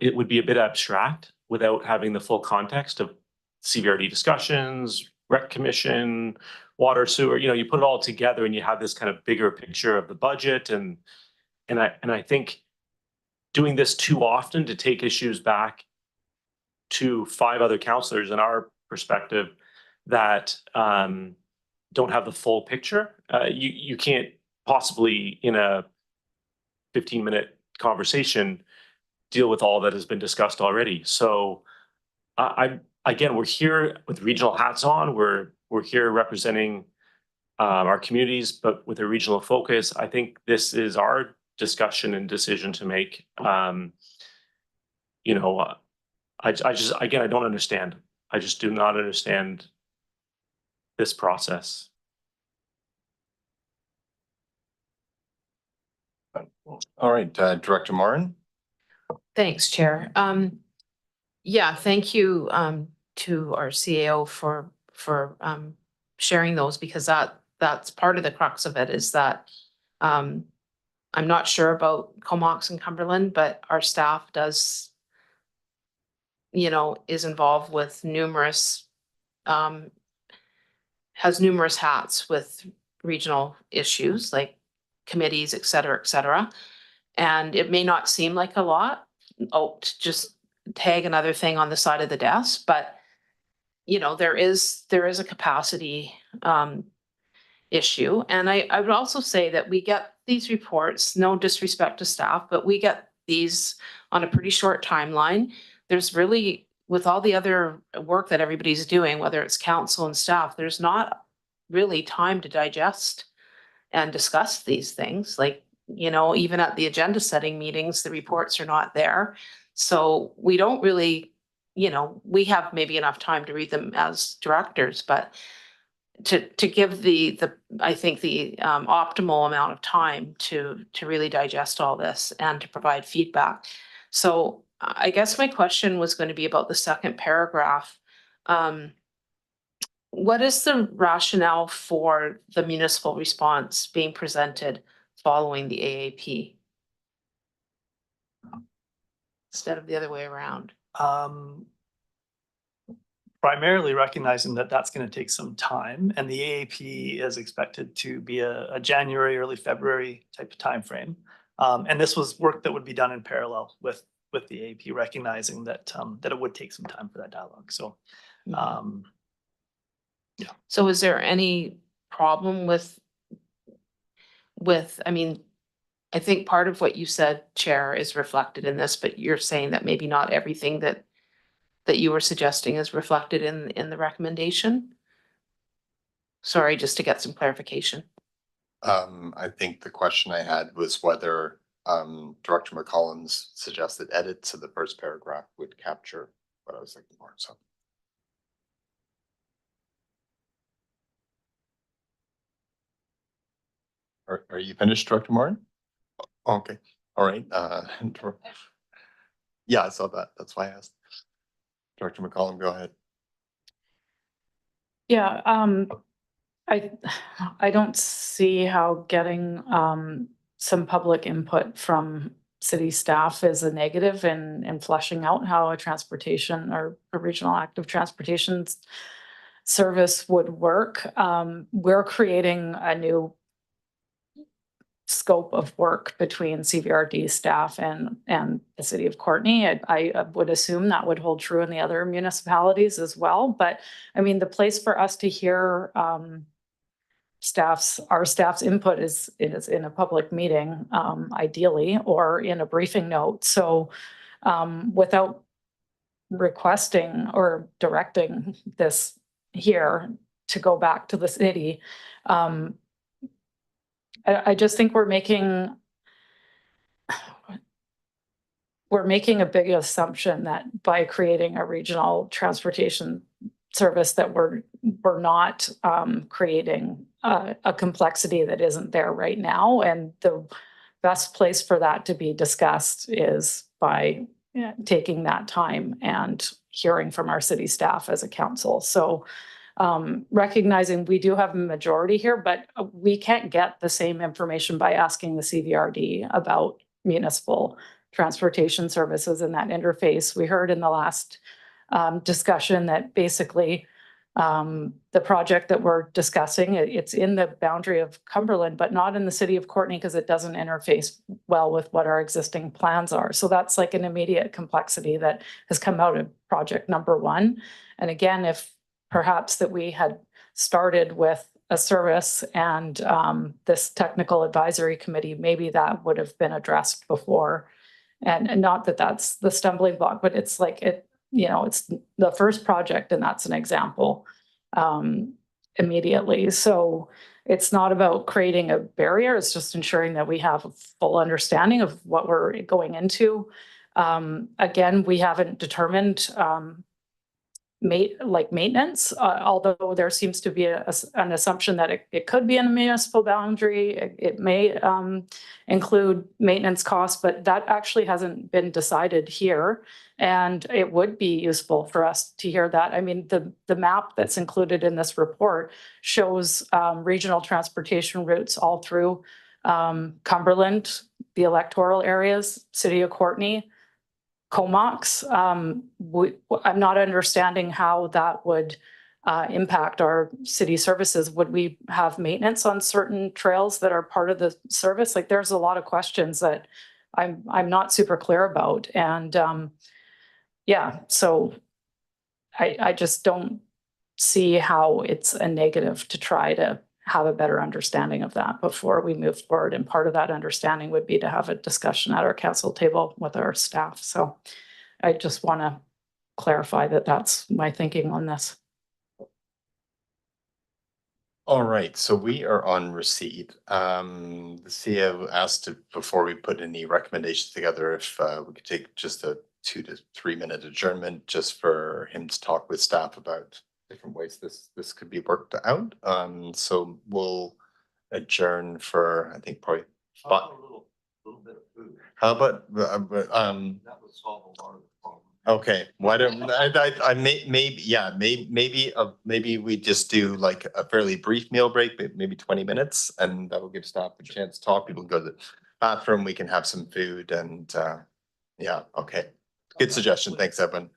it would be a bit abstract without having the full context of CVRD discussions, rec commission, water, sewer. You put it all together and you have this kind of bigger picture of the budget. And I think doing this too often to take issues back to 5 other councillors in our perspective that don't have the full picture, you can't possibly in a 15-minute conversation deal with all that has been discussed already. So again, we're here with regional hats on. We're here representing our communities, but with a regional focus. I think this is our discussion and decision to make. I don't understand. I just do not understand this process. All right, Director Morin. Thanks, Chair. Yeah, thank you to our CAO for sharing those, because that's part of the crux of it, is that I'm not sure about Comox and Cumberland, but our staff does, is involved with has numerous hats with regional issues like committees, et cetera, et cetera. And it may not seem like a lot, to just tag another thing on the side of the desk, but there is a capacity issue. And I would also say that we get these reports, no disrespect to staff, but we get these on a pretty short timeline. There's really, with all the other work that everybody's doing, whether it's council and staff, there's not really time to digest and discuss these things. Like, you know, even at the agenda setting meetings, the reports are not there. So we don't really, you know, we have maybe enough time to read them as directors, but to give I think the optimal amount of time to really digest all this and to provide feedback. So I guess my question was going to be about the second paragraph. What is the rationale for the municipal response being presented following the AAP? Instead of the other way around? Primarily recognizing that that's going to take some time, and the AAP is expected to be a January, early February type of timeframe. And this was work that would be done in parallel with the AAP, recognizing that that it would take some time for that dialogue. So, yeah. So is there any problem with, I mean, I think part of what you said, Chair, is reflected in this, but you're saying that maybe not everything that you were suggesting is reflected in the recommendation? Sorry, just to get some clarification. I think the question I had was whether Director McCollum's suggested edit to the first paragraph would capture what I was looking for. So. Are you finished, Director Martin? Okay, all right. Yeah, I saw that. That's why I asked. Director McCollum, go ahead. Yeah, I don't see how getting some public input from city staff is a negative in fleshing out how a transportation or a regional active transportation service would work. We're creating a new scope of work between CVRD staff and the city of Courtenay. I would assume that would hold true in the other municipalities as well. But I mean, the place for us to hear our staff's input is in a public meeting, ideally, or in a briefing note. So without requesting or directing this here to go back to the city, I just think we're making a big assumption that by creating a regional transportation service that we're not creating a complexity that isn't there right now. And the best place for that to be discussed is by taking that time and hearing from our city staff as a council. So recognizing we do have a majority here, but we can't get the same information by asking the CVRD about municipal transportation services in that interface. We heard in the last discussion that basically the project that we're discussing, it's in the boundary of Cumberland, but not in the city of Courtenay because it doesn't interface well with what our existing plans are. So that's like an immediate complexity that has come out of project number one. And again, if perhaps that we had started with a service and this technical advisory committee, maybe that would have been addressed before. And not that that's the stumbling block, but it's like it's the first project and that's an example immediately. So it's not about creating a barrier. It's just ensuring that we have a full understanding of what we're going into. Again, we haven't determined maintenance, although there seems to be an assumption that it could be in a municipal boundary. It may include maintenance costs, but that actually hasn't been decided here. And it would be useful for us to hear that. I mean, the map that's included in this report shows regional transportation routes all through Cumberland, the electoral areas, city of Courtenay, Comox. I'm not understanding how that would impact our city services. Would we have maintenance on certain trails that are part of the service? Like there's a lot of questions that I'm not super clear about. And yeah, so I just don't see how it's a negative to try to have a better understanding of that before we move forward. And part of that understanding would be to have a discussion at our council table with our staff. So I just want to clarify that that's my thinking on this. All right, so we are on receipt. The CEO asked before we put any recommendations together, if we could take just a 2 to 3 minute adjournment just for him to talk with staff about different ways this could be worked out. So we'll adjourn for, I think, probably. How about, that would solve a lot of the problem. Okay, why don't, I maybe, yeah, maybe we just do like a fairly brief meal break, maybe 20 minutes, and that will give staff a chance to talk. People can go to the bathroom, we can have some food, and yeah, okay. Good suggestion. Thanks, Evan.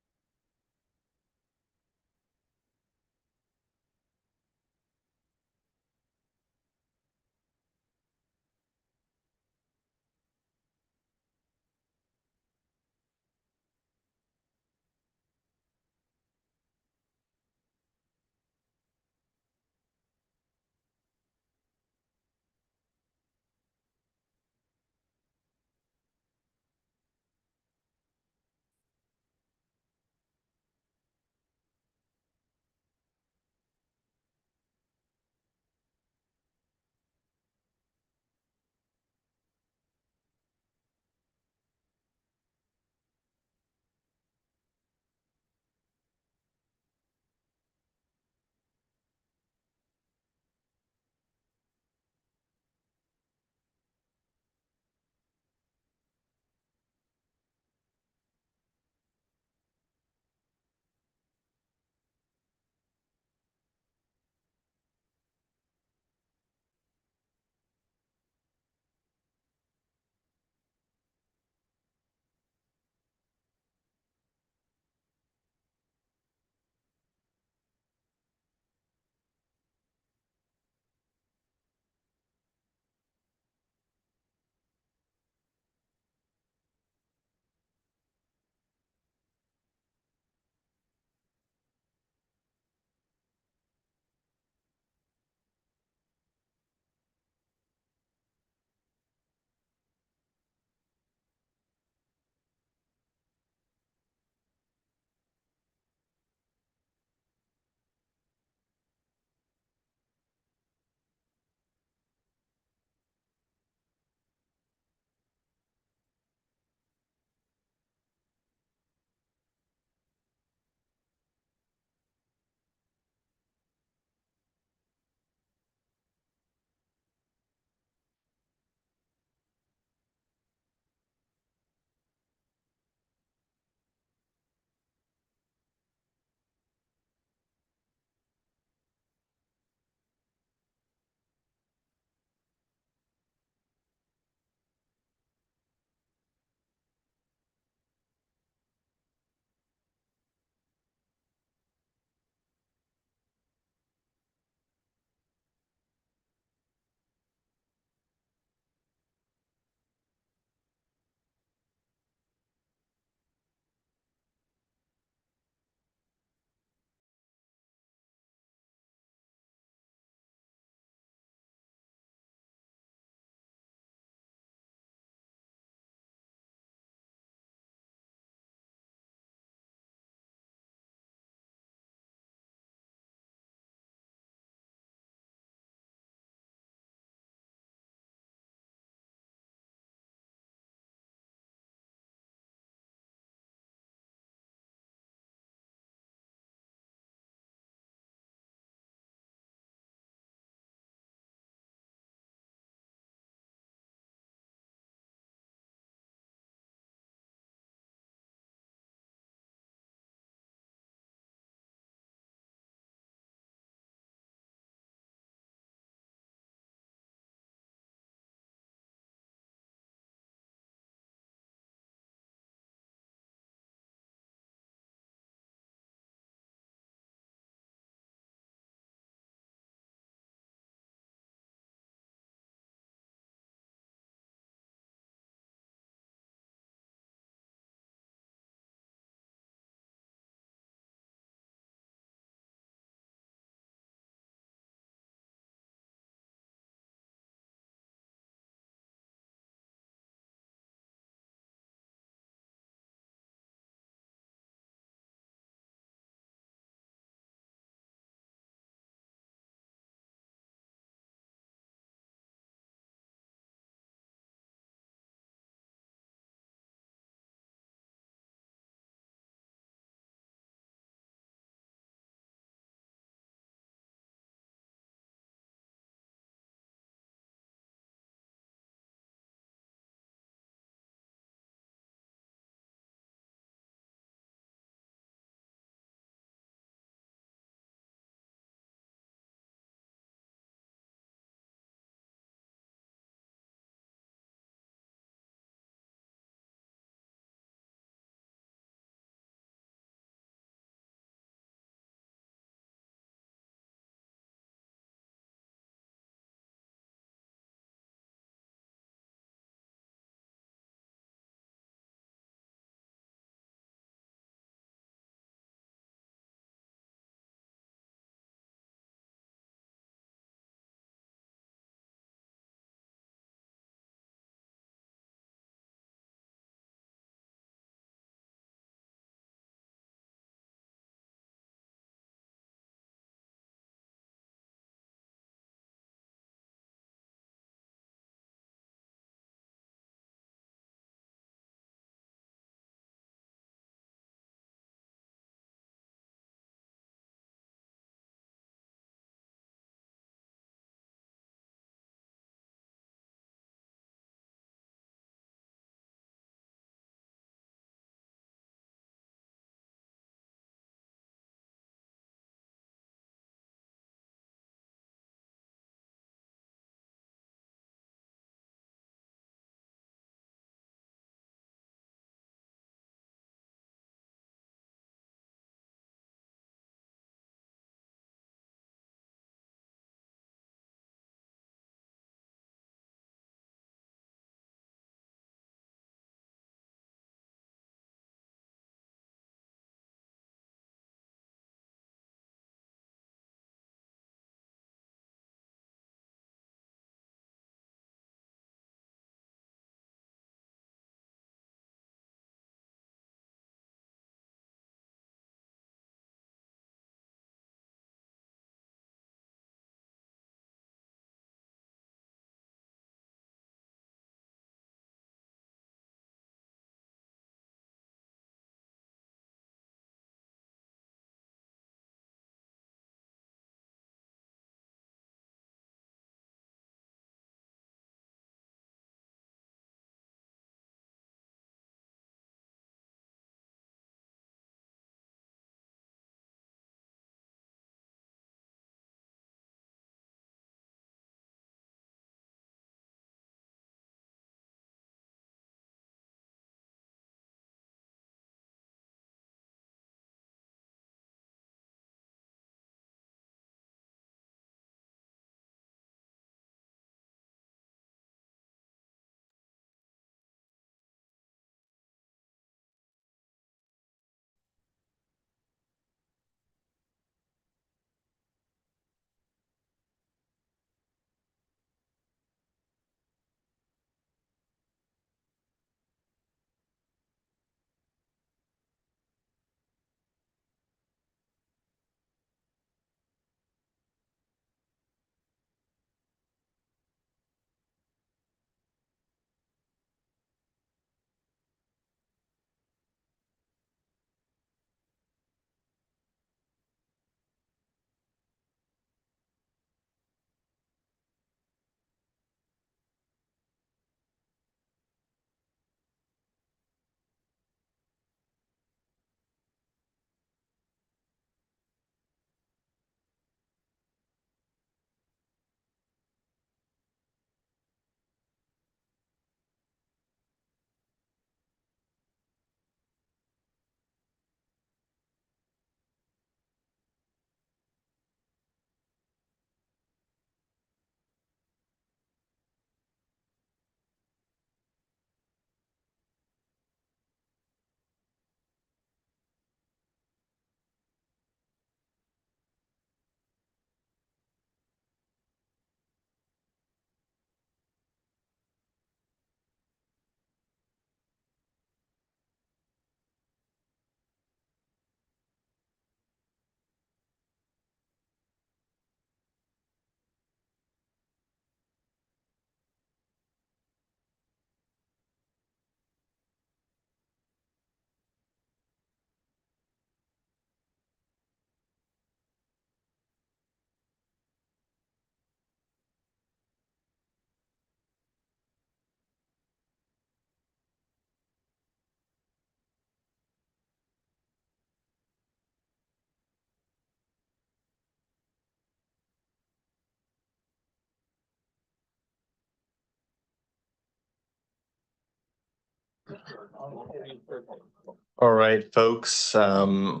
All right, folks, I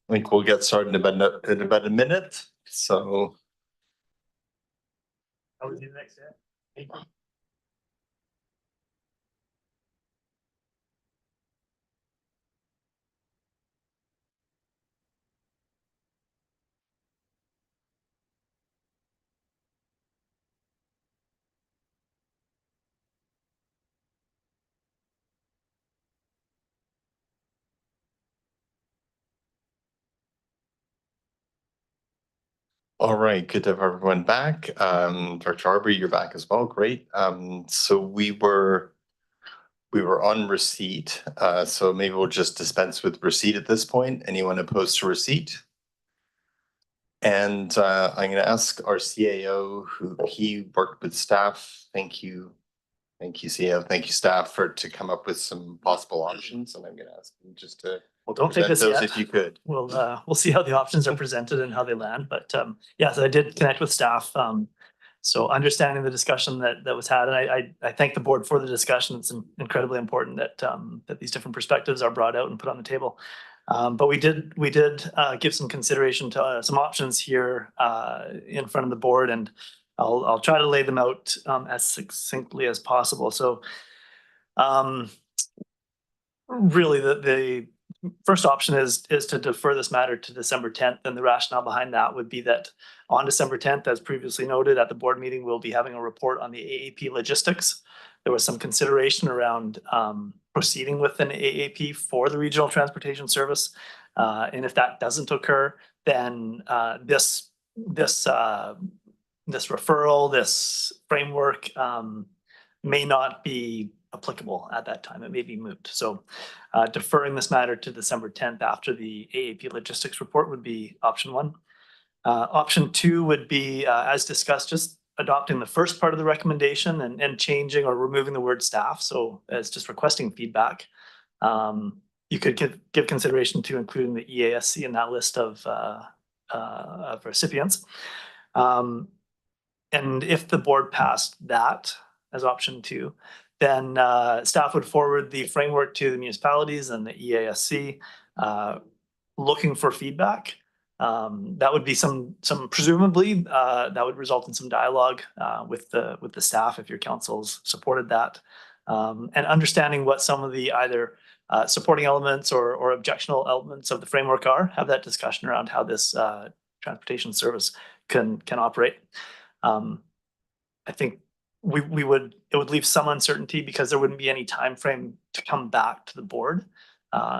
think we'll get started in about a minute, so. How was your next day? All right, good to have everyone back. Director Arbery, you're back as well. Great. So we were on receipt. So maybe we'll just dispense with receipt at this point. Anyone opposed to receipt? And I'm going to ask our CAO, who he worked with staff. Thank you. Thank you, CAO. Thank you, staff, to come up with some possible options. And I'm going to ask him just to Well, don't take present this those yet. if you could. We'll see how the options are presented and how they land, but yeah, so I did connect with staff. So understanding the discussion that was had, and I thank the board for the discussion. It's incredibly important that that these different perspectives are brought out and put on the table. But we did give some consideration to some options here in front of the board, and I'll try to lay them out as succinctly as possible. So really the first option is to defer this matter to December 10th, and the rationale behind that would be that on December 10th, as previously noted at the board meeting, we'll be having a report on the AAP logistics. There was some consideration around proceeding with an AAP for the regional transportation service, and if that doesn't occur, then this referral, this framework may not be applicable at that time. It may be moot. So deferring this matter to December 10th after the AAP logistics report would be option one. Option two would be, as discussed, just adopting the first part of the recommendation and changing or removing the word staff. So as just requesting feedback. You could give consideration to including the EASC in that list of recipients. And if the board passed that as option two, then staff would forward the framework to the municipalities and the EASC looking for feedback. That would be some presumably that would result in some dialogue with the staff if your councils supported that, and understanding what some of the either supporting elements or objectionable elements of the framework are. Have that discussion around how this transportation service can operate. I think it would leave some uncertainty because there wouldn't be any time frame to come back to the board.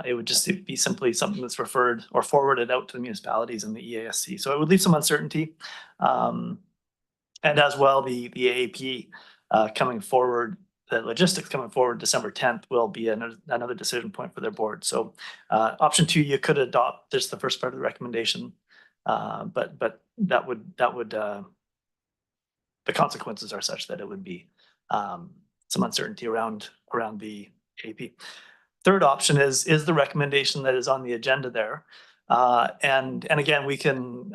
It would just be simply something that's referred or forwarded out to the municipalities and the EASC. So it would leave some uncertainty. And as well, the AAP coming forward, the logistics coming forward December 10th will be another decision point for their board. So option two, you could adopt just the first part of the recommendation, but that would the consequences are such that it would be some uncertainty around the AP. Third option is the recommendation that is on the agenda there. And again, we can,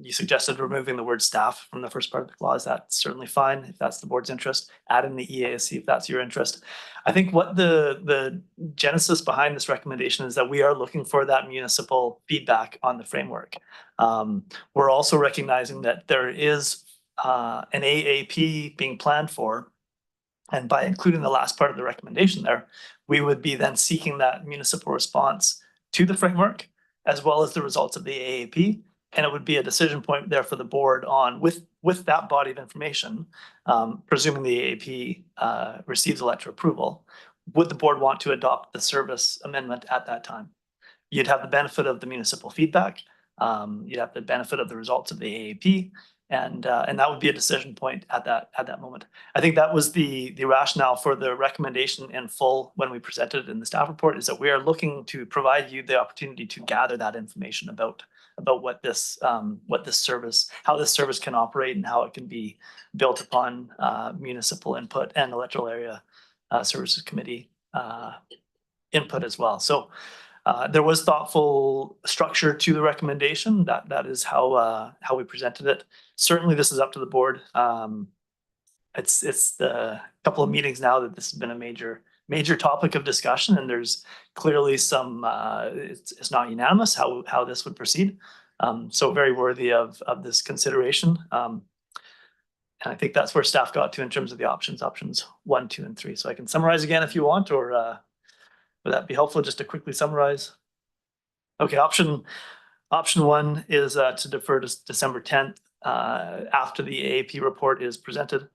you suggested removing the word staff from the first part of the clause. That's certainly fine if that's the board's interest. Add in the EASC if that's your interest. I think what the genesis behind this recommendation is that we are looking for that municipal feedback on the framework. We're also recognizing that there is an AAP being planned for. And by including the last part of the recommendation there, we would be then seeking that municipal response to the framework, as well as the results of the AAP. And it would be a decision point there for the board on with that body of information, presuming the AAP receives a letter of approval, would the board want to adopt the service amendment at that time? You'd have the benefit of the municipal feedback. You'd have the benefit of the results of the AAP. And that would be a decision point at that moment. I think that was the rationale for the recommendation in full when we presented it in the staff report, is that we are looking to provide you the opportunity to gather that information about what this service, how this service can operate and how it can be built upon municipal input and electoral area services committee input as well. So there was thoughtful structure to the recommendation. That is how we presented it. Certainly, this is up to the board. It's the couple of meetings now that this has been a major major topic of discussion, and there's clearly some, it's not unanimous how this would proceed. So very worthy of this consideration. And I think that's where staff got to in terms of the options 1, 2, and 3. So I can summarize again if you want, or would that be helpful just to quickly summarize? Okay, option 1 is to defer to December 10th after the AAP report is presented.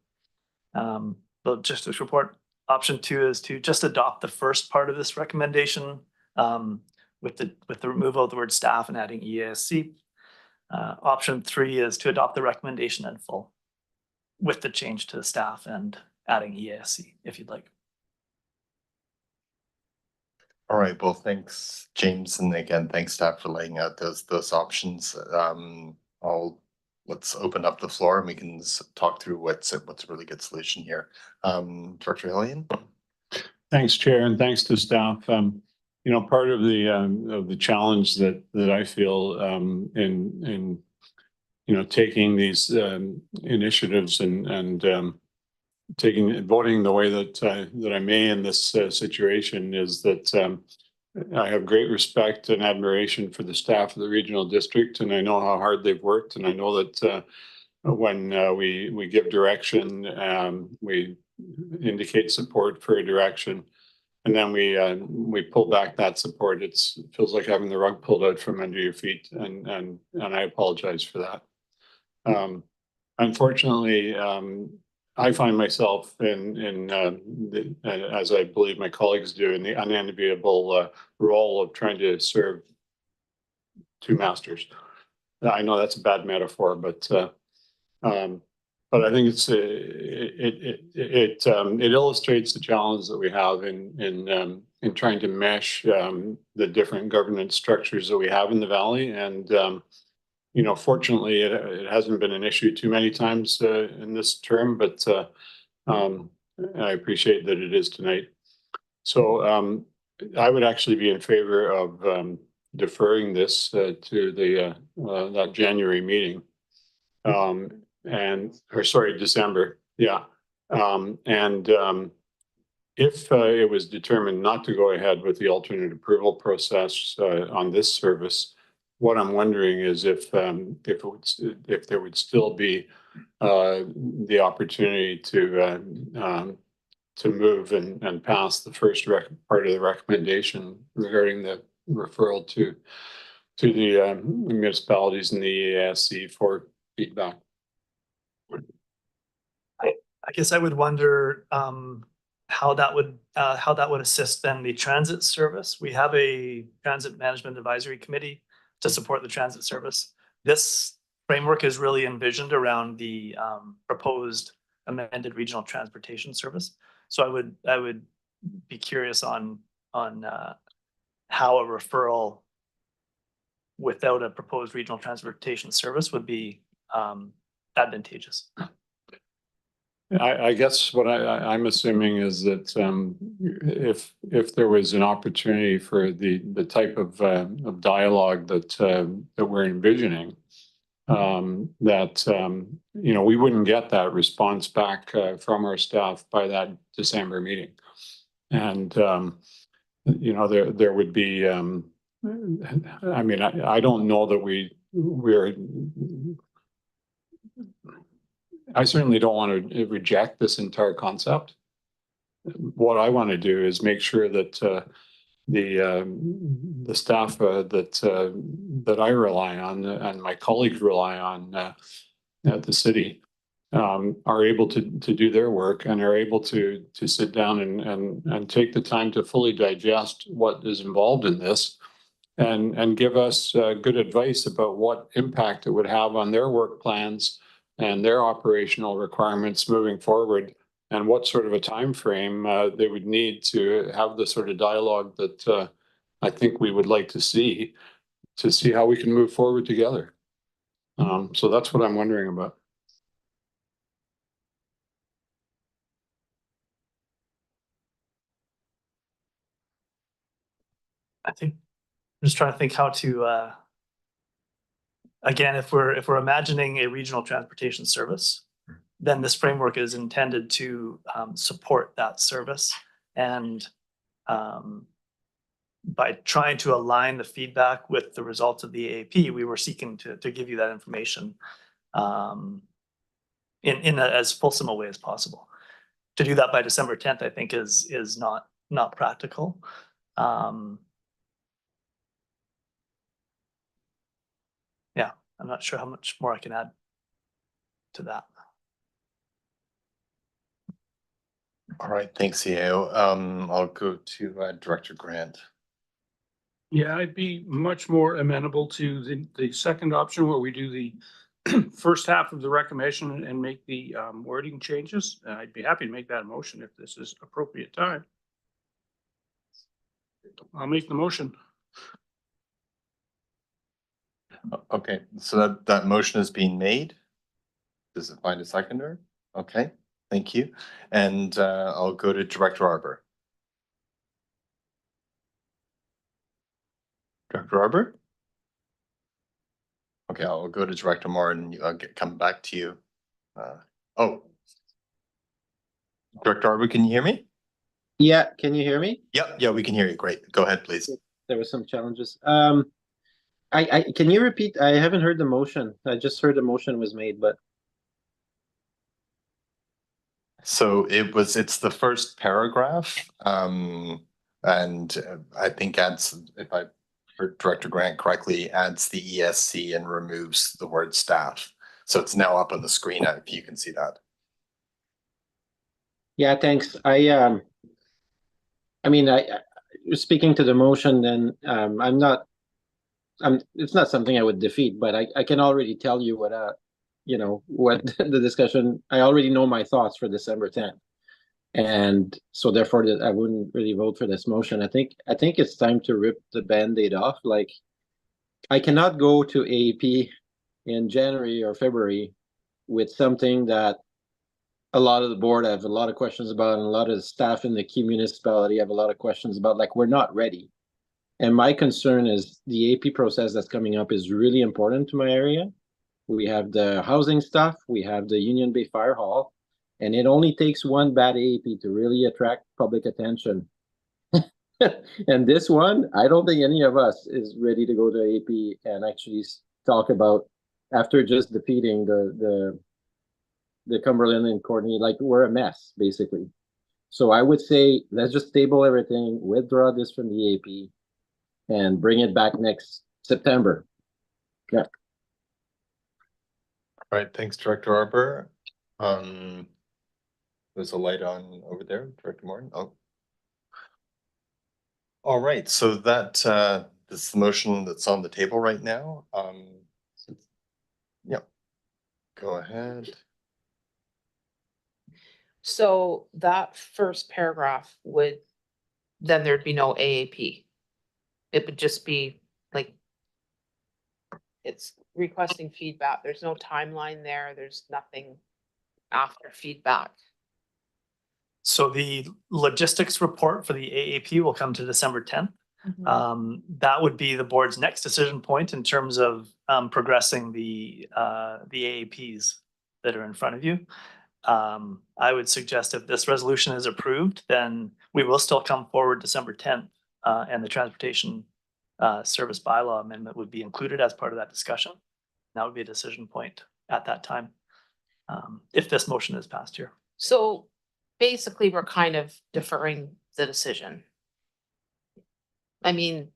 The logistics report. Option 2 is to just adopt the first part of this recommendation with the removal of the word staff and adding EASC. Option 3 is to adopt the recommendation in full with the change to staff and adding EASC, if you'd like. All right, well, thanks, James, and again, thanks staff for laying out those options. Let's open up the floor and we can talk through what's a really good solution here. Director Hillian. Thanks, Chair, and thanks to staff. You know, part of the challenge that I feel in you know, taking these initiatives and voting the way that I may in this situation is that I have great respect and admiration for the staff of the regional district, and I know how hard they've worked, and I know that when we give direction, we indicate support for a direction, and then we pull back that support. It feels like having the rug pulled out from under your feet, and I apologize for that. Unfortunately, I find myself as I believe my colleagues do, in the unenviable role of trying to serve two masters. I know that's a bad metaphor, but I think it illustrates the challenge that we have in trying to mesh the different governance structures that we have in the valley. And you know, fortunately, it hasn't been an issue too many times in this term, but I appreciate that it is tonight. So I would actually be in favor of deferring this to the that January meeting, December. Yeah, if it was determined not to go ahead with the alternate approval process on this service, what I'm wondering is if there would still be the opportunity to move and pass the first part of the recommendation regarding the referral to the municipalities and the EASC for feedback. I guess I would wonder how that would assist then the transit service. We have a transit management advisory committee to support the transit service. This framework is really envisioned around the proposed amended regional transportation service. So I would be curious on how a referral without a proposed regional transportation service would be advantageous. I guess what I'm assuming is that if there was an opportunity for the type of dialogue that we're envisioning, that you know, we wouldn't get that response back from our staff by that December meeting, and you know, there would be. I mean, I don't know that we're. I certainly don't want to reject this entire concept. What I want to do is make sure that the staff that I rely on and my colleagues rely on at the city are able to do their work and are able to sit down and take the time to fully digest what is involved in this and give us good advice about what impact it would have on their work plans and their operational requirements moving forward, and what sort of a time frame they would need to have the sort of dialogue that I think we would like to see how we can move forward together. So that's what I'm wondering about. I think I'm just trying to think how to again, if we're imagining a regional transportation service, then this framework is intended to support that service. And by trying to align the feedback with the results of the AAP, we were seeking to give you that information in as fulsome a way as possible. To do that by December 10th, I think is not practical. Yeah, I'm not sure how much more I can add to that. All right, thanks, CAO. I'll go to Director Grant. Yeah, I'd be much more amenable to the second option where we do the first half of the recommendation and make the wording changes. I'd be happy to make that a motion if this is appropriate time. I'll make the motion. Okay, so that motion is being made. Does it find a seconder? Okay, thank you. And I'll go to Director Arbor. Director Arbor? Okay, I'll go to Director Martin. I'll come back to you. Oh. Director Arbor, can you hear me? Yeah, can you hear me? Yep, yeah, we can hear you. Great. Go ahead, please. There were some challenges. I can you repeat? I haven't heard the motion. I just heard the motion was made, but So it's the first paragraph. And I think adds, if I heard Director Grant correctly, adds the ESC and removes the word staff. So it's now up on the screen if you can see that. yeah, thanks. I mean, speaking to the motion, then it's not something I would defeat, but I can already tell you what what the discussion. I already know my thoughts for December 10th, and so therefore I wouldn't really vote for this motion. I think it's time to rip the Band-Aid off. Like, I cannot go to AAP in January or February with something that a lot of the board have a lot of questions about, and a lot of the staff in the key municipality have a lot of questions about. Like, we're not ready. And my concern is the AP process that's coming up is really important to my area. We have the housing stuff, we have the Union Bay Fire Hall, and it only takes one bad AAP to really attract public attention. And this one, I don't think any of us is ready to go to AP and actually talk about, after just defeating the Cumberland and Courtney, like, we're a mess, basically. So I would say, let's just table everything, withdraw this from the AP, and bring it back next September. Yeah. All right, thanks, Director Arbor. There's a light on over there, Director Martin. Oh. All right, so that this is the motion that's on the table right now. Yeah, go ahead. So that first paragraph then there'd be no AAP. It would just be like, it's requesting feedback. There's no timeline there. There's nothing after feedback. So the logistics report for the AAP will come to December 10th. That would be the board's next decision point in terms of progressing the AAPs that are in front of you. I would suggest if this resolution is approved, then we will still come forward December 10th, and the transportation service bylaw amendment would be included as part of that discussion. That would be a decision point at that time, if this motion is passed here. So basically, we're kind of deferring the decision. I mean,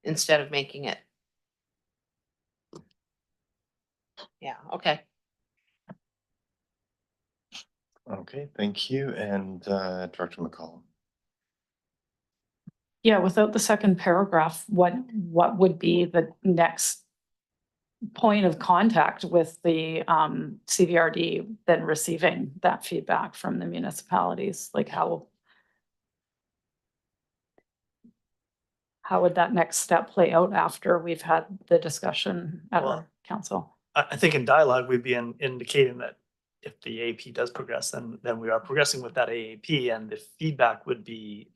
instead of making it. Yeah, okay. Okay, thank you. And Director McCollum. Yeah, without the second paragraph, what would be the next point of contact with the CVRD then receiving that feedback from the municipalities? Like, how would that next step play out after we've had the discussion at our council? I think in dialogue, we'd be indicating that if the AAP does progress, then we are progressing with that AAP, and the feedback would be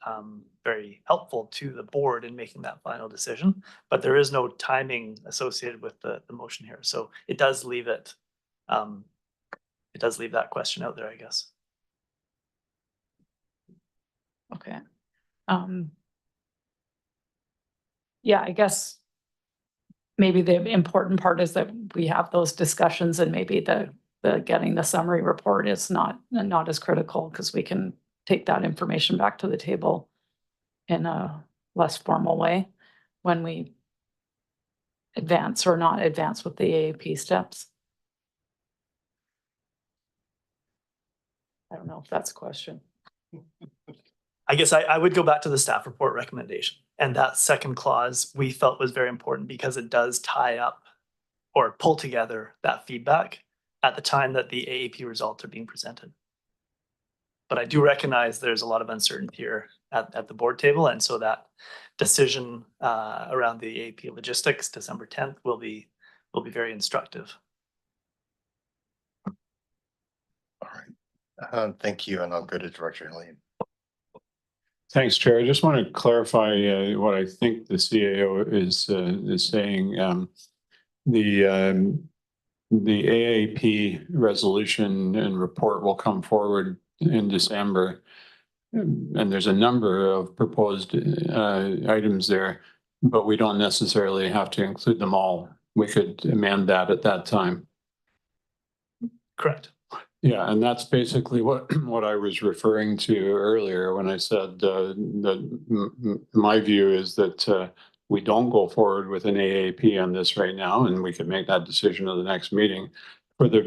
very helpful to the board in making that final decision. But there is no timing associated with the motion here, so it does leave it. It does leave that question out there, I guess. Okay. Yeah, I guess maybe the important part is that we have those discussions, and maybe the getting the summary report is not as critical, because we can take that information back to the table in a less formal way when we advance or not advance with the AAP steps. I don't know if that's a question. I guess I would go back to the staff report recommendation, and that second clause we felt was very important because it does tie up or pull together that feedback at the time that the AAP results are being presented. But I do recognize there's a lot of uncertainty here at the board table, and so that decision around the AAP logistics, December 10th, will be very instructive. All right. Thank you, and I'll go to Director Hillian. Thanks, Chair. I just want to clarify what I think the CAO is saying. The AAP resolution and report will come forward in December. And there's a number of proposed items there, but we don't necessarily have to include them all. We could amend that at that time. Correct. Yeah, and that's basically what I was referring to earlier when I said that my view is that we don't go forward with an AAP on this right now, and we could make that decision at the next meeting for the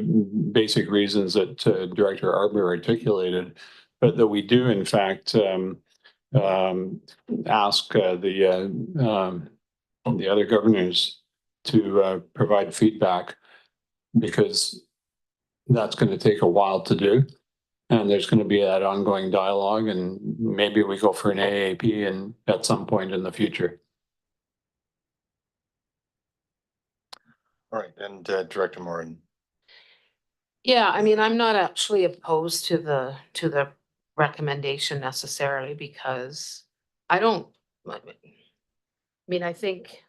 basic reasons that Director Arbour articulated, but that we do in fact ask the other governors to provide feedback, because that's going to take a while to do. And there's going to be that ongoing dialogue, and maybe we go for an AAP and at some point in the future. All right, and Director Morin. Yeah, I mean, I'm not actually opposed to the recommendation necessarily, because I think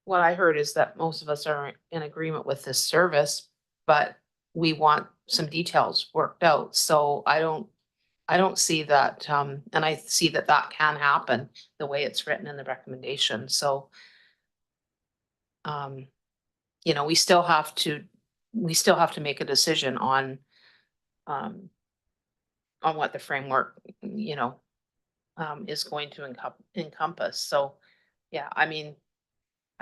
what I heard is that most of us are in agreement with this service, but we want some details worked out. So I don't see that, and I see that that can happen the way it's written in the recommendation. So, you know, we still have to make a decision on what the framework, you know, is going to encompass. So, yeah, I mean,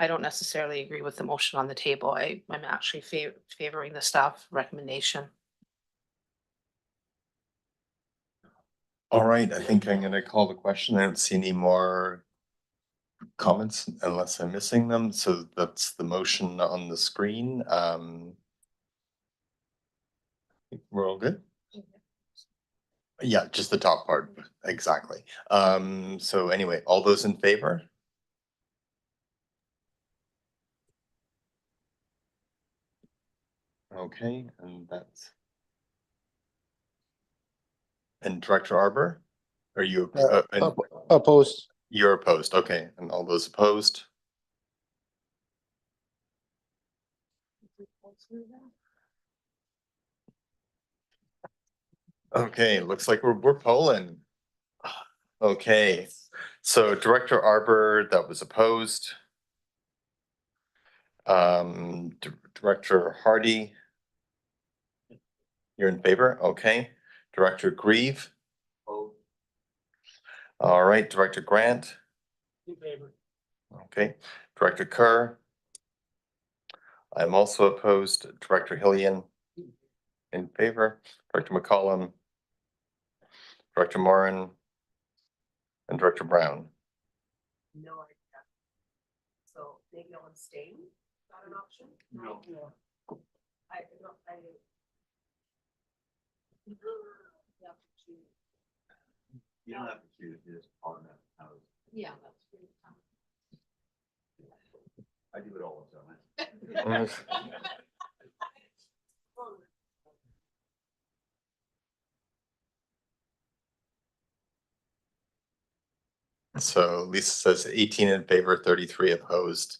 I don't necessarily agree with the motion on the table. I'm actually favoring the staff recommendation. All right, I think I'm going to call the question. I don't see any more comments unless I'm missing them. So that's the motion on the screen. We're all good? Yeah, just the top part. Exactly. So anyway, all those in favor? Okay, and that's. And Director Arbour, are you Opposed. You're opposed? Okay, and all those opposed? Okay, looks like we're polling. Okay, so Director Arbour, that was opposed. Director Hardy, you're in favor? Okay. Director Grieve? All right, Director Grant? In favor. Okay. Director Kerr? I'm also opposed. Director Hillian? In favor. Director McCollum? Director Morin? And Director Brown? No idea. So maybe I'll abstain. Is that an option? No. You don't have to choose, you just on that. Yeah. I do it all the time. So Lisa says 18 in favor, 33 opposed.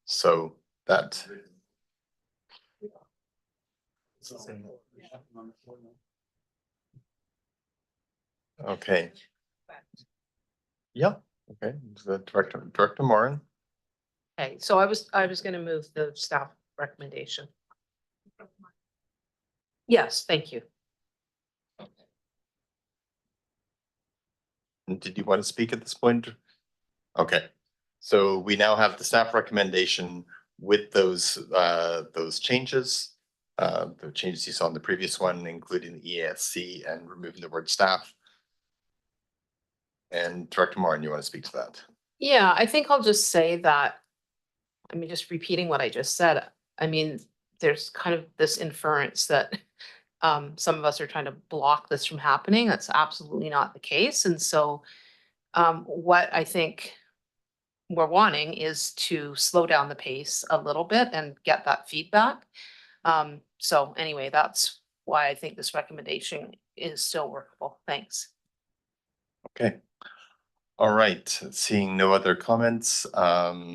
So that. Okay. Yeah, okay, the Director Moran. Okay, so I was gonna move the staff recommendation. Yes, thank you. And did you want to speak at this point? Okay, so we now have the staff recommendation with those changes. The changes you saw in the previous one, including the EASC and removing the word staff. And Director Moran, you want to speak to that? Yeah, I think I'll just say that, I mean, just repeating what I just said, I mean, there's kind of this inference that some of us are trying to block this from happening. That's absolutely not the case. And so what I think we're wanting is to slow down the pace a little bit and get that feedback. So anyway, that's why I think this recommendation is still workable. Thanks. Okay. All right, seeing no other comments, yeah,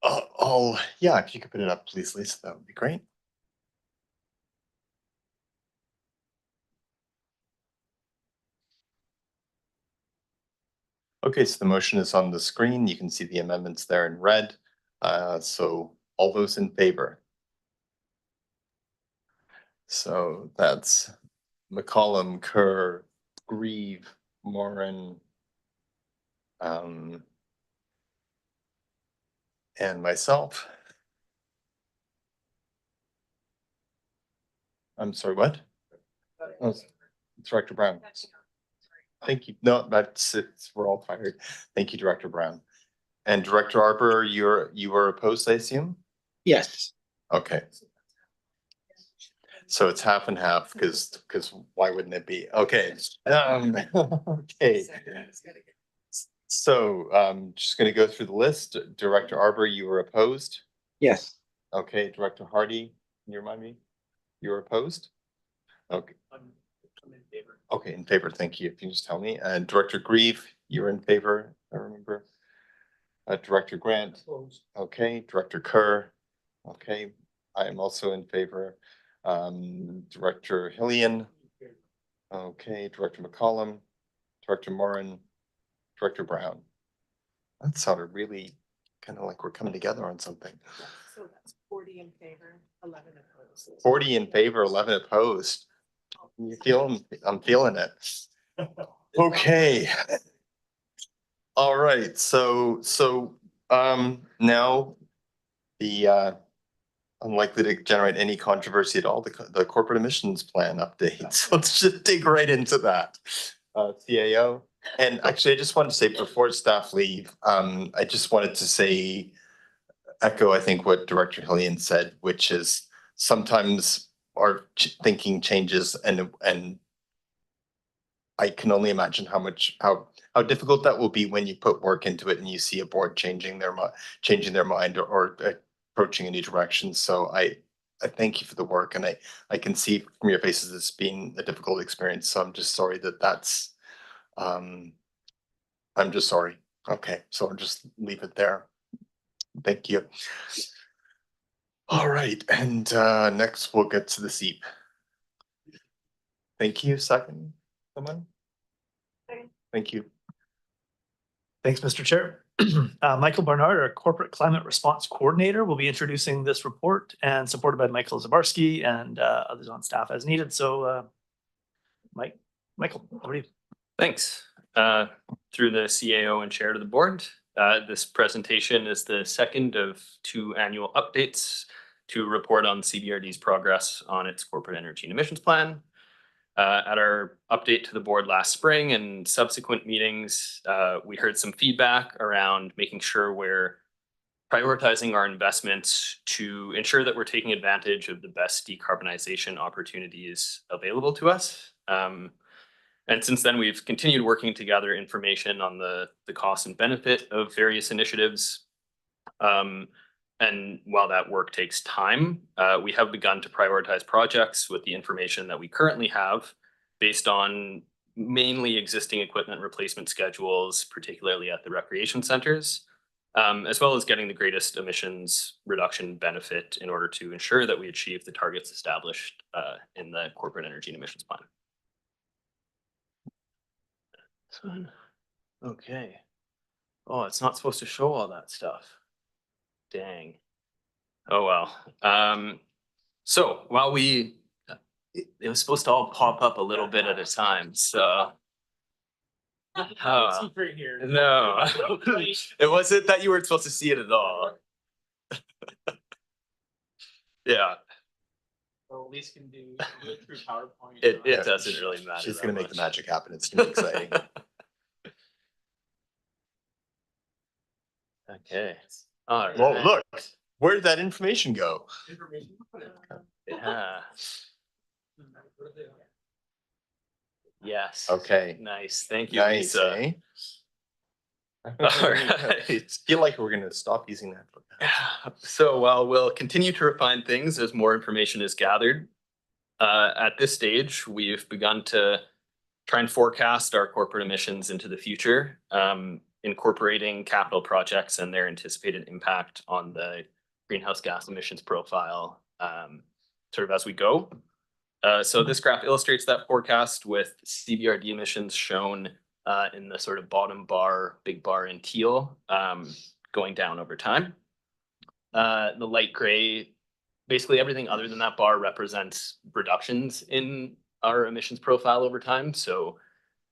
if you could put it up, please, Lisa, that would be great. Okay, so the motion is on the screen. You can see the amendments there in red. So all those in favor? So that's McCollum, Kerr, Grieve, Moran, and myself. I'm sorry, what? Oh, Director Brown. Thank you. No, that's it. We're all tired. Thank you, Director Brown. And Director Arbor, you are opposed, I assume? Yes. Okay. So it's half and half, because why wouldn't it be? Okay. Okay. So just gonna go through the list. Director Arbor, you were opposed? Yes. Okay, Director Hardy, can you remind me? You were opposed? Okay. I'm in favor. Okay, in favor, thank you. If you just tell me. And Director Grieve, you're in favor, I remember. Director Grant. Okay, Director Kerr. Okay, I am also in favor. Director Hillian. Okay, Director McCollum, Director Moran, Director Brown. That sounded really kind of like we're coming together on something. So that's 40 in favor, 11 opposed. 40 in favor, 11 opposed. You feeling? I'm feeling it. Okay. All right, so now the unlikely to generate any controversy at all, the corporate emissions plan updates. Let's just dig right into that. CAO. And actually, I just wanted to say before staff leave, I just wanted to say, echo, I think what Director Hillian said, which is sometimes our thinking changes, and I can only imagine how difficult that will be when you put work into it and you see a board changing their mind or approaching a new direction. So I thank you for the work, and I can see from your faces it's been a difficult experience. So I'm just sorry that's I'm just sorry. Okay, so I'll just leave it there. Thank you. All right, and next we'll get to the SEEP. Thank you. Second, someone? Thank you. Thanks, Mr. Chair. Michael Barnard, our Corporate Climate Response Coordinator, will be introducing this report and supported by Michael Zabarski and others on staff as needed. So Michael, over to you. Thanks. Through the CAO and chair to the board, this presentation is the second of 2 annual updates to report on CBRD's progress on its corporate energy and emissions plan. At our update to the board last spring and subsequent meetings, we heard some feedback around making sure we're prioritizing our investments to ensure that we're taking advantage of the best decarbonization opportunities available to us. And since then, we've continued working to gather information on the cost and benefit of various initiatives. And while that work takes time, we have begun to prioritize projects with the information that we currently have based on mainly existing equipment replacement schedules, particularly at the recreation centers, as well as getting the greatest emissions reduction benefit in order to ensure that we achieve the targets established in the corporate energy and emissions plan. Son. Okay. Oh, it's not supposed to show all that stuff. Dang. Oh, well. So while it was supposed to all pop up a little bit at a time, so. Secret here. No, it wasn't that you weren't supposed to see it at all. Yeah, Well, Elise can do it through PowerPoint. it Yeah, doesn't really matter. She's that gonna make the much. magic happen. It's gonna be exciting. Okay. All right. Whoa, look, where did that information go? Yeah. Yes. Okay. Nice. Thank you, Nice, Lisa. eh? All right. Feel like we're gonna stop using that. So while we'll continue to refine things as more information is gathered, at this stage, we've begun to try and forecast our corporate emissions into the future, incorporating capital projects and their anticipated impact on the greenhouse gas emissions profile, sort of as we go. So this graph illustrates that forecast with CBRD emissions shown in the sort of bottom bar, big bar in teal, going down over time. The light gray, basically everything other than that bar represents reductions in our emissions profile over time. So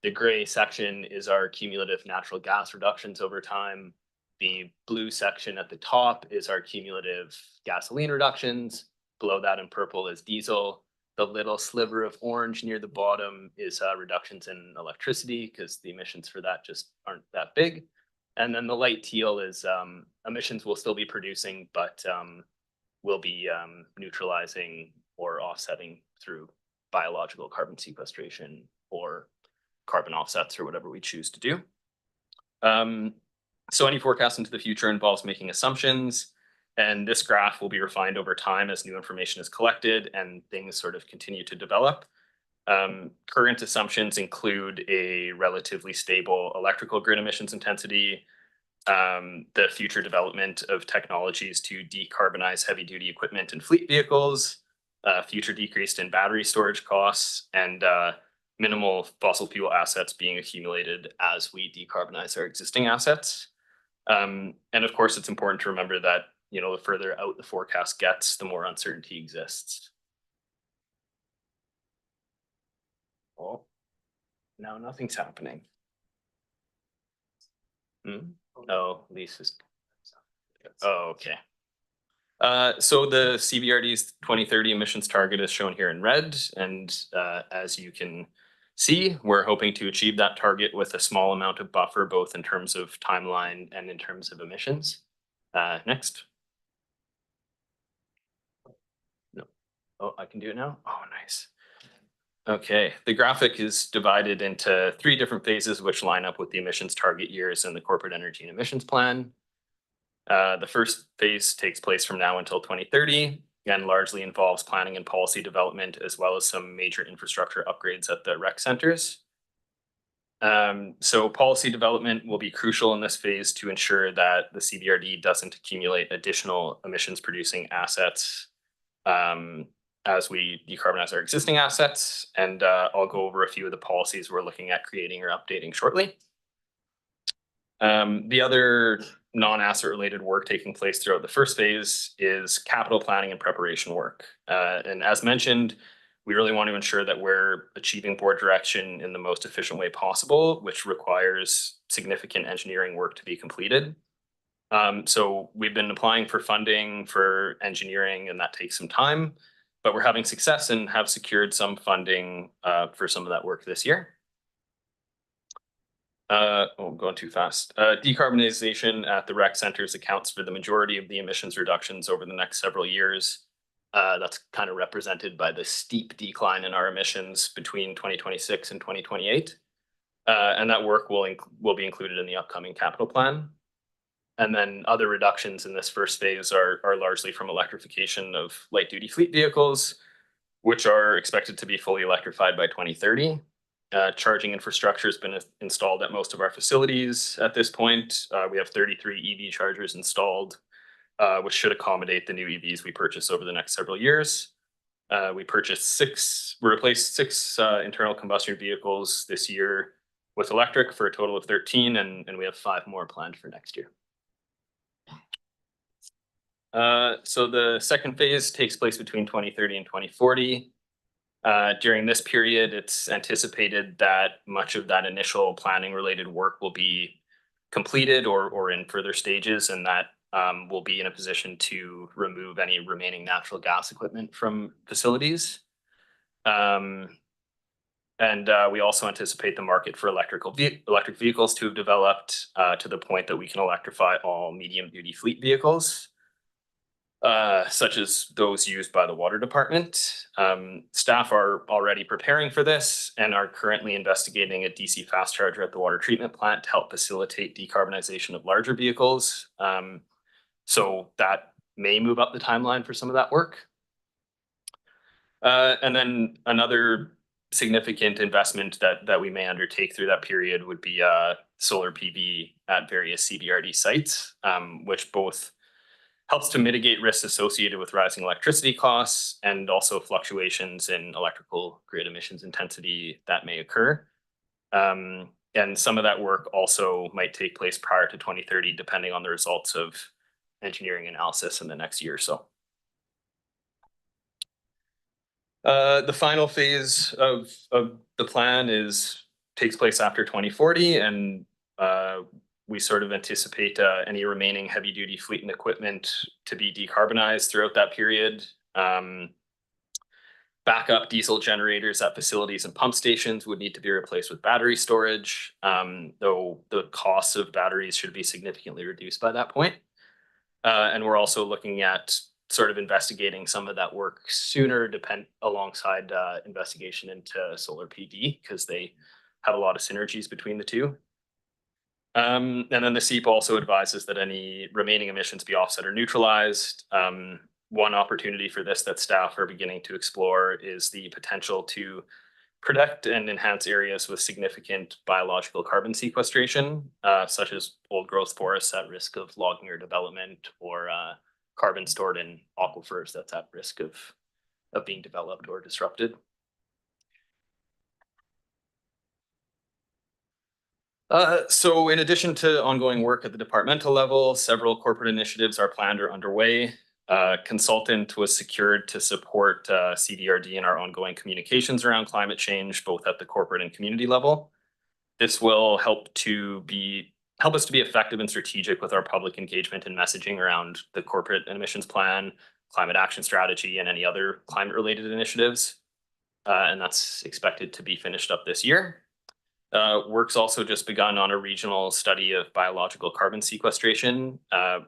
the gray section is our cumulative natural gas reductions over time. The blue section at the top is our cumulative gasoline reductions. Below that in purple is diesel. The little sliver of orange near the bottom is reductions in electricity because the emissions for that just aren't that big. And then the light teal is emissions we'll still be producing, but we'll be neutralizing or offsetting through biological carbon sequestration or carbon offsets or whatever we choose to do. So any forecast into the future involves making assumptions, and this graph will be refined over time as new information is collected and things sort of continue to develop. Current assumptions include a relatively stable electrical grid emissions intensity, the future development of technologies to decarbonize heavy duty equipment and fleet vehicles, future decrease in battery storage costs, and minimal fossil fuel assets being accumulated as we decarbonize our existing assets. And of course, it's important to remember that, you know, the further out the forecast gets, the more uncertainty exists. Oh, now nothing's happening. Oh, Lisa's. Oh, okay. So the CBRD's 2030 emissions target is shown here in red. And as you can see, we're hoping to achieve that target with a small amount of buffer, both in terms of timeline and in terms of emissions. Next. No. Oh, I can do it now? Oh, nice. Okay, the graphic is divided into 3 different phases, which line up with the emissions target years in the corporate energy and emissions plan. The first phase takes place from now until 2030 and largely involves planning and policy development, as well as some major infrastructure upgrades at the rec centers. So policy development will be crucial in this phase to ensure that the CBRD doesn't accumulate additional emissions producing assets as we decarbonize our existing assets. And I'll go over a few of the policies we're looking at creating or updating shortly. The other non-asset related work taking place throughout the first phase is capital planning and preparation work. And as mentioned, we really want to ensure that we're achieving board direction in the most efficient way possible, which requires significant engineering work to be completed. So we've been applying for funding for engineering, and that takes some time, but we're having success and have secured some funding for some of that work this year. I'm going too fast. Decarbonization at the rec centers accounts for the majority of the emissions reductions over the next several years. That's kind of represented by the steep decline in our emissions between 2026 and 2028. And that work will be included in the upcoming capital plan. And then other reductions in this first phase are largely from electrification of light duty fleet vehicles, which are expected to be fully electrified by 2030. Charging infrastructure has been installed at most of our facilities at this point. We have 33 EV chargers installed, which should accommodate the new EVs we purchase over the next several years. We replaced six internal combustion vehicles this year, with electric for a total of 13, and we have 5 more planned for next year. So the second phase takes place between 2030 and 2040. During this period, it's anticipated that much of that initial planning related work will be completed or in further stages, and that we'll be in a position to remove any remaining natural gas equipment from facilities. And we also anticipate the market for electric vehicles to have developed to the point that we can electrify all medium duty fleet vehicles, such as those used by the water department. Staff are already preparing for this and are currently investigating a DC fast charger at the water treatment plant to help facilitate decarbonization of larger vehicles. So that may move up the timeline for some of that work. And then another significant investment that we may undertake through that period would be solar PV at various CBRD sites, which both helps to mitigate risks associated with rising electricity costs and also fluctuations in electrical grid emissions intensity that may occur. And some of that work also might take place prior to 2030, depending on the results of engineering analysis in the next year or so. The final phase of the plan takes place after 2040, and we sort of anticipate any remaining heavy duty fleet and equipment to be decarbonized throughout that period. Backup diesel generators at facilities and pump stations would need to be replaced with battery storage, though the costs of batteries should be significantly reduced by that point. And we're also looking at sort of investigating some of that work sooner, alongside investigation into solar PV, because they have a lot of synergies between the two. And then the CEEP also advises that any remaining emissions be offset or neutralized. One opportunity for this that staff are beginning to explore is the potential to protect and enhance areas with significant biological carbon sequestration, such as old growth forests at risk of logging or development, or carbon stored in aquifers that's at risk of being developed or disrupted. So in addition to ongoing work at the departmental level, several corporate initiatives are planned or underway. Consultant was secured to support CDRD in our ongoing communications around climate change, both at the corporate and community level. This will help us to be effective and strategic with our public engagement and messaging around the corporate emissions plan, climate action strategy, and any other climate related initiatives. And that's expected to be finished up this year. Work's also just begun on a regional study of biological carbon sequestration,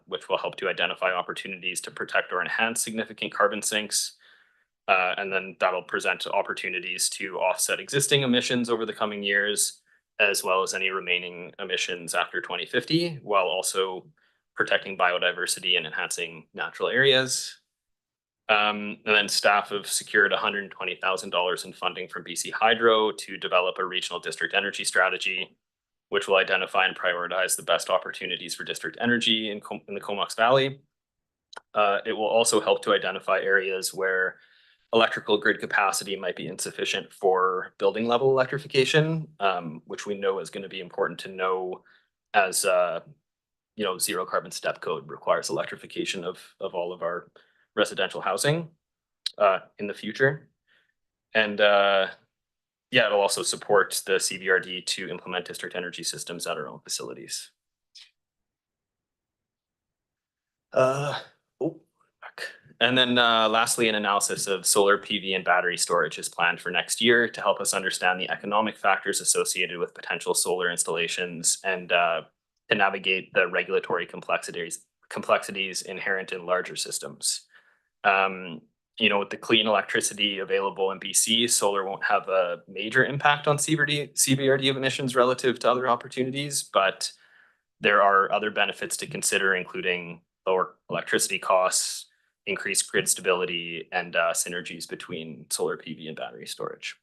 which will help to identify opportunities to protect or enhance significant carbon sinks. And then that'll present opportunities to offset existing emissions over the coming years, as well as any remaining emissions after 2050, while also protecting biodiversity and enhancing natural areas. And then staff have secured $120,000 in funding from BC Hydro to develop a regional district energy strategy, which will identify and prioritize the best opportunities for district energy in the Comox Valley. It will also help to identify areas where electrical grid capacity might be insufficient for building level electrification, which we know is going to be important to know, as zero carbon step code requires electrification of all of our residential housing in the future. And it'll also support the CBRD to implement district energy systems at our own facilities. And then lastly, an analysis of solar PV and battery storage is planned for next year to help us understand the economic factors associated with potential solar installations and to navigate the regulatory complexities inherent in larger systems. With the clean electricity available in BC, solar won't have a major impact on CBRD emissions relative to other opportunities, but there are other benefits to consider, including lower electricity costs, increased grid stability, and synergies between solar PV and battery storage.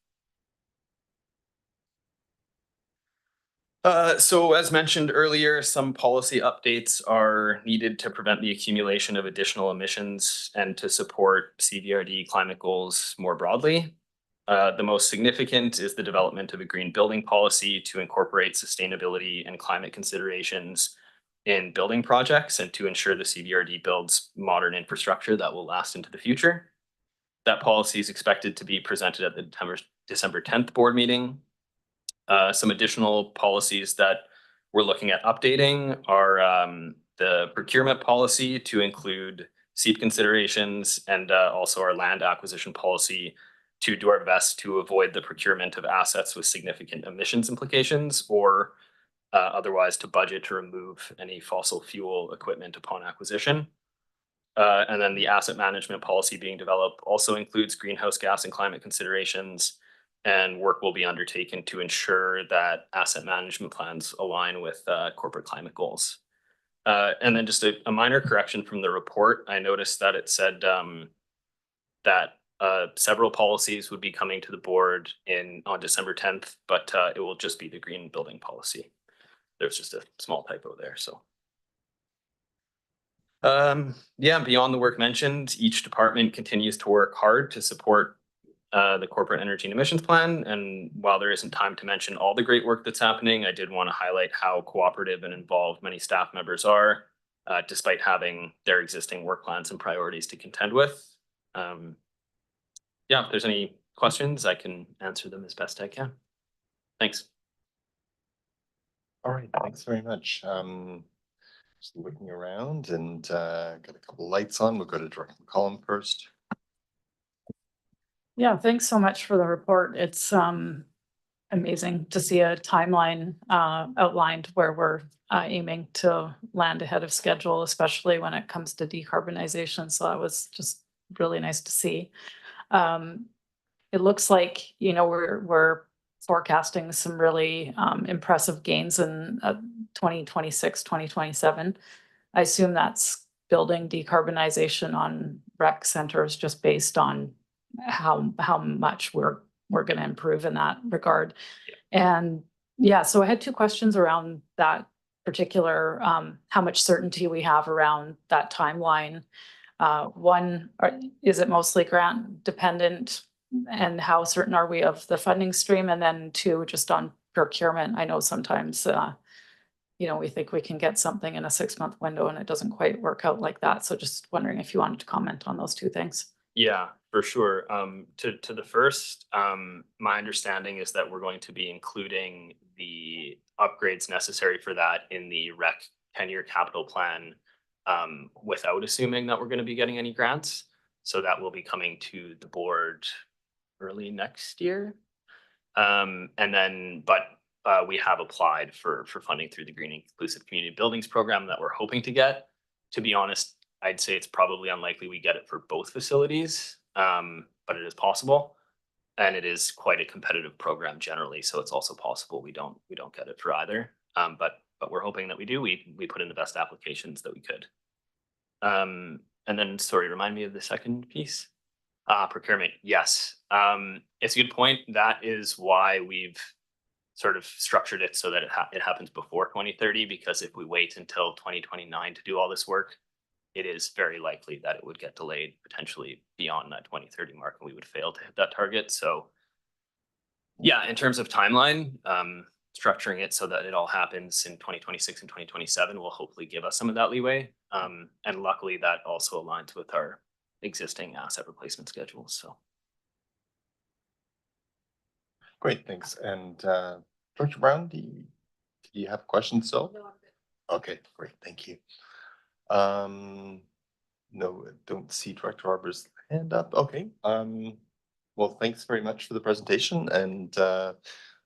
So as mentioned earlier, some policy updates are needed to prevent the accumulation of additional emissions and to support CBRD climate goals more broadly. The most significant is the development of a green building policy to incorporate sustainability and climate considerations in building projects and to ensure the CBRD builds modern infrastructure that will last into the future. That policy is expected to be presented at the December 10th board meeting. Some additional policies that we're looking at updating are the procurement policy to include SEEP considerations and also our land acquisition policy to do our best to avoid the procurement of assets with significant emissions implications or otherwise to budget to remove any fossil fuel equipment upon acquisition. And then the asset management policy being developed also includes greenhouse gas and climate considerations, and work will be undertaken to ensure that asset management plans align with corporate climate goals. And then just a minor correction from the report. I noticed that it said that several policies would be coming to the board on December 10th, but it will just be the green building policy. There's just a small typo there, so. Yeah, beyond the work mentioned, each department continues to work hard to support the corporate energy and emissions plan. And while there isn't time to mention all the great work that's happening, I did want to highlight how cooperative and involved many staff members are, despite having their existing work plans and priorities to contend with. Yeah, if there's any questions, I can answer them as best I can. Thanks. All right, thanks very much. Just looking around and got a couple lights on. We'll go to Director McCollum first. Yeah, thanks so much for the report. It's amazing to see a timeline outlined where we're aiming to land ahead of schedule, especially when it comes to decarbonization. So that was just really nice to see. It looks like, you know, we're forecasting some really impressive gains in 2026, 2027. I assume that's building decarbonization on rec centers just based on how much we're going to improve in that regard. And yeah, so I had two questions around that particular, how much certainty we have around that timeline. One, is it mostly grant dependent, and how certain are we of the funding stream? And then two, just on procurement, I know sometimes you know, we think we can get something in a 6-month window and it doesn't quite work out like that. So just wondering if you wanted to comment on those two things. Yeah, for sure. To the first, my understanding is that we're going to be including the upgrades necessary for that in the rec 10-year capital plan without assuming that we're going to be getting any grants. So that will be coming to the board early next year. And then, but we have applied for funding through the Green Inclusive Community Buildings program that we're hoping to get. To be honest, I'd say it's probably unlikely we get it for both facilities, but it is possible. And it is quite a competitive program generally, so it's also possible we don't get it for either. But we're hoping that we do. We put in the best applications that we could. And then, sorry, remind me of the second piece. Procurement, yes. It's a good point. That is why we've sort of structured it so that it happens before 2030, because if we wait until 2029 to do all this work, it is very likely that it would get delayed potentially beyond that 2030 mark and we would fail to hit that target. So yeah, in terms of timeline, structuring it so that it all happens in 2026 and 2027 will hopefully give us some of that leeway. And luckily that also aligns with our existing asset replacement schedules. So. Great, thanks. And Dr. Brown, do you have questions still? No, okay, great, thank you. No, I don't see Director Harbour's hand up. Okay. Well, thanks very much for the presentation. And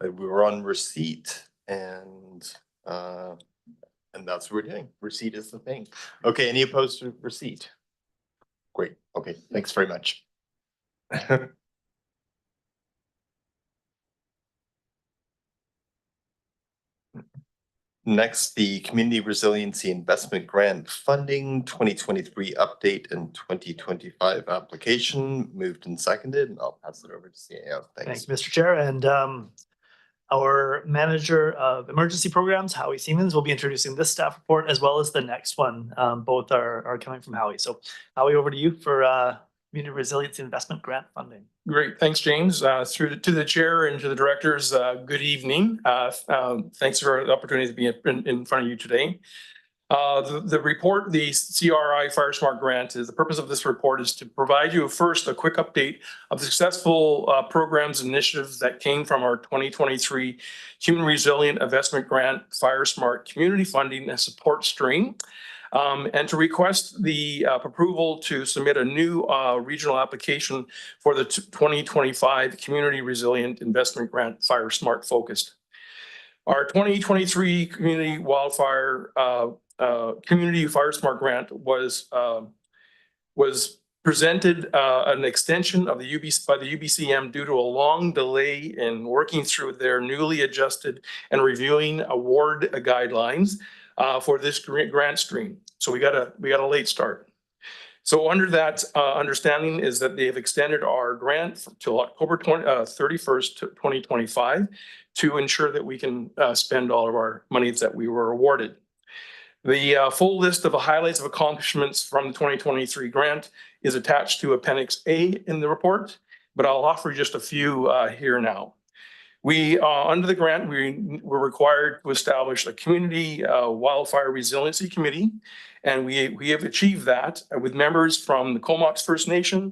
we were on receipt, and that's what we're doing. Receipt is the thing. Okay, any opposed to receipt? Great. Okay, thanks very much. Next, the Community Resiliency Investment Grant Funding 2023 update and 2025 application. Moved and seconded, and I'll pass it over to CAO. Thanks, Mr. Chair. And our Manager of Emergency Programs, Howie Siemens, will be introducing this staff report as well as the next one. Both are coming from Howie. So Howie, over to you for Community Resilience Investment Grant Funding. Great, thanks, James. To the chair and to the directors, good evening. Thanks for the opportunity to be in front of you today. The report, the CRI Fire Smart Grant, is the purpose of this report is to provide you first a quick update of the successful programs and initiatives that came from our 2023 Human Resilient Investment Grant Fire Smart Community Funding and Support Stream. And to request the approval to submit a new regional application for the 2025 Community Resilient Investment Grant Fire Smart Focused. Our 2023 Community Wildfire Community Fire Smart Grant was presented an extension of the by the UBCM due to a long delay in working through their newly adjusted and reviewing award guidelines for this grant stream. So we got a late start. So under that understanding is that they have extended our grant till October 31st, 2025 to ensure that we can spend all of our monies that we were awarded. The full list of the highlights of accomplishments from the 2023 grant is attached to Appendix A in the report, but I'll offer just a few here now. We, under the grant, we were required to establish a community wildfire resiliency committee, and we have achieved that with members from the Comox First Nation,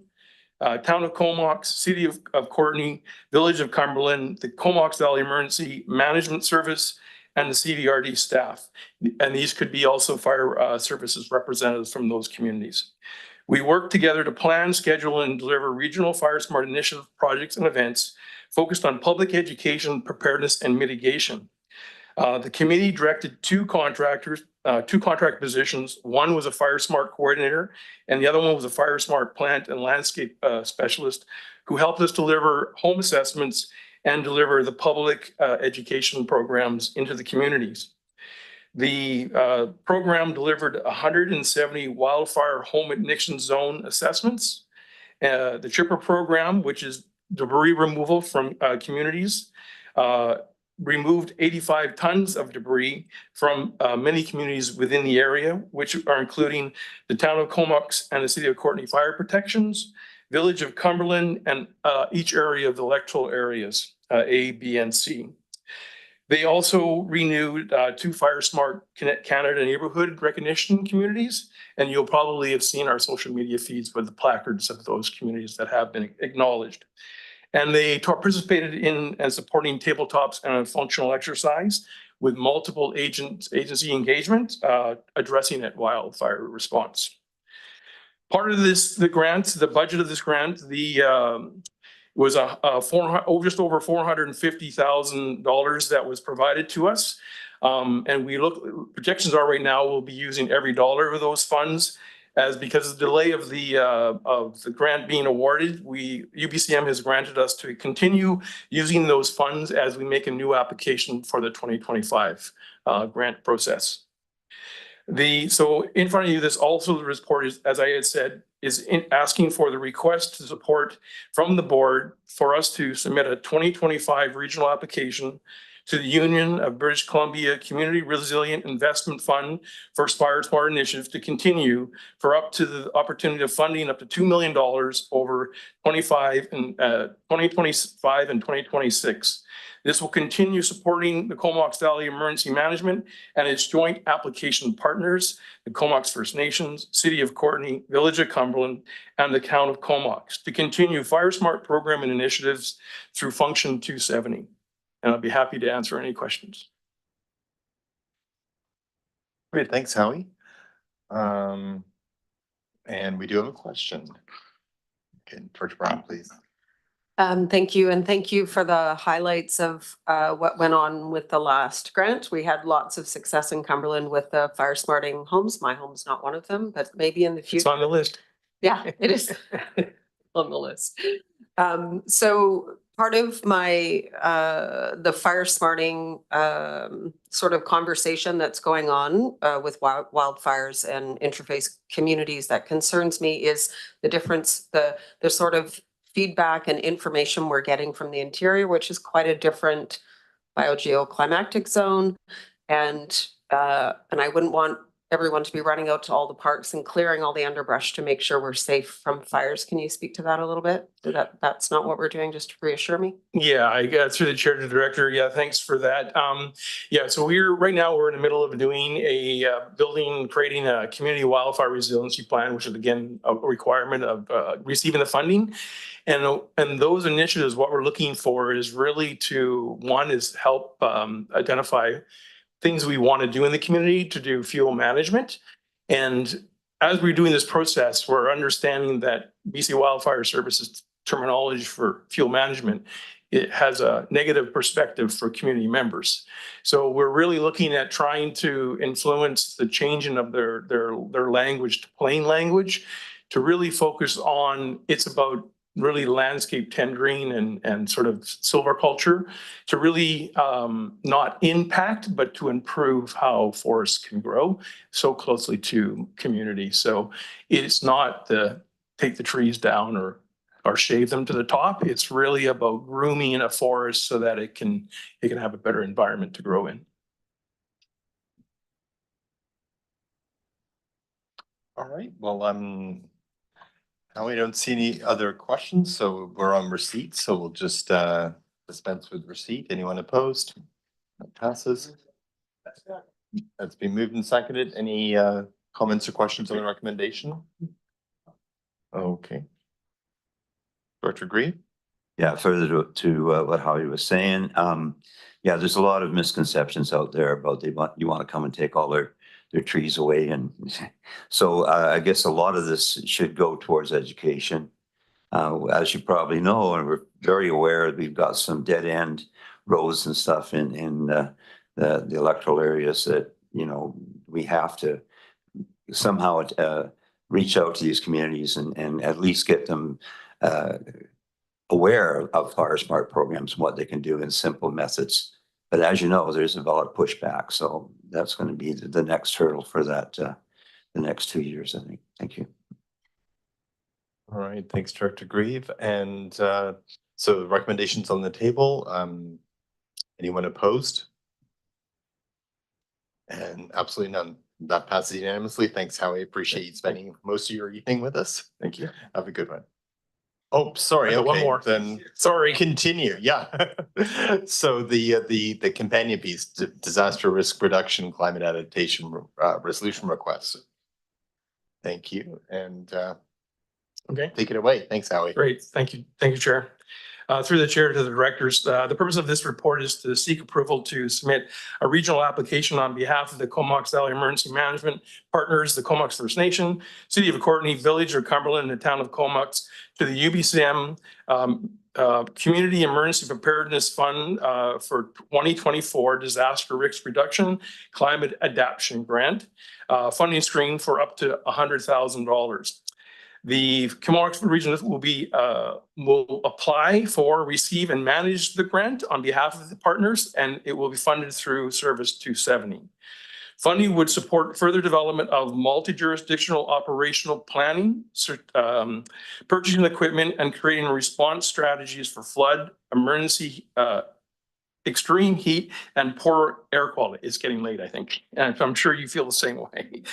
Town of Comox, City of Courtenay, Village of Cumberland, the Comox Valley Emergency Management Service, and the CDRD staff. And these could be also fire services representatives from those communities. We work together to plan, schedule, and deliver regional fire smart initiative projects and events focused on public education, preparedness, and mitigation. The committee directed two contract positions. One was a fire smart coordinator, and the other one was a fire smart plant and landscape specialist who helped us deliver home assessments and deliver the public education programs into the communities. The program delivered 170 wildfire home ignition zone assessments. The CHIPPR program, which is debris removal from communities, removed 85 tons of debris from many communities within the area, which are including the Town of Comox and the City of Courtenay Fire Protections, Village of Cumberland, and each area of the electoral areas, A, B, and C. They also renewed two Fire Smart Canada neighborhood recognition communities, and you'll probably have seen our social media feeds with the placards of those communities that have been acknowledged. And they participated in and supporting tabletops and a functional exercise with multiple agency engagement addressing at wildfire response. Part of this, the grant, the budget of this grant, was just over $450,000 that was provided to us. And projections are right now we'll be using every dollar of those funds, as because of the delay of the grant being awarded, UBCM has granted us to continue using those funds as we make a new application for the 2025 grant process. So in front of you, this also the report is, as I had said, is asking for the request to support from the board for us to submit a 2025 regional application to the Union of British Columbia Community Resilient Investment Fund for Fire Smart Initiative to continue for up to the opportunity of funding up to $2 million over 2025 and 2026. This will continue supporting the Comox Valley Emergency Management and its joint application partners, the Comox First Nations, City of Courtenay, Village of Cumberland, and the Town of Comox to continue Fire Smart program and initiatives through Function 270. And I'll be happy to answer any questions. Great, thanks, Howie. And we do have a question. Okay, George Brown, please. Thank you, and thank you for the highlights of what went on with the last grant. We had lots of success in Cumberland with the fire smarting homes. My home's not one of them, but maybe in the future. It's on the list. Yeah, it is on the list. So part of my the fire smarting sort of conversation that's going on with wildfires and interface communities that concerns me is the difference, the sort of feedback and information we're getting from the interior, which is quite a different biogeoclimatic zone. And I wouldn't want everyone to be running out to all the parks and clearing all the underbrush to make sure we're safe from fires. Can you speak to that a little bit? That's not what we're doing, just to reassure me? Yeah, I got through the chair to the director. Yeah, thanks for that. Yeah, so right now we're in the middle of doing creating a community wildfire resiliency plan, which is again, a requirement of receiving the funding. And those initiatives, what we're looking for is really one is help identify things we want to do in the community to do fuel management. And as we're doing this process, we're understanding that BC Wildfire Services terminology for fuel management, it has a negative perspective for community members. So we're really looking at trying to influence the changing of their language to plain language, to really focus on, it's about really landscape tendering and sort of silviculture, to really not impact, but to improve how forests can grow so closely to community. So it's not take the trees down or shave them to the top. It's really about grooming a forest so that it can have a better environment to grow in. All right, well, now we don't see any other questions, so we're on receipt, so we'll just dispense with receipt. Anyone opposed? That passes. That's been moved and seconded. Any comments or questions on the recommendation? Okay. Director Green? Yeah, further to what Howie was saying, yeah, there's a lot of misconceptions out there about you want to come and take all their trees away, and so I guess a lot of this should go towards education. As you probably know, and we're very aware, we've got some dead end roads and stuff in the electoral areas that, you know, we have to somehow reach out to these communities and at least get them aware of Fire Smart programs and what they can do in simple methods. But as you know, there's a lot of pushback. So that's going to be the next hurdle for that, the next 2 years, I think. Thank you. All right, thanks, Director Grieve. And so the recommendations on the table, anyone opposed? And absolutely none. That passes unanimously. Thanks, Howie. Appreciate you spending most of your evening with us. Thank you. Have a good one. Oh, sorry. Okay, one more. Then Sorry. Continue. Yeah. So the companion piece, disaster risk reduction, climate adaptation resolution requests. Thank you. And Okay. take it away. Thanks, Howie. Great. Thank you. Thank you, Chair. Through the chair to the directors, the purpose of this report is to seek approval to submit a regional application on behalf of the Comox Valley Emergency Management Partners, the Comox First Nation, City of Courtenay, Village of Cumberland, and the Town of Comox to the UBCM Community Emergency Preparedness Fund for 2024 Disaster Risk Reduction Climate Adaptation Grant funding stream for up to $100,000. The Comox region will apply for, receive, and manage the grant on behalf of the partners, and it will be funded through Service 270. Funding would support further development of multi-jurisdictional operational planning, purchasing equipment, and creating response strategies for flood, emergency, extreme heat, and poor air quality. It's getting late, I think, and I'm sure you feel the same way.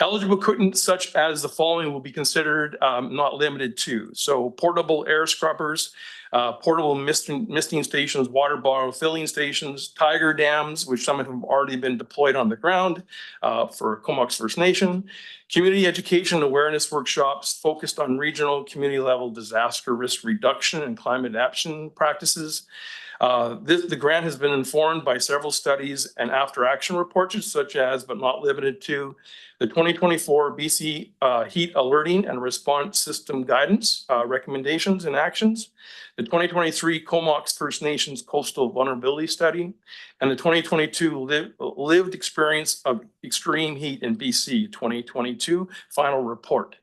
Eligible equipment such as the following will be considered, not limited to. So portable air scrubbers, portable misting stations, water bottle filling stations, tiger dams, which some of them have already been deployed on the ground for Comox First Nation, community education awareness workshops focused on regional community level disaster risk reduction and climate adaptation practices. The grant has been informed by several studies and after action reports, such as, but not limited to, the 2024 BC Heat Alerting and Response System Guidance recommendations and actions, the 2023 Comox First Nations Coastal Vulnerability Study, and the 2022 Lived Experience of Extreme Heat in BC 2022 Final Report.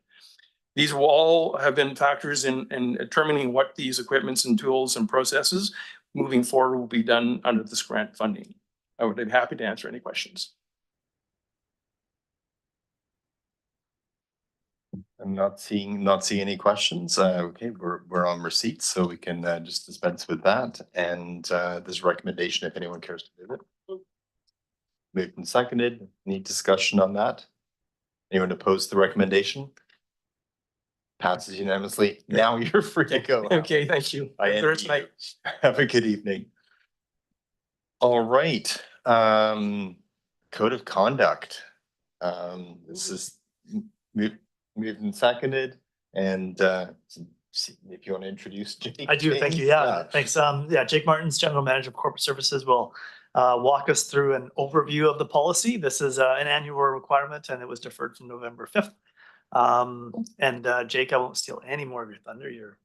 These will all have been factors in determining what these equipments and tools and processes moving forward will be done under this grant funding. I would be happy to answer any questions. I'm not seeing any questions. Okay, we're on receipts, so we can just dispense with that. And this recommendation, if anyone cares to do it. Moved and seconded. Any discussion on that? Anyone opposed to the recommendation? Passes unanimously. Now you're free to go. Okay, thank you. I envy Thursday night. you. Have a good evening. All right, code of conduct. This is moved and seconded, and if you want to introduce Jake. I do, thank you. James? Yeah, thanks. Yeah, Jake Martins, General Manager of Corporate Services, will walk us through an overview of the policy. This is an annual requirement, and it was deferred from November 5th. Jake, I won't steal any more of your thunder. You're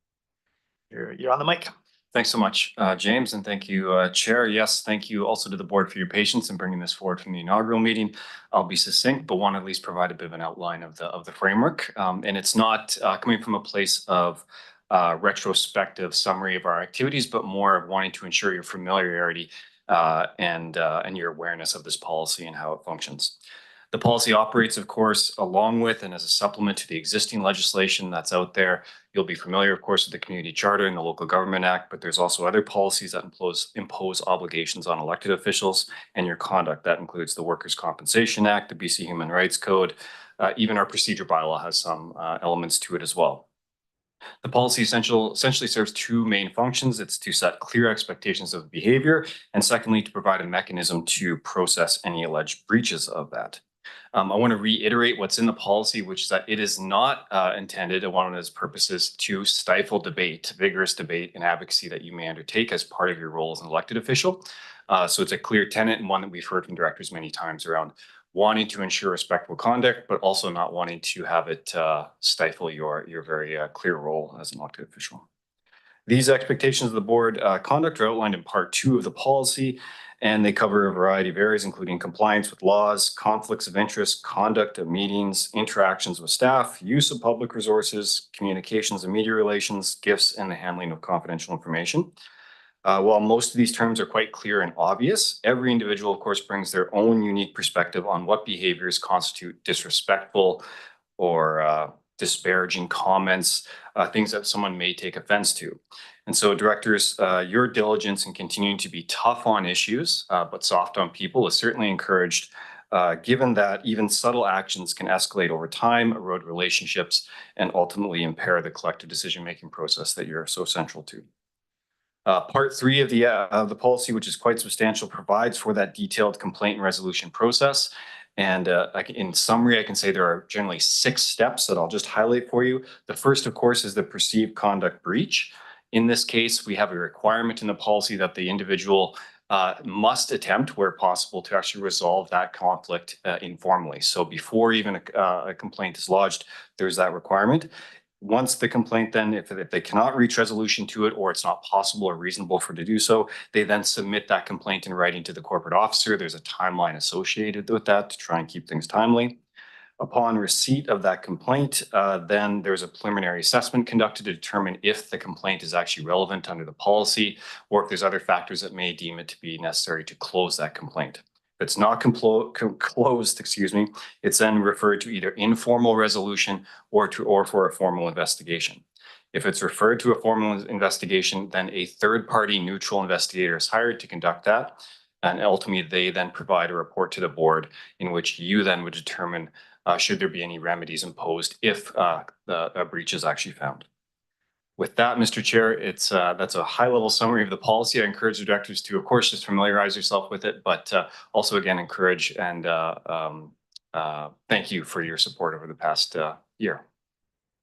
on the mic. Thanks so much, James, and thank you, Chair. Yes, thank you also to the board for your patience in bringing this forward from the inaugural meeting. I'll be succinct, but want to at least provide a bit of an outline of the framework. And it's not coming from a place of retrospective summary of our activities, but more of wanting to ensure your familiarity and your awareness of this policy and how it functions. The policy operates, of course, along with and as a supplement to the existing legislation that's out there. You'll be familiar, of course, with the Community Charter and the Local Government Act, but there's also other policies that impose obligations on elected officials and your conduct. That includes the Workers' Compensation Act, the BC Human Rights Code, even our procedure bylaw has some elements to it as well. The policy essentially serves two main functions. It's to set clear expectations of behavior, and secondly, to provide a mechanism to process any alleged breaches of that. I want to reiterate what's in the policy, which is that it is not intended, one of its purposes, to stifle debate, vigorous debate and advocacy that you may undertake as part of your role as an elected official. So it's a clear tenet and one that we've heard from directors many times around wanting to ensure respectful conduct, but also not wanting to have it stifle your very clear role as an elected official. These expectations of the board conduct are outlined in part 2 of the policy, and they cover a variety of areas, including compliance with laws, conflicts of interest, conduct of meetings, interactions with staff, use of public resources, communications and media relations, gifts, and the handling of confidential information. While most of these terms are quite clear and obvious, every individual, of course, brings their own unique perspective on what behaviors constitute disrespectful or disparaging comments, things that someone may take offense to. And so directors, your diligence in continuing to be tough on issues, but soft on people is certainly encouraged, given that even subtle actions can escalate over time, erode relationships, and ultimately impair the collective decision-making process that you're so central to. Part 3 of the policy, which is quite substantial, provides for that detailed complaint and resolution process. And in summary, I can say there are generally 6 steps that I'll just highlight for you. The first, of course, is the perceived conduct breach. In this case, we have a requirement in the policy that the individual must attempt, where possible, to actually resolve that conflict informally. So before even a complaint is lodged, there's that requirement. Once the complaint then, if they cannot reach resolution to it, or it's not possible or reasonable for to do so, they then submit that complaint in writing to the corporate officer. There's a timeline associated with that to try and keep things timely. Upon receipt of that complaint, then there's a preliminary assessment conducted to determine if the complaint is actually relevant under the policy, or if there's other factors that may deem it to be necessary to close that complaint. If it's not closed, it's then referred to either informal resolution or for a formal investigation. If it's referred to a formal investigation, then a third-party neutral investigator is hired to conduct that. And ultimately, they then provide a report to the board in which you then would determine should there be any remedies imposed if a breach is actually found. With that, Mr. Chair, that's a high-level summary of the policy. I encourage the directors to, of course, just familiarize yourself with it, but also, again, encourage and thank you for your support over the past year.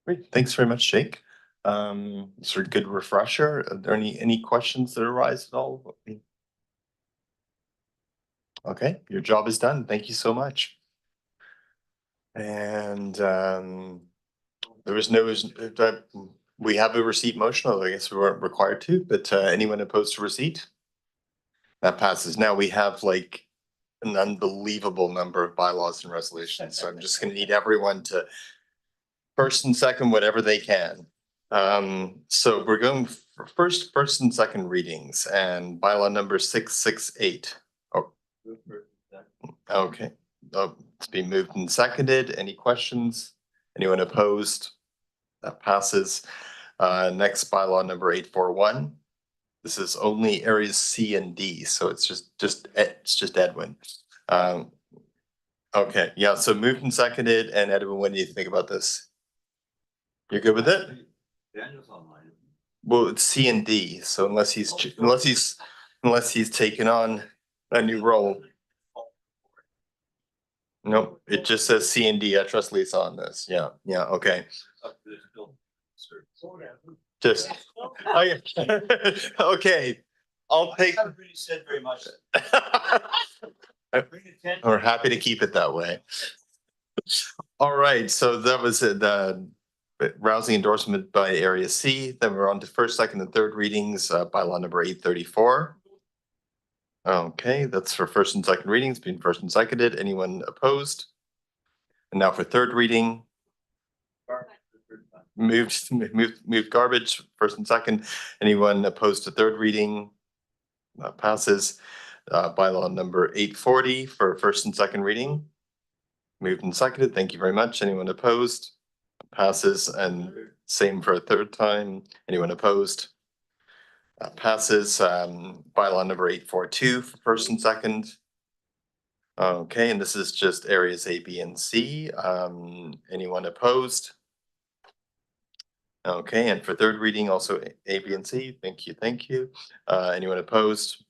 Great, thanks very much, Jake. Sort of good refresher. Are there any questions that arise at all? Okay, your job is done. Thank you so much. And there was no, we have a receipt motion, although I guess we weren't required to, but anyone opposed to receipt? That passes. Now we have like an unbelievable number of bylaws and resolutions, so I'm just gonna need everyone to first and second, whatever they can. So we're going for first and second readings, and bylaw number 668. Oh, okay. It's been moved and seconded. Any questions? Anyone opposed? That passes. Next bylaw number 841. This is only areas C and D, so it's just Edwin. Okay, yeah, so moved and seconded, and Edwin, what do you think about this? You're good with it? Daniel's online. Well, it's C and D, so unless he's taken on a new role. Nope, it just says C and D. I trust Lisa on this. Yeah, okay. Just, okay, I'll take. Everybody said very much. We're happy to keep it that way. All right, so that was the rousing endorsement by Area C. Then we're on to first, second, and third readings, bylaw number 834. Okay, that's for first and second readings, being first and seconded. Anyone opposed? And now for third reading. Moved garbage, first and second. Anyone opposed to third reading? Passes. Bylaw number 840 for first and second reading. Moved and seconded. Thank you very much. Anyone opposed? Passes. And same for a third time. Anyone opposed? Passes. Bylaw number 842 for first and second. Okay, and this is just areas A, B, and C. Anyone opposed? Okay, and for third reading, also A, B, and C. Thank you. Anyone opposed?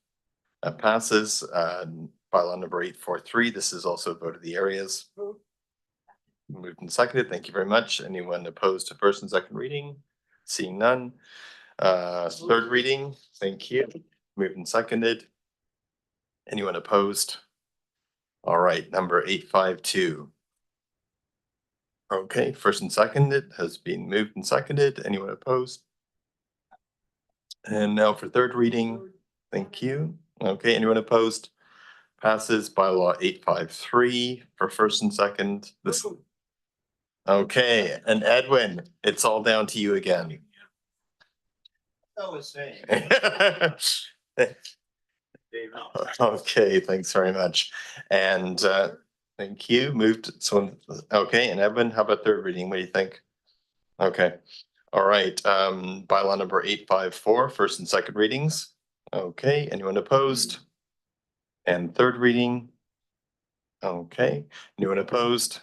Passes. Bylaw number 843. This is also vote of the areas. Moved and seconded. Thank you very much. Anyone opposed to first and second reading? Seeing none. Third reading. Thank you. Moved and seconded. Anyone opposed? All right, number 852. Okay, first and seconded has been moved and seconded. Anyone opposed? And now for third reading. Thank you. Okay, anyone opposed? Passes. Bylaw 853 for first and second. This. Okay, and Edwin, it's all down to you again. I was saying. Okay, thanks very much. And thank you. Moved. So, okay, and Edwin, how about third reading? What do you think? Okay. All right. Bylaw number 854, first and second readings. Okay, anyone opposed? And third reading. Okay, anyone opposed?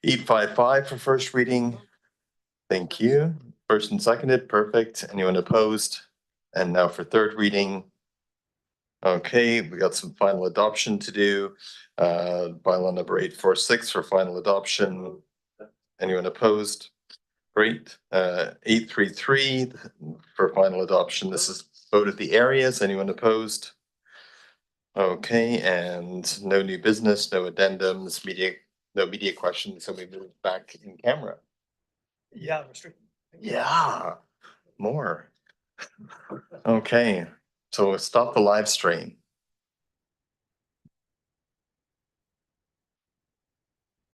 855 for first reading. Thank you. First and seconded, perfect. Anyone opposed? And now for third reading. Okay, we got some final adoption to do. Bylaw number 846 for final adoption. Anyone opposed? Great. 833 for final adoption. This is vote of the areas. Anyone opposed? Okay, and no new business, no addendums, no media questions, so we move back in camera. Yeah, Mr. Yeah, more. Okay, so stop the live stream.